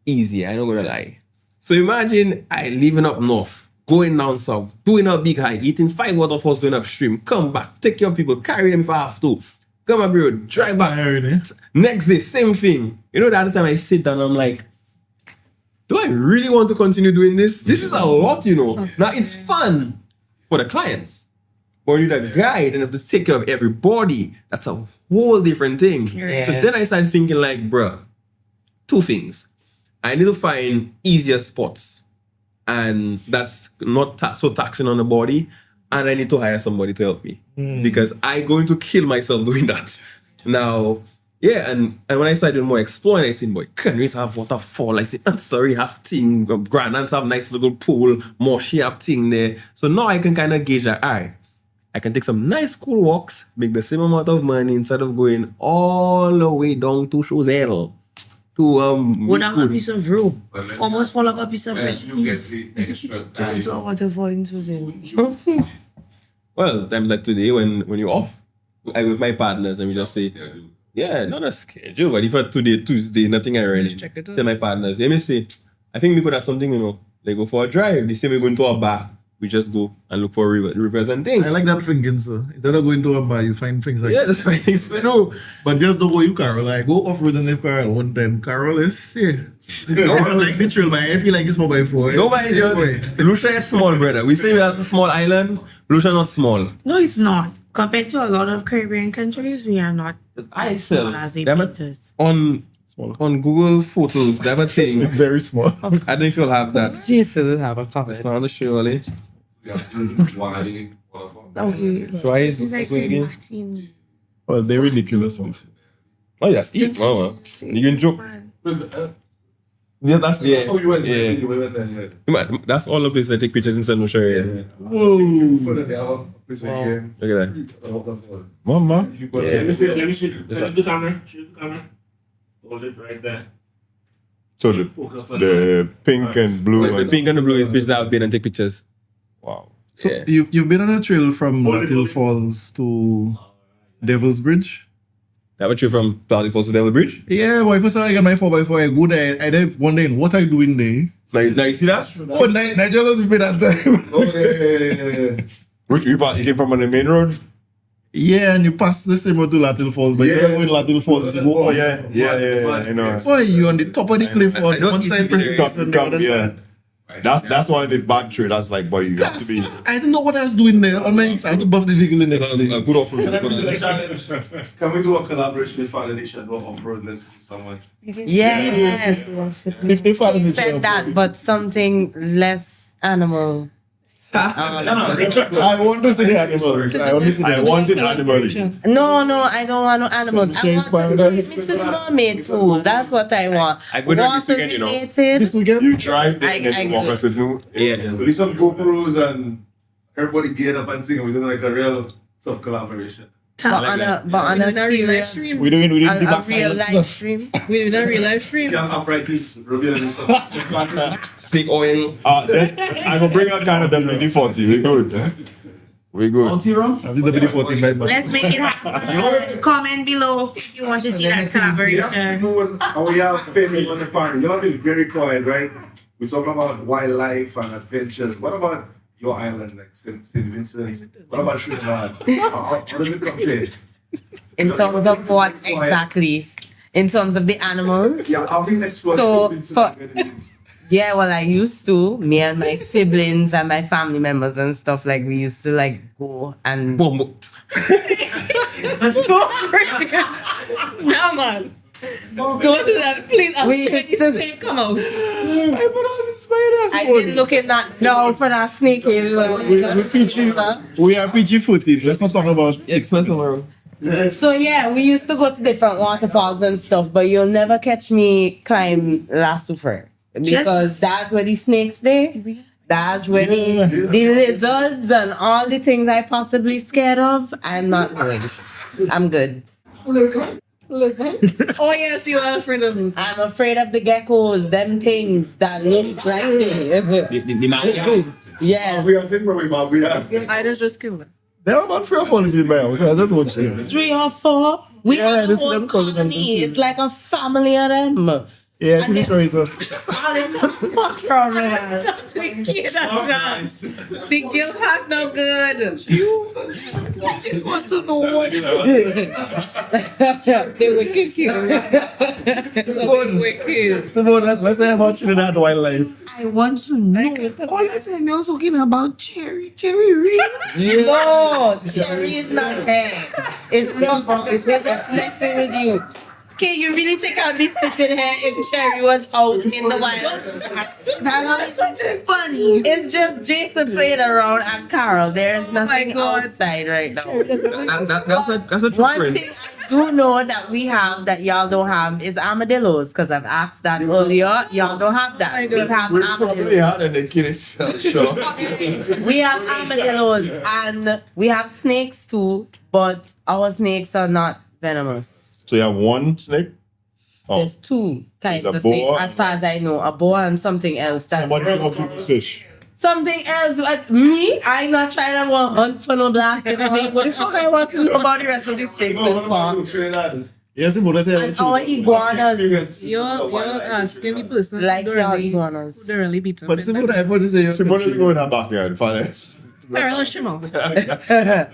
F: easy, I'm not going to lie. So imagine I living up north, going down south, doing a big hike, eating 5 waterfalls, going upstream, come back, take your people, carry them if I have to. Come up here, drive back. Next day, same thing. You know, the other time I sit down, I'm like, do I really want to continue doing this? This is a lot, you know. Now, it's fun for the clients. But when you're the guide and have to take care of everybody, that's a whole different thing.
L: Yeah.
F: So then I started thinking like, bruh, 2 things. I need to find easier spots. And that's not so taxing on the body. And I need to hire somebody to help me. Because I'm going to kill myself doing that. Now, yeah, and when I started more exploring, I said, boy, countries have waterfall. I said, I'm sorry, have thing, grandlands have nice little pool, more she have thing there. So now I can kind of gauge that, all right, I can take some nice cool walks, make the same amount of money instead of going all the way down to Choiseul.
R: Would have a piece of rope. Almost fall like a piece of recipes. To go to a waterfall in Susan.
F: Well, times like today when you're off, I with my partners and we just say, yeah, not a schedule, but if for today, Tuesday, nothing I really tell my partners, let me say, I think we could have something, you know, like go for a drive. They say we're going to a bar. We just go and look for rivers and things.
Q: I like that thinking, so instead of going to a bar, you find things like
F: yeah, that's fine things to know.
Q: But just don't go you Carol. Like go off road and leave Carol one time. Carol is Carol like the trail, man. I feel like it's 4x4.
F: Nobody just Lucia is small, brother. We say we have a small island. Lucia not small.
R: No, it's not. Compared to a lot of Caribbean countries, we are not as small as they paint us.
F: On Google Photos, they have a thing.
Q: Very small.
F: I don't know if you'll have that.
L: Jesus, have a cover.
F: It's not on the show, Ali.
R: Okay.
F: Try
R: This is like Martin.
Q: Well, they're ridiculous. Also.
F: Oh, yes. You can joke. Yeah, that's
Q: how we went.
F: Yeah.
Q: We went there.
F: That's all the places I take pictures in Saint Lucia. Yeah.
Q: Whoa. Look
F: at that.
Q: Mama.
F: Yeah.
T: Let me see the camera. Shoot the camera. Hold it right there.
G: So the pink and blue.
F: The pink and the blue is places that I've been and take pictures.
G: Wow.
Q: So you've been on a trail from Latil Falls to Devil's Bridge?
F: That was you from Latil Falls to Devil's Bridge?
Q: Yeah, well, first time I got my 4x4, I go there, I then wondering what I doing there.
F: Now you see that?
Q: So Nigeria was with me that time.
G: Yeah. Which you came from on the main road?
Q: Yeah, and you pass the same road to Latil Falls, but instead of going Latil Falls, you go off.
G: Yeah, you know.
Q: Boy, you on the top of the cliff on one side precipice on the other side.
G: That's one of the bad trail. That's like, boy, you have to be.
Q: I don't know what I was doing there. I mean, I had to buff the vehicle the next day.
F: Good off-road.
M: Can we do a collaboration with FatherNature and do off-road? Let's do someone.
L: Yes.
Q: If
L: He said that, but something less animal.
Q: I want to see the animals.
G: I wanted animals.
L: No, I don't want no animals. I want to take me to the mermaid pool. That's what I want.
F: I go there this weekend, you know.
Q: This weekend?
G: You drive there and then walk us to do.
F: Yeah.
M: We do some GoPros and everybody get up and sing, and we're doing like a real tough collaboration.
L: But on a serious,
Q: we doing
L: a real live stream.
N: We doing a real live stream.
M: Can't arthritis, revealing this
F: Snake oil.
G: I'm gonna bring out kind of WD-40. We good. We good.
Q: WD-40 right back.
R: Let's make it happen. Comment below if you want to see that collaboration.
M: And we have Femi on the party. You have been very quiet, right? We talk about wildlife and adventures. What about your island, like Saint Vincent? What about Trinidad? How does it compare?
L: In terms of what exactly? In terms of the animals?
M: Yeah, how we explore
L: So,
M: Saint Vincent?
L: Yeah, well, I used to. Me and my siblings and my family members and stuff, like, we used to, like, go and...
N: That's too crazy. No, man. Don't do that, please. I'm
L: We
N: scared
L: used to-
N: this tape come out.
Q: I put all this
L: I didn't look at that now for that snake.
Q: We are PG footage. Let's not talk about expensive.
L: So yeah, we used to go to different waterfalls and stuff, but you'll never catch me climb La Soufrière because that's where the snakes stay. That's where the lizards and all the things I possibly scared of. I'm not good. I'm good.
N: Lizards? Oh yes, you are afraid of lizards.
L: I'm afraid of the geckos, them things that look like me. Yeah.
N: I just killed them.
Q: There are about 3 or 4 living by us. I just watch them.
L: 3 or 4? We have a
Q: this is
L: whole
Q: them calling them.
L: colony. It's like a family of them.
Q: Yeah,
L: And
Q: pretty sure it's a.
N: Something kid and nice. The gill hat no good. You just want to know what they wicked kill. So wicked.
Q: Simone, let's say about Trinidad wildlife.
R: I want to know. All the time you're talking about cherry. Cherry real?
L: No, cherry is not here. It's not. It's just messing with you. Okay, you really think I'd be sitting here if Cherry was out in the wild?
R: That's funny.
L: It's just Jason playing around and Carol. There's nothing outside right now.
F: That's a true
L: One
F: friend.
L: thing I do know that we have that y'all don't have is armadillos, because I've asked that earlier. Y'all don't have that. We have armadillos.
Q: And the kid is sure.
L: We have armadillos and we have snakes too, but our snakes are not venomous.
G: So you have one snake? Oh.
L: There's 2 kinds
G: There's a
L: of snakes,
G: boa.
L: as far as I know. A boa and something else. That's
G: Fish.
L: something else. But me, I'm not trying to go hunt for no blasted snake. What the fuck I want to know about the rest of the snakes so far?
Q: Yes, Simone, let's say
L: And our iguanas.
N: You're asking the person
L: Like
N: who
L: your
N: really-
L: iguanas.
N: who they really beat up.
Q: But Simone, I want to say
G: Simone is going in her backyard, father.
N: Carol Shimon.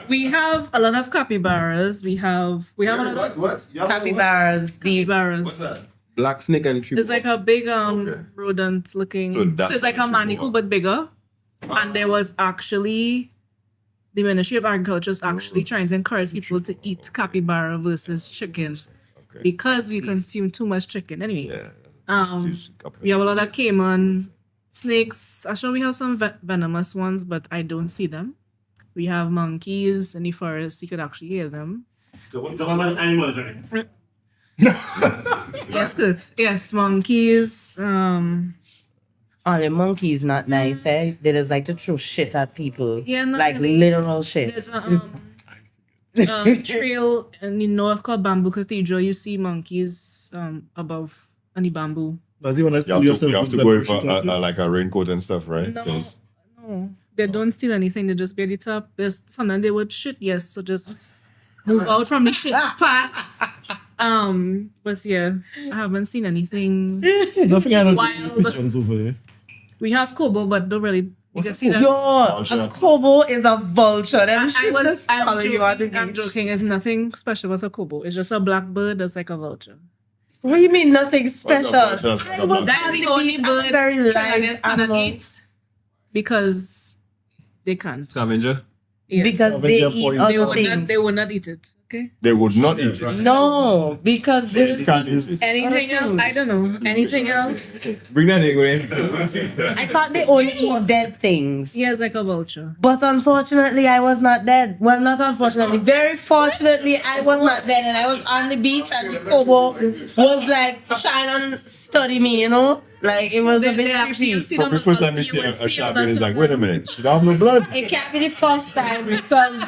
N: We have a lot of capybaras. We have a lot of
L: Capybaras.
N: capybaras.
F: Black snake and tree.
N: It's like a big rodent looking.
G: So
N: So,
G: that's
N: it's like a manicle but bigger. And there was actually the Ministry of Agriculture is actually trying to encourage people to eat capybara versus chicken because we consume too much chicken. Anyway, we have a lot of caiman snakes. Actually, we have some venomous ones, but I don't see them. We have monkeys in the forest. You could actually hear them.
T: Animals, right?
N: Yes, good. Yes, monkeys.
L: Oh, the monkey's not nice, eh? They just like to throw shit at people.
N: Yeah, not
L: like
N: really.
L: literal shit.
N: There's a trail in the north called Bamboo Cathedral. You see monkeys above on the bamboo.
Q: Does he want to
G: You
Q: steal
G: have to,
Q: yourself?
G: go in for like a raincoat and stuff, right?
N: No.
G: 'Cause-
N: No, they don't steal anything. They just be at the top. There's sometimes they would shit. Yes, so just move out from the shit path. But yeah, I haven't seen anything
Q: Nothing I don't see
N: wild.
Q: pigeons over there.
N: We have kobo, but don't really. You can see that.
L: Yo, a kobo is a vulture. Them shit just follow you on the
N: I'm
L: beach.
N: joking. There's nothing special with a kobo. It's just a black bird that's like a vulture.
L: What do you mean nothing special?
G: What's a vulture?
L: I was
N: That's
L: on
N: the
L: the
N: only
L: beach,
N: bird
L: I'm very
N: Trinidadians
L: light
N: cannot
L: animal.
N: eat because they can't.
F: Scavenger.
N: Yes.
L: Because they
Q: Scavenger
L: eat
Q: point.
L: other things.
N: They would not eat it. Okay.
G: They would not eat it.
L: No, because this
G: You can't use it.
N: Anything else? I don't know. Anything else?
F: Bring that in, Gwen.
L: I thought they only eat dead things.
N: Yeah, it's like a vulture.
L: But unfortunately, I was not dead. Well, not unfortunately. Very fortunately, I was not dead. And I was on the beach and the kobo was like trying to study me, you know? Like, it was a bit creepy.
G: But the first time you see a sharpie, it's like, wait a minute, she don't have no blood.
L: It can't be the first time because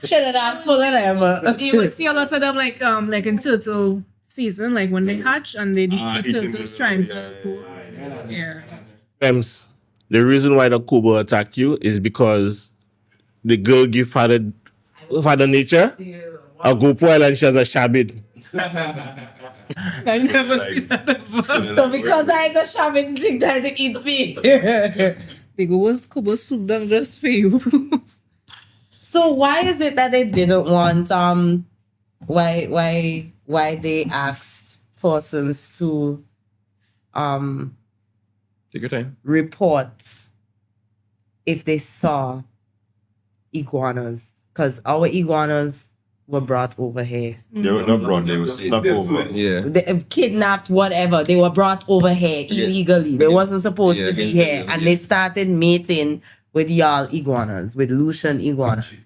L: Trinidad full of them.
N: You would see a lot of them like in turtle season, like when they hatch and the
G: eating
N: turtles
G: the-
N: trying to yeah.
P: Times, the reason why the Kubo attack you is because the girl give father nature a go poil and she has a shabit.
N: I never see that before.
L: So because I was a shaman, you think that they eat me.
N: They go, what's Kubo soup them just for you?
L: So why is it that they didn't want why they asked persons to
F: Take your time.
L: report if they saw iguanas? Because our iguanas were brought over here.
G: They were not brought, they were snuck over.
F: Yeah.
L: They kidnapped, whatever. They were brought over here illegally. They wasn't supposed to be here. And they started mating with y'all iguanas, with Lucian iguanas.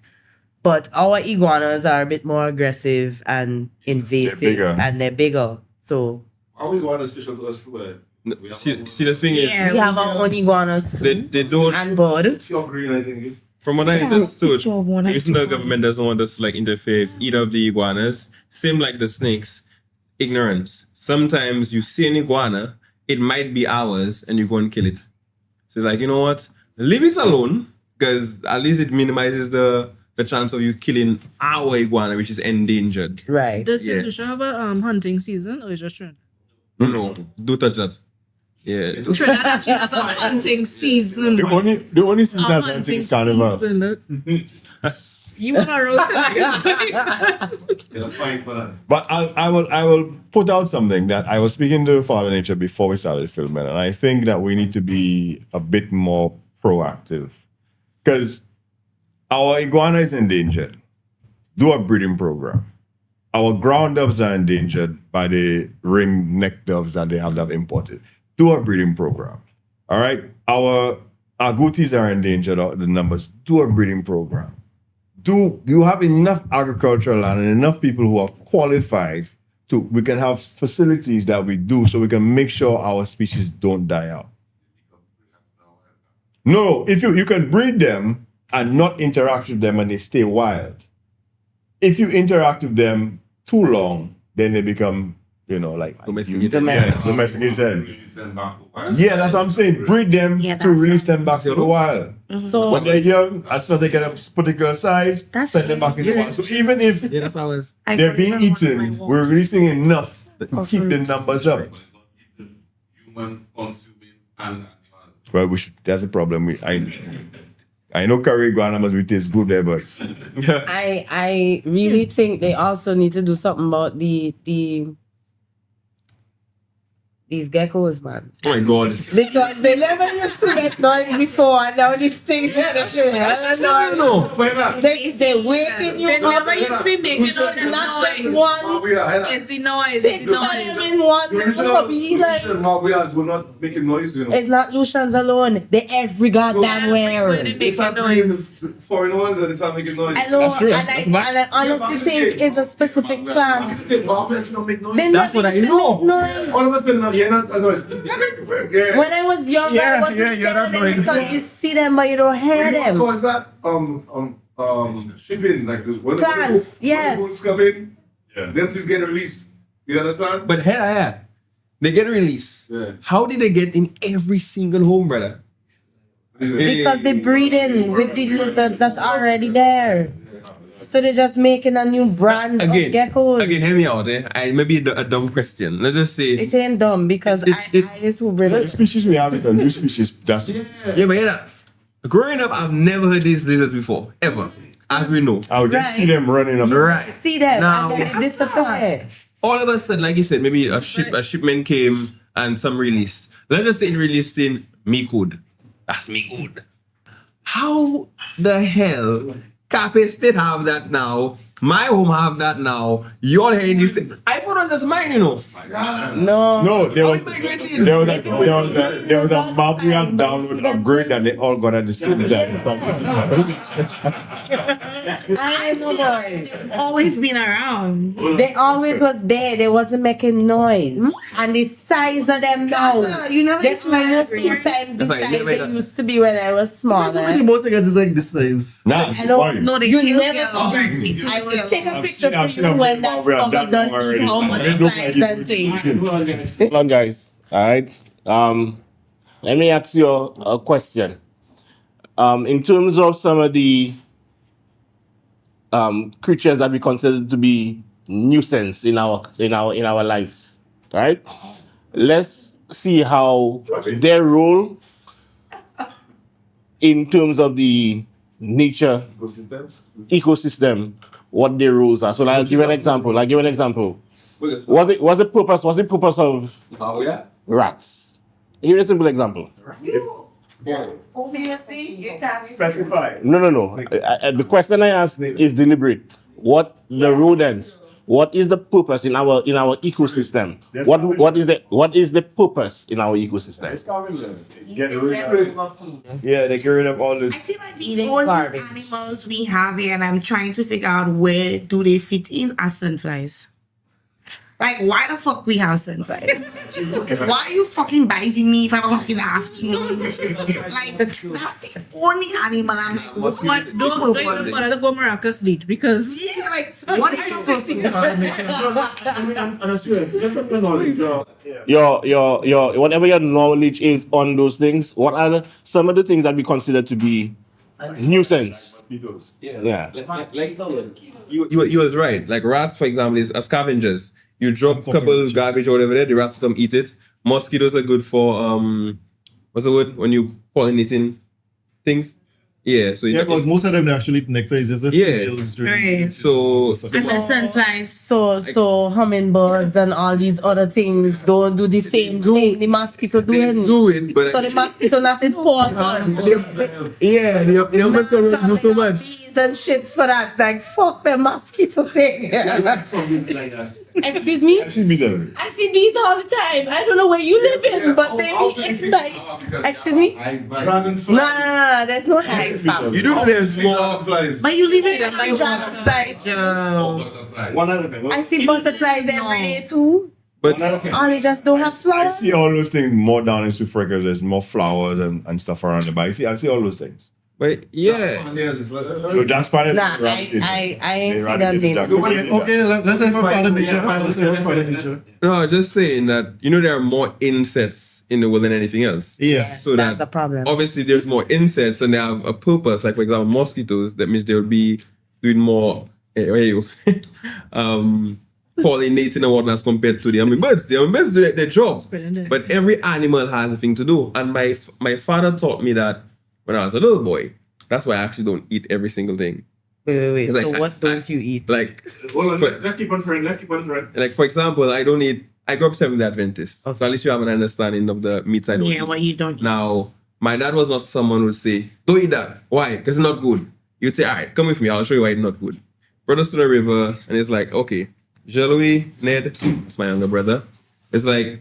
L: But our iguanas are a bit more aggressive and invasive. And they're bigger. So
T: Our iguanas special to us too.
F: See, the thing is,
L: we have our own iguanas too.
F: they don't.
L: And bird.
T: Pure green, I think.
F: From what I understood, the reason the government doesn't want us to like interfere with either of the iguanas, same like the snakes, ignorance. Sometimes you see an iguana, it might be ours, and you go and kill it. So it's like, you know what? Leave it alone, because at least it minimizes the chance of you killing our iguana, which is endangered.
L: Right.
N: Does Saint Lucia have a hunting season, or is it just Trinidad?
F: No, don't touch that. Yeah.
N: Trinidad actually has a hunting season.
G: The only season that's hunting is carnival.
N: You want to
G: But I will put out something that I was speaking to Father Nature before we started filming, and I think that we need to be a bit more proactive because our iguana is endangered. Do a breeding program. Our ground doves are endangered by the ring-neck doves that they have imported. Do a breeding program. All right? Our agoutis are endangered, the numbers. Do a breeding program. Do you have enough agricultural land and enough people who are qualified we can have facilities that we do so we can make sure our species don't die out? No, if you can breed them and not interact with them and they stay wild. If you interact with them too long, then they become, like domesticated. Yeah, that's what I'm saying. Breed them to release them back to the wild.
L: So
G: when they're young, as soon as they get a particular size, send them back into the wild. So even if they're being eaten, we're releasing enough to keep the numbers up. Well, that's a problem. I know curry iguana must be taste good there, but
L: I really think they also need to do something about these geckos, man.
F: Oh my God.
L: Because they never used to get noise before, and now these things they're waking you
N: They
L: up.
N: never used to be making all
L: It's
N: this
L: not
N: noise.
L: just one.
N: It's the noise.
L: Six of them in one little be like.
T: Mabias will not make noise,
L: It's not Lucians alone. They every goddamn where.
T: They start bringing the foreign ones and they start making noise.
L: I know, and I honestly think it's a specific plant.
T: That's
L: what I know.
T: All of a sudden, you're not annoyed.
L: When I was younger, I wasn't scared of them because you see them but you don't hear them.
T: What was that? Shipping, like when
L: Plants,
T: the
L: yes.
T: boats come in, them things get released. You understand?
F: But they get released. How did they get in every single home, brother?
L: Because they breed in with the lizards that's already there. So they're just making a new brand of geckos.
F: Again, hear me out, maybe a dumb question. Let's just say
L: it ain't dumb because I is who bring
G: the species we have is a new species. That's
F: yeah, but hear that. Growing up, I've never heard these lizards before, ever. As we know.
G: I would just see them running up.
F: Right.
L: See them
F: Now,
L: and then they disappear.
F: all of a sudden, like you said, maybe a shipment came and some released. Let's just say it released in Mikud. That's Mikud. How the hell Cape State have that now? My home have that now. You're hearing this thing. I thought it was just mine,
L: No,
G: there was a map we have download upgrade and they all got at the same time.
R: I know always been around.
L: They always was there. They wasn't making noise. And the size of them now.
R: You never
L: They
R: used to
L: almost
R: have
L: 2 times the size they used to be when I was smaller.
T: The most I get is like this size.
G: Nah,
L: No,
R: they
L: you
R: tail
L: never
R: scale.
L: see. I will take a picture
G: I've
L: for
G: seen
L: you
G: them
L: when that
G: before. We have
L: fucker
G: that
L: done
G: already.
L: eat how much
G: They look
L: size
G: like
L: and things.
P: Hold on, guys. All right. Let me ask you a question. In terms of some of the creatures that we consider to be nuisance in our life, right? Let's see how their role in terms of the nature ecosystem, what their rules are. So I'll give you an example. Was the purpose of rats? Here is a simple example.
L: Obviously, you can't
G: specify.
P: No. The question I asked is deliberate. what the rodents. What is the purpose in our ecosystem? What is the purpose in our ecosystem?
G: Yeah, they get rid of all this.
R: I feel like the only animals we have here, and I'm trying to figure out where do they fit in, are sunflies. Like, why the fuck we have sunflies? Why are you fucking biting me 5 o'clock in the afternoon? Like, that's the only animal I'm supposed to
N: But don't want to go Maracas Beach because
R: yeah, like, what is your first thing?
P: Your whatever your knowledge is on those things, what are some of the things that we consider to be nuisance? Yeah.
F: You was right. Like rats, for example, are scavengers. You drop a couple garbage or whatever there, the rats come eat it. Mosquitoes are good for what's the word when you pollinating things? Yeah, so
Q: because most of them actually eat nectar. It's just females
R: Right.
F: So
R: And the sunflies.
L: So hummingbirds and all these other things don't do the same thing the mosquito doing.
F: do it, but
L: so the mosquito not important.
F: they almost gonna do so much.
L: Bees and shit for that. Like fuck the mosquito thing. Excuse me? I see bees all the time. I don't know where you live in, but they be nice. Excuse me?
Q: Dragonfly.
L: No, there's no hive.
F: You do know there's more flies.
L: But you live in the dragonflies.
G: One other thing.
L: I see butterflies every day too.
F: But
L: only just don't have
G: I
L: flowers.
G: see all those things more down in Sufrega. There's more flowers and stuff around the but I see all those things.
F: But yeah.
G: So Jack Spanish.
L: Nah, I ain't see them things.
Q: Okay, let's say for FatherNature. Let's say for FatherNature.
F: No, just saying that there are more insects in the world than anything else.
Q: Yeah.
F: So
L: that's the problem.
F: Obviously, there's more insects and they have a purpose. Like for example, mosquitoes. That means they'll be doing more pollinating the water as compared to the birds. The birds do their job. But every animal has a thing to do. And my father taught me that when I was a little boy. That's why I actually don't eat every single thing.
L: Wait.
F: Like,
L: So what don't you eat?
F: Like,
T: Hold on, let's keep on friend.
F: like for example, I grew up Seventh-day Adventist. So at least you have an understanding of the meats I don't eat.
R: Yeah, what you don't eat.
F: Now, my dad was not someone who would say, don't eat that. Why? Because it's not good. You'd say, all right, come with me. I'll show you why it's not good. Brought us to the river, and it's like, okay, Jean-Louis, Ned, that's my younger brother. It's like,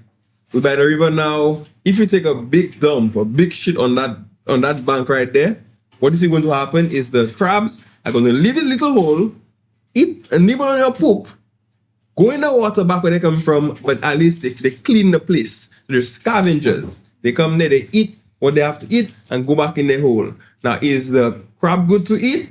F: we're by the river now. If you take a big dump, a big shit on that bank right there, what is going to happen is the crabs are going to leave a little hole, eat and nibble on your poop, go in the water back where they come from, but at least they clean the place. They're scavengers. They come there, they eat what they have to eat and go back in their hole. Now, is the crab good to eat?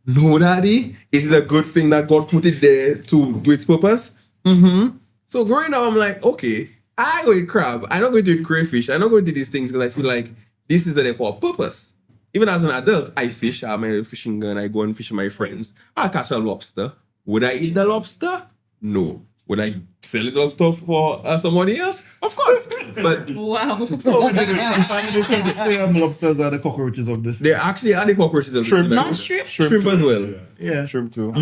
F: No, daddy. Is it a good thing that God put it there to do its purpose? Mm-hmm. So growing up, I'm like, okay, I go eat crab. I'm not going to eat crayfish. I'm not going to do these things because I feel like this is there for a purpose. Even as an adult, I fish. I have my fishing gun. I go and fish with my friends. I catch a lobster. Would I eat the lobster? No. Would I sell it off for somebody else? Of course. But
N: wow.
Q: So they say lobsters are the cockroaches of this.
F: They actually are the cockroaches of
Q: Shrimp.
F: this.
Q: Not shrimp.
F: Shrimp as well.
Q: Yeah.
G: Shrimp too.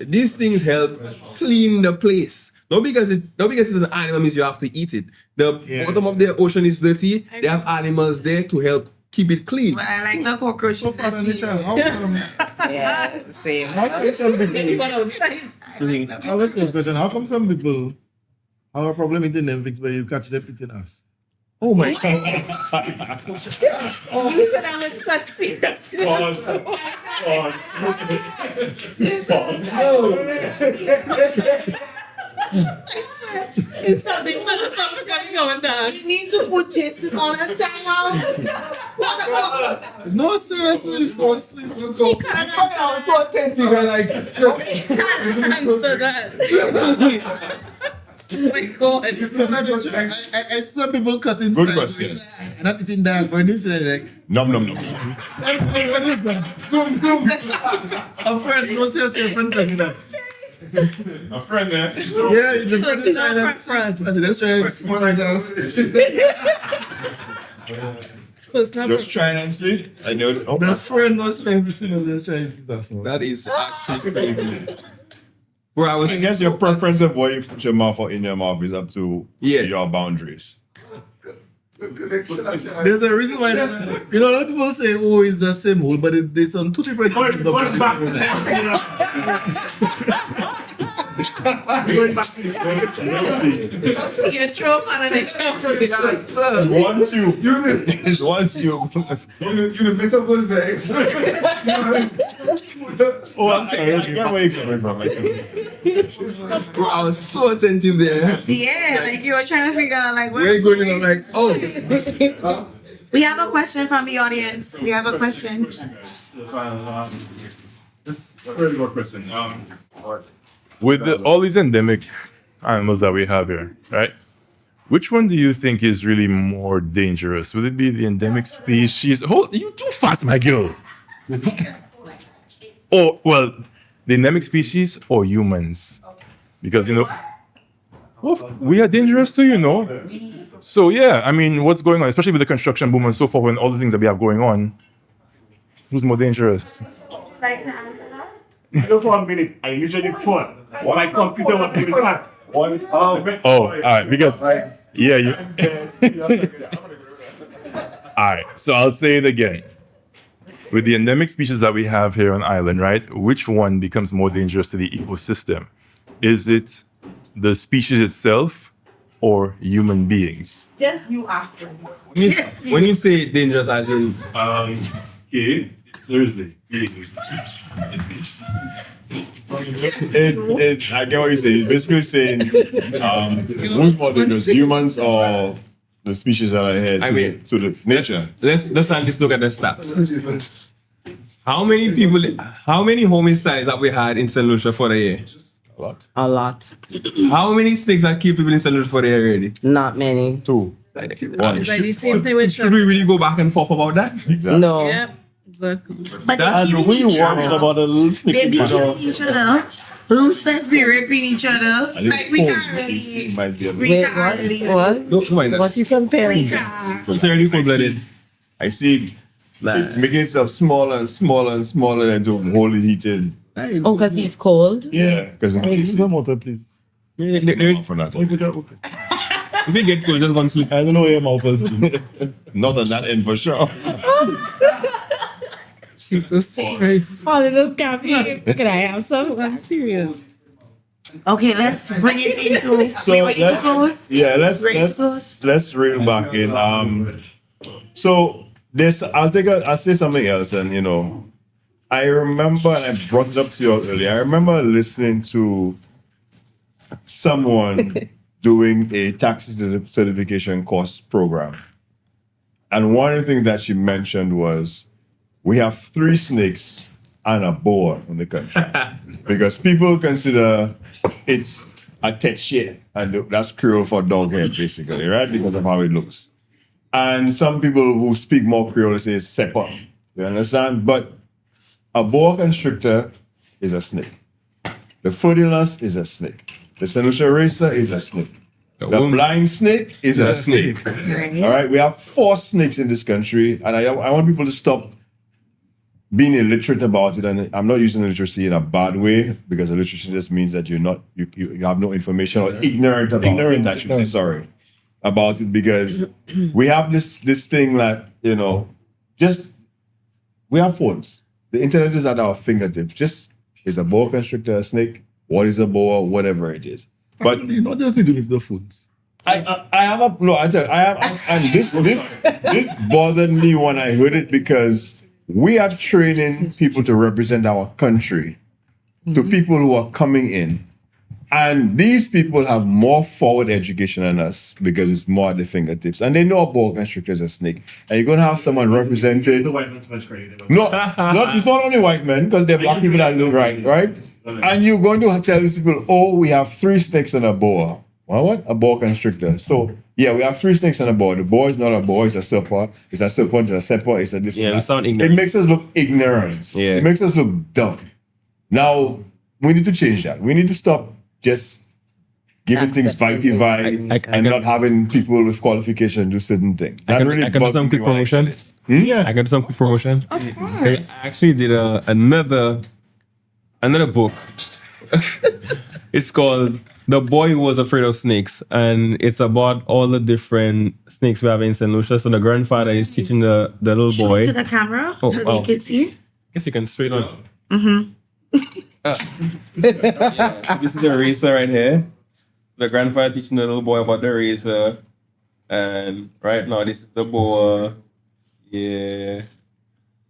F: These things help clean the place. Not because it's an animal means you have to eat it. The bottom of the ocean is dirty. They have animals there to help keep it clean.
R: But I like the cockroaches.
L: Yeah, same.
Q: How come some people have a problem eating them things but you catch them eating us?
F: Oh my God.
N: You said I was such serious. It's something going down.
R: You need to put Jason on a timeout.
Q: No, seriously.
N: He can't answer
F: so attentive and like.
N: answer that. Oh my God.
Q: I saw people cutting
G: Good
Q: slices.
G: question.
Q: I'm not eating that, but you say like,
G: Nom.
Q: what is that? Zoom. A friend, no seriously, a friend does that.
G: A friend there.
Q: Yeah, the friend is trying to. I said, let's try one like that.
G: Just trying and see. I know.
Q: The friend was trying to see let's try and that.
F: That is actually crazy. Bro,
G: I guess your preference of what you put your mouth or in your mouth is up to your boundaries.
Q: There's a reason why, a lot of people say, oh, it's the same hole, but there's some two different kinds of
N: Going back to the you throw on the
G: One tube. It's one tube.
M: You mix up those things.
G: Oh, I'm sorry. I get where you're coming from.
B: I was so attentive there.
R: Yeah, like you were trying to figure out like
B: Where you going? I'm like, oh.
R: We have a question from the audience. We have a question.
T: Just a very good question. With all these endemic animals that we have here, right? Which one do you think is really more dangerous? Would it be the endemic species? Hold, you too fast, my girl. Or, well, the endemic species or humans? Because, well, we are dangerous too, So, yeah, I mean, what's going on, especially with the construction boom and so forth, and all the things that we have going on, who's more dangerous?
L: Like to answer that?
T: I know for a minute, I usually put my computer was giving fast. All right, because, yeah, you. All right, so I'll say it again. With the endemic species that we have here on island, right? Which one becomes more dangerous to the ecosystem? Is it the species itself or human beings?
L: Yes, you asked them.
F: When you say dangerous, as in,
T: Okay, it's Thursday.
G: It's I get what you're saying. It's basically saying who's more dangerous, humans or the species that are here to the nature.
F: Let's just look at the stats. How many homicides have we had in Saint Lucia for the year?
K: A lot.
F: How many snakes have killed people in Saint Lucia for the year already?
K: Not many.
G: 2.
N: It's like the same thing with
F: Should we really go back and forth about that?
G: Exactly.
K: No.
N: Yep.
R: But
F: That's
R: they
F: we
R: want
F: about a little snake.
R: They be killing each other. Roosters be raping each other. Like we can't really.
K: Wait, what? What you comparing?
F: It's already full-blooded.
G: I see it making itself smaller and smaller and smaller until whole heated.
K: Oh, because he's cold?
G: Yeah, because
Q: Some water, please.
G: for that.
F: If you get cold, just go and sleep.
Q: I don't know where your mouth is.
G: Not on that end for sure.
N: Jesus Christ.
L: All of this caffeine. Can I have some?
N: I'm serious.
R: Okay, let's bring it into.
G: So let's reel back in. So this I'll say something else, and I remember, and I brought it up to you earlier. I remember listening to someone doing a taxi certification course program, and one of the things that she mentioned was we have 3 snakes and a boa in the country because people consider it's a tetche, and that's Creole for dog head, basically, right? Because of how it looks. And some people who speak more Creole say sepa. You understand? But a boa constrictor is a snake. The fodulus is a snake. The Saint Lucia racer is a snake. The blind snake is a snake. All right? We have 4 snakes in this country, and I want people to stop being illiterate about it. And I'm not using illiteracy in a bad way, because illiteracy just means that you have no information or ignorant about it. I should say sorry about it, because we have this thing that, we have phones. The internet is at our fingertips. Just, is a boa constrictor a snake? What is a boa? Whatever it is. But
Q: just me doing with the phones.
G: and this bothered me when I heard it, because we are training people to represent our country to people who are coming in. And these people have more forward education than us, because it's more at the fingertips. And they know a boa constrictor is a snake. And you're going to have someone represented. No, it's not only white men, because they're black people that look right? And you're going to tell these people, oh, we have 3 snakes and a boa. Well, what? A boa constrictor. So, yeah, we have 3 snakes and a boa. The boa is not a boa, it's a serpent. It's a serpent, it's a sepa, it's a this.
F: Yeah, we sound ignorant.
G: It makes us look ignorant.
F: Yeah.
G: It makes us look dumb. Now, we need to change that. We need to stop just giving things vitae and not having people with qualification do certain things.
F: I can do some quick promotion.
G: Yeah.
F: I can do some quick promotion.
R: Of course.
F: I actually did another book. It's called The Boy Who Was Afraid of Snakes, and it's about all the different snakes we have in Saint Lucia. So the grandfather is teaching the little boy.
R: Show it to the camera
F: Oh,
R: so
F: wow.
R: they can see.
F: Guess you can straight on.
R: Mm-hmm.
F: Yeah, so this is the racer right here. The grandfather teaching the little boy about the racer. And right now, this is the boa. Yeah.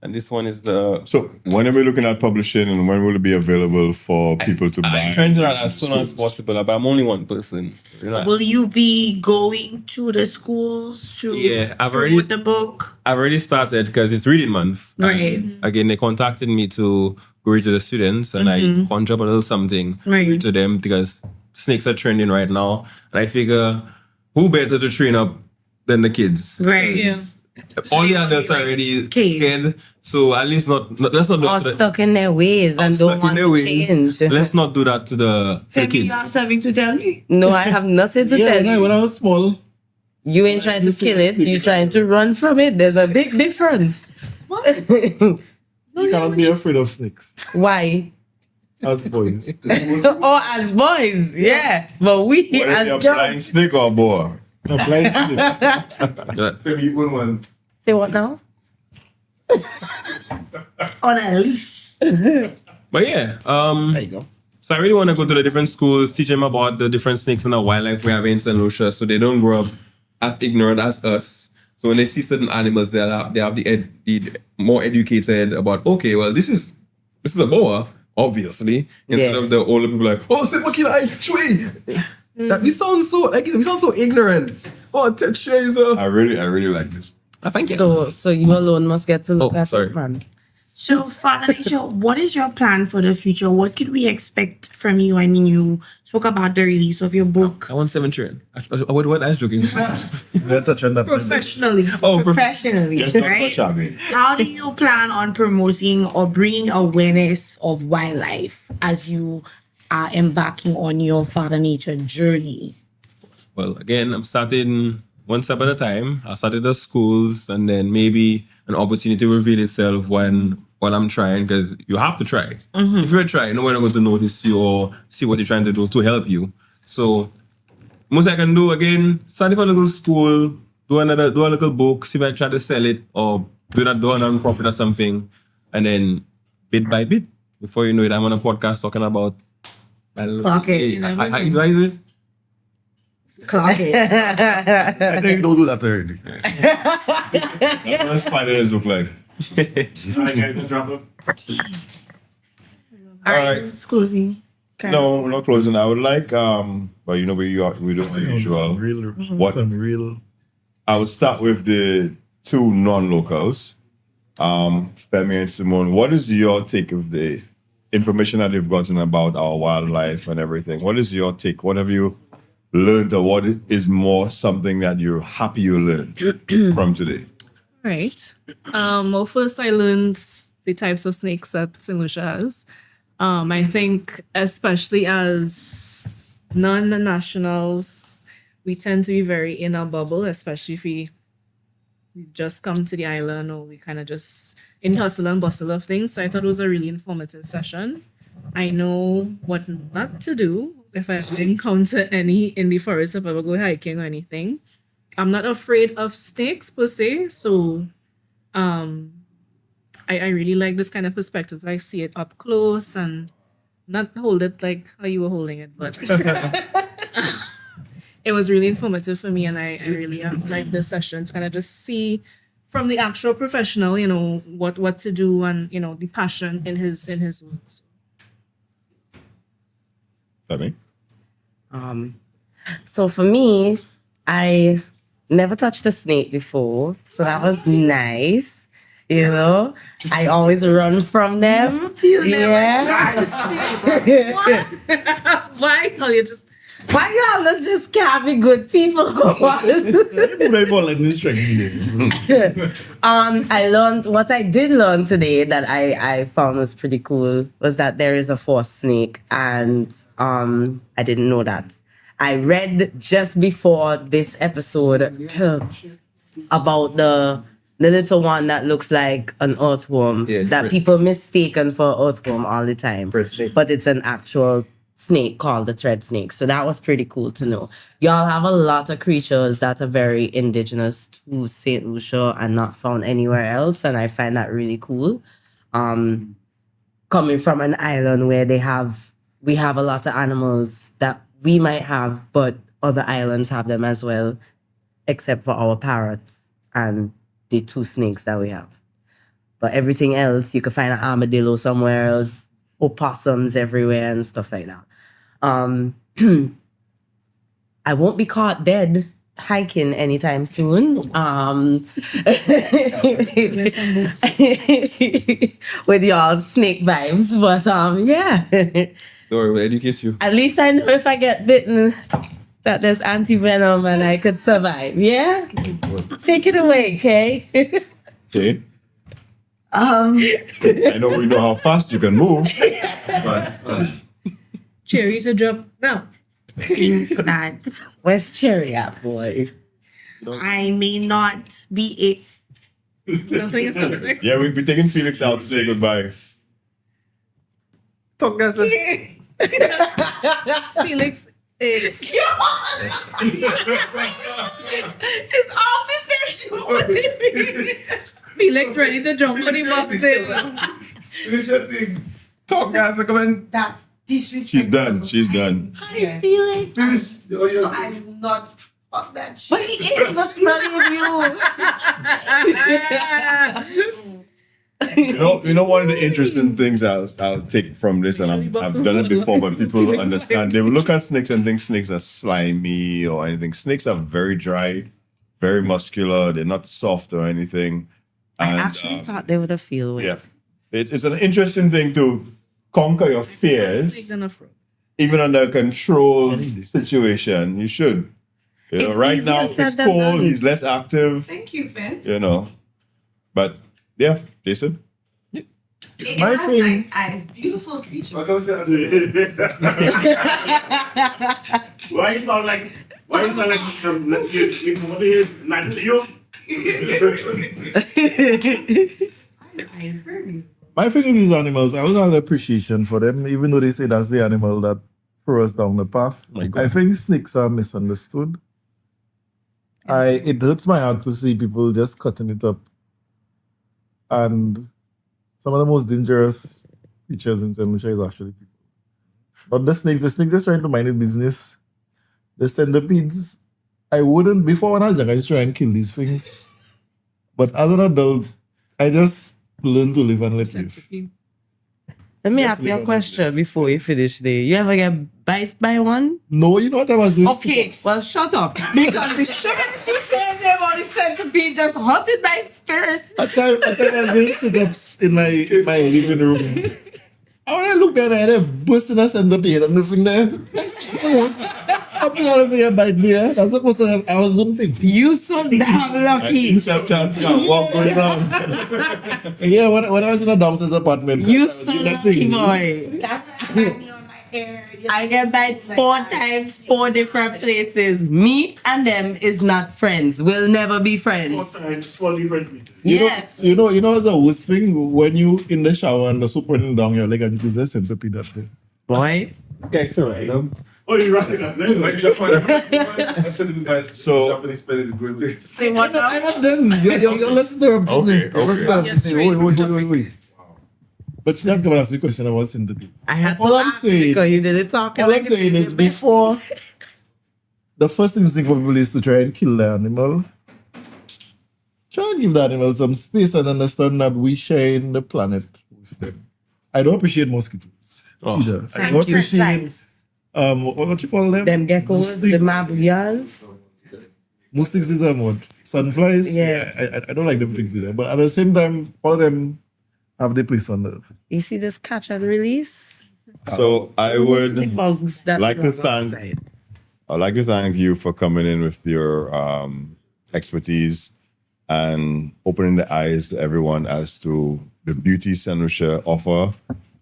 F: And this one is the.
G: So when are we looking at publishing and when will it be available for people to buy?
F: I'm trying to do that as soon as possible, but I'm only one person. You know?
R: Will you be going to the schools to
F: I've
R: promote the book?
F: I've already started because it's reading month.
R: Right.
F: And again, they contacted me to go read to the students, and I conjure up a little something read to them because snakes are trending right now, and I figure who better to train up than the kids?
R: Right. Yeah.
F: All the adults are already scared, so at least let's not do
L: Or
F: that.
L: stuck in their ways and don't want to change.
F: Let's not do that to the
R: Femi,
F: kids.
R: you have something to tell me?
L: No, I have nothing to tell you.
Q: When I was small,
L: you ain't trying to kill it, you trying to run from it. There's a big difference.
Q: you cannot be afraid of snakes.
L: Why?
Q: As boys.
L: Oh, as boys, yeah. But we
G: What
L: as
G: is a
L: girls.
G: blind snake or boa?
Q: A blind snake.
L: Say what now?
R: On a leash.
F: But yeah, there you go. So I really want to go to the different schools, teach them about the different snakes and the wildlife we have in Saint Lucia, so they don't grow up as ignorant as us. So when they see certain animals, they have the more educated about. Okay, well this is a boa, obviously, instead of the older people like, oh, say what I tree. That we sound so ignorant. Oh, Ted Shazer.
G: I really like this.
F: Thank you.
L: So you alone must get to look at it, man.
R: So, Father Nature, what is your plan for the future? What could we expect from you? I mean, you spoke about the release of your book.
F: I want 7 trillion. What I was joking.
R: Professionally.
F: Oh,
R: professionally,
G: Yes, not
R: right?
G: shabby.
R: How do you plan on promoting or bringing awareness of wildlife as you are embarking on your Father Nature journey?
F: Well, again, I'm starting one step at a time. I started the schools, and then maybe an opportunity will reveal itself while I'm trying, because you have to try. If you're trying, no one is going to notice you or see what you're trying to do to help you. So, most I can do, again, start for a little school, do a little book, see if I try to sell it, or do a non-profit or something, and then bit by bit, before you know it, I'm on a podcast talking about.
R: Okay.
F: How is it?
R: Clock it.
Q: I think don't do that already.
G: That's what spiders look like.
R: All right, closing. Okay.
G: No, we're not closing. I would like, but you know, we do the usual. I would start with the two non-locals, Femi and Simone. What is your take of the information that you've gotten about our wildlife and everything? What is your take? What have you learned, or what is more something that you're happy you learned from today?
N: Right. Well, first I learned the types of snakes that Saint Lucia has. I think especially as non-nationals, we tend to be very in our bubble, especially if we just come to the island or we kind of just in hustle and bustle of things. So I thought it was a really informative session. I know what not to do if I encounter any in the forest, if I ever go hiking or anything. I'm not afraid of snakes per se, so I really like this kind of perspective. I see it up close and not hold it like how you were holding it, but it was really informative for me, and I really like this session to kind of just see from the actual professional, you know, what to do, and you know, the passion in his words.
L: So for me, I never touched a snake before, so that was nice. You know, I always run from them.
N: Why? Oh, you just.
L: Why y'all let's just can't be good people? I learned what I did learn today that I found was pretty cool was that there is a forest snake, and I didn't know that. I read just before this episode about the little one that looks like an earthworm that people mistaken for an earthworm all the time, but it's an actual snake called the thread snake. So that was pretty cool to know. Y'all have a lot of creatures that are very indigenous to Saint Lucia and not found anywhere else, and I find that really cool. coming from an island where we have a lot of animals that we might have, but other islands have them as well, except for our parrots and the 2 snakes that we have. But everything else, you could find an armadillo somewhere else, opossums everywhere and stuff like that. I won't be caught dead hiking anytime soon. With y'all snake vibes, but yeah.
F: Don't worry, we'll educate you.
L: At least I know if I get bitten that there's anti-venom and I could survive. Yeah? Take it away, okay?
G: Okay. I know we know how fast you can move, but
N: Cherry to drop now.
R: That
L: Where's Cherry at, boy?
R: I may not be
N: Nothing is happening.
G: yeah, we'll be taking Felix out to say goodbye.
F: Talk, guys.
N: Felix is.
R: It's off the bench.
N: Felix ready to jump, but he must stay.
F: Talk, guys. Come in.
R: That's disrespectful.
G: She's done.
R: How do you feel it? I'm not. Fuck that shit. But he is for studying you.
G: You know, one of the interesting things I'll take from this, and I've done it before, but people understand. They will look at snakes and think snakes are slimy or anything. Snakes are very dry, very muscular. They're not soft or anything.
L: I
G: And,
L: actually thought they would have feel with.
G: yeah, it's an interesting thing to conquer your fears, even under a controlled situation. You should. You know,
R: It's
G: right
R: easier
G: now
R: said
G: it's
R: than
G: cold.
R: done.
G: He's less active.
R: Thank you, Vince.
G: You know, but yeah, Jason.
R: It
G: My
R: has
G: thing-
R: nice eyes. Beautiful creature.
B: Why you sound like? Let's see, what is not to you?
Q: My thing with these animals, I always have appreciation for them, even though they say that's the animal that throws us down the path. I think snakes are misunderstood. It hurts my heart to see people just cutting it up. And some of the most dangerous creatures in Saint Lucia is actually people. But the snake just trying to mind their business. The centipedes, I wouldn't, before when I was young, I used to try and kill these things. But as an adult, I just learned to live and let live.
L: Let me ask you a question before we finish there. You ever get bite by one?
Q: No, you know what I was doing?
L: Okay, well, shut up. Because the sugar you said there about the centipede just haunted my spirit.
Q: At times I was doing sit-ups in my living room. And when I look there, I had a burst in a centipede and nothing there. I'm not going to bite me. That's what I was doing thing.
L: You so damn lucky.
Q: Inception, walk going around. Yeah, when I was in a downstairs apartment.
L: You so lucky, boy.
R: That's me on my hair.
L: I get bite 4 times, 4 different places. Me and them is not friends. We'll never be friends.
B: 4 times, 4 different meters.
L: Yes.
Q: You know, it's a worst thing when you in the shower and the soap running down your leg and you possess a centipede that day.
L: Boy.
F: Okay, so right.
B: Oh, you're right.
G: So
F: Japanese spelling is good.
L: Say what now?
Q: I'm not done. You're listening to her. Wait. But she have to ask me a question about centipede.
L: I had to
Q: All I'm
L: ask
Q: saying-
L: because you didn't talk.
Q: All I'm saying is before the first instinct for people is to try and kill the animal. Try and give the animal some space and understand that we share in the planet with them. I don't appreciate mosquitoes either. I don't appreciate what you call them?
L: Them geckos, the mabuyas.
Q: Moustiques is what? Sunflies?
L: Yeah.
Q: I don't like them things either. But at the same time, all of them have their place on earth.
L: You see this catch and release?
G: So I would
L: The bugs that
G: like to
L: run
G: thank
L: outside.
G: I'd like to thank you for coming in with your expertise and opening the eyes to everyone as to the beauty Saint Lucia offer,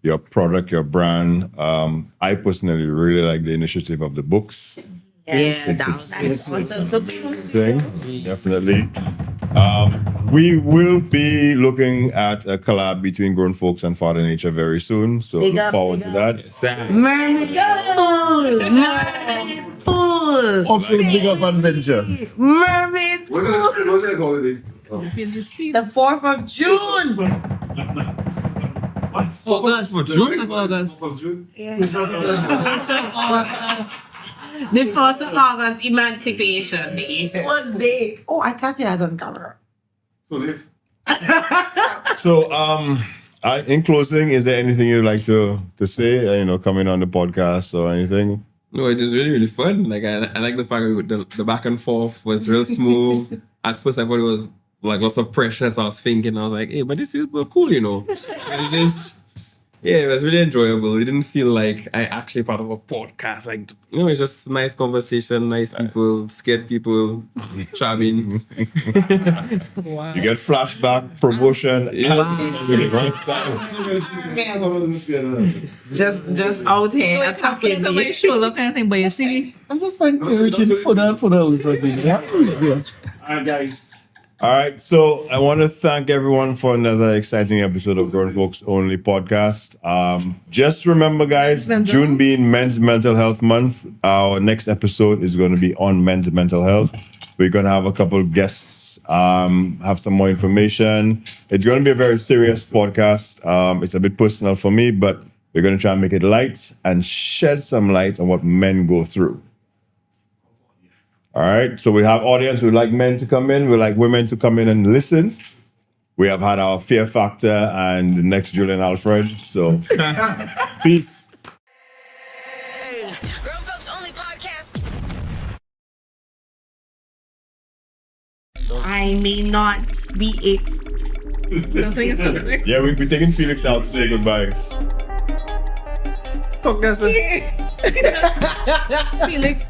G: your product, your brand. I personally really like the initiative of the books. It's thing, definitely. We will be looking at a collab between Grown Folks and FatherNature very soon, so
R: Big
G: look
R: up,
G: forward
R: big
G: to that.
L: Mermaid pool!
Q: Offering big up adventure.
L: Mermaid pool!
F: What's that holiday?
N: Feel this feet.
L: The 4th of June!
N: August.
F: For June?
N: 1st of August.
L: Yeah. The 1st of August, Emancipation Day.
R: One day. Oh, I can't see that on camera.
G: So, in closing, is there anything you'd like to say? Coming on the podcast or anything?
F: No, it was really, really fun. Like I like the fact that the back and forth was real smooth. At first, I thought it was like lots of pressure. So I was thinking, I was like, hey, but this is cool, And it was really enjoyable. It didn't feel like I actually part of a podcast. Like, it's just nice conversation, nice people, scared people, charming.
G: Wow. You get flashback, promotion.
L: Just out here attacking
N: Look at my shoulder kind of thing, but you see,
Q: I'm just encouraging for that or something. Yeah.
G: Alright, guys. All right, so I want to thank everyone for another exciting episode of Grown Folks Only podcast. Just remember, guys, June being Men's Mental Health Month, our next episode is going to be on men's mental health. We're going to have a couple of guests, have some more information. It's going to be a very serious podcast. It's a bit personal for me, but we're going to try and make it light and shed some light on what men go through. All right, so we have audience. We'd like men to come in. We'd like women to come in and listen. We have had our Fear Factor and the next Julian Alfred. So, peace.
R: I may not be it.
N: nothing is happening.
G: Yeah, we're taking Felix out to say goodbye.
F: Talk, guys.
N: Felix.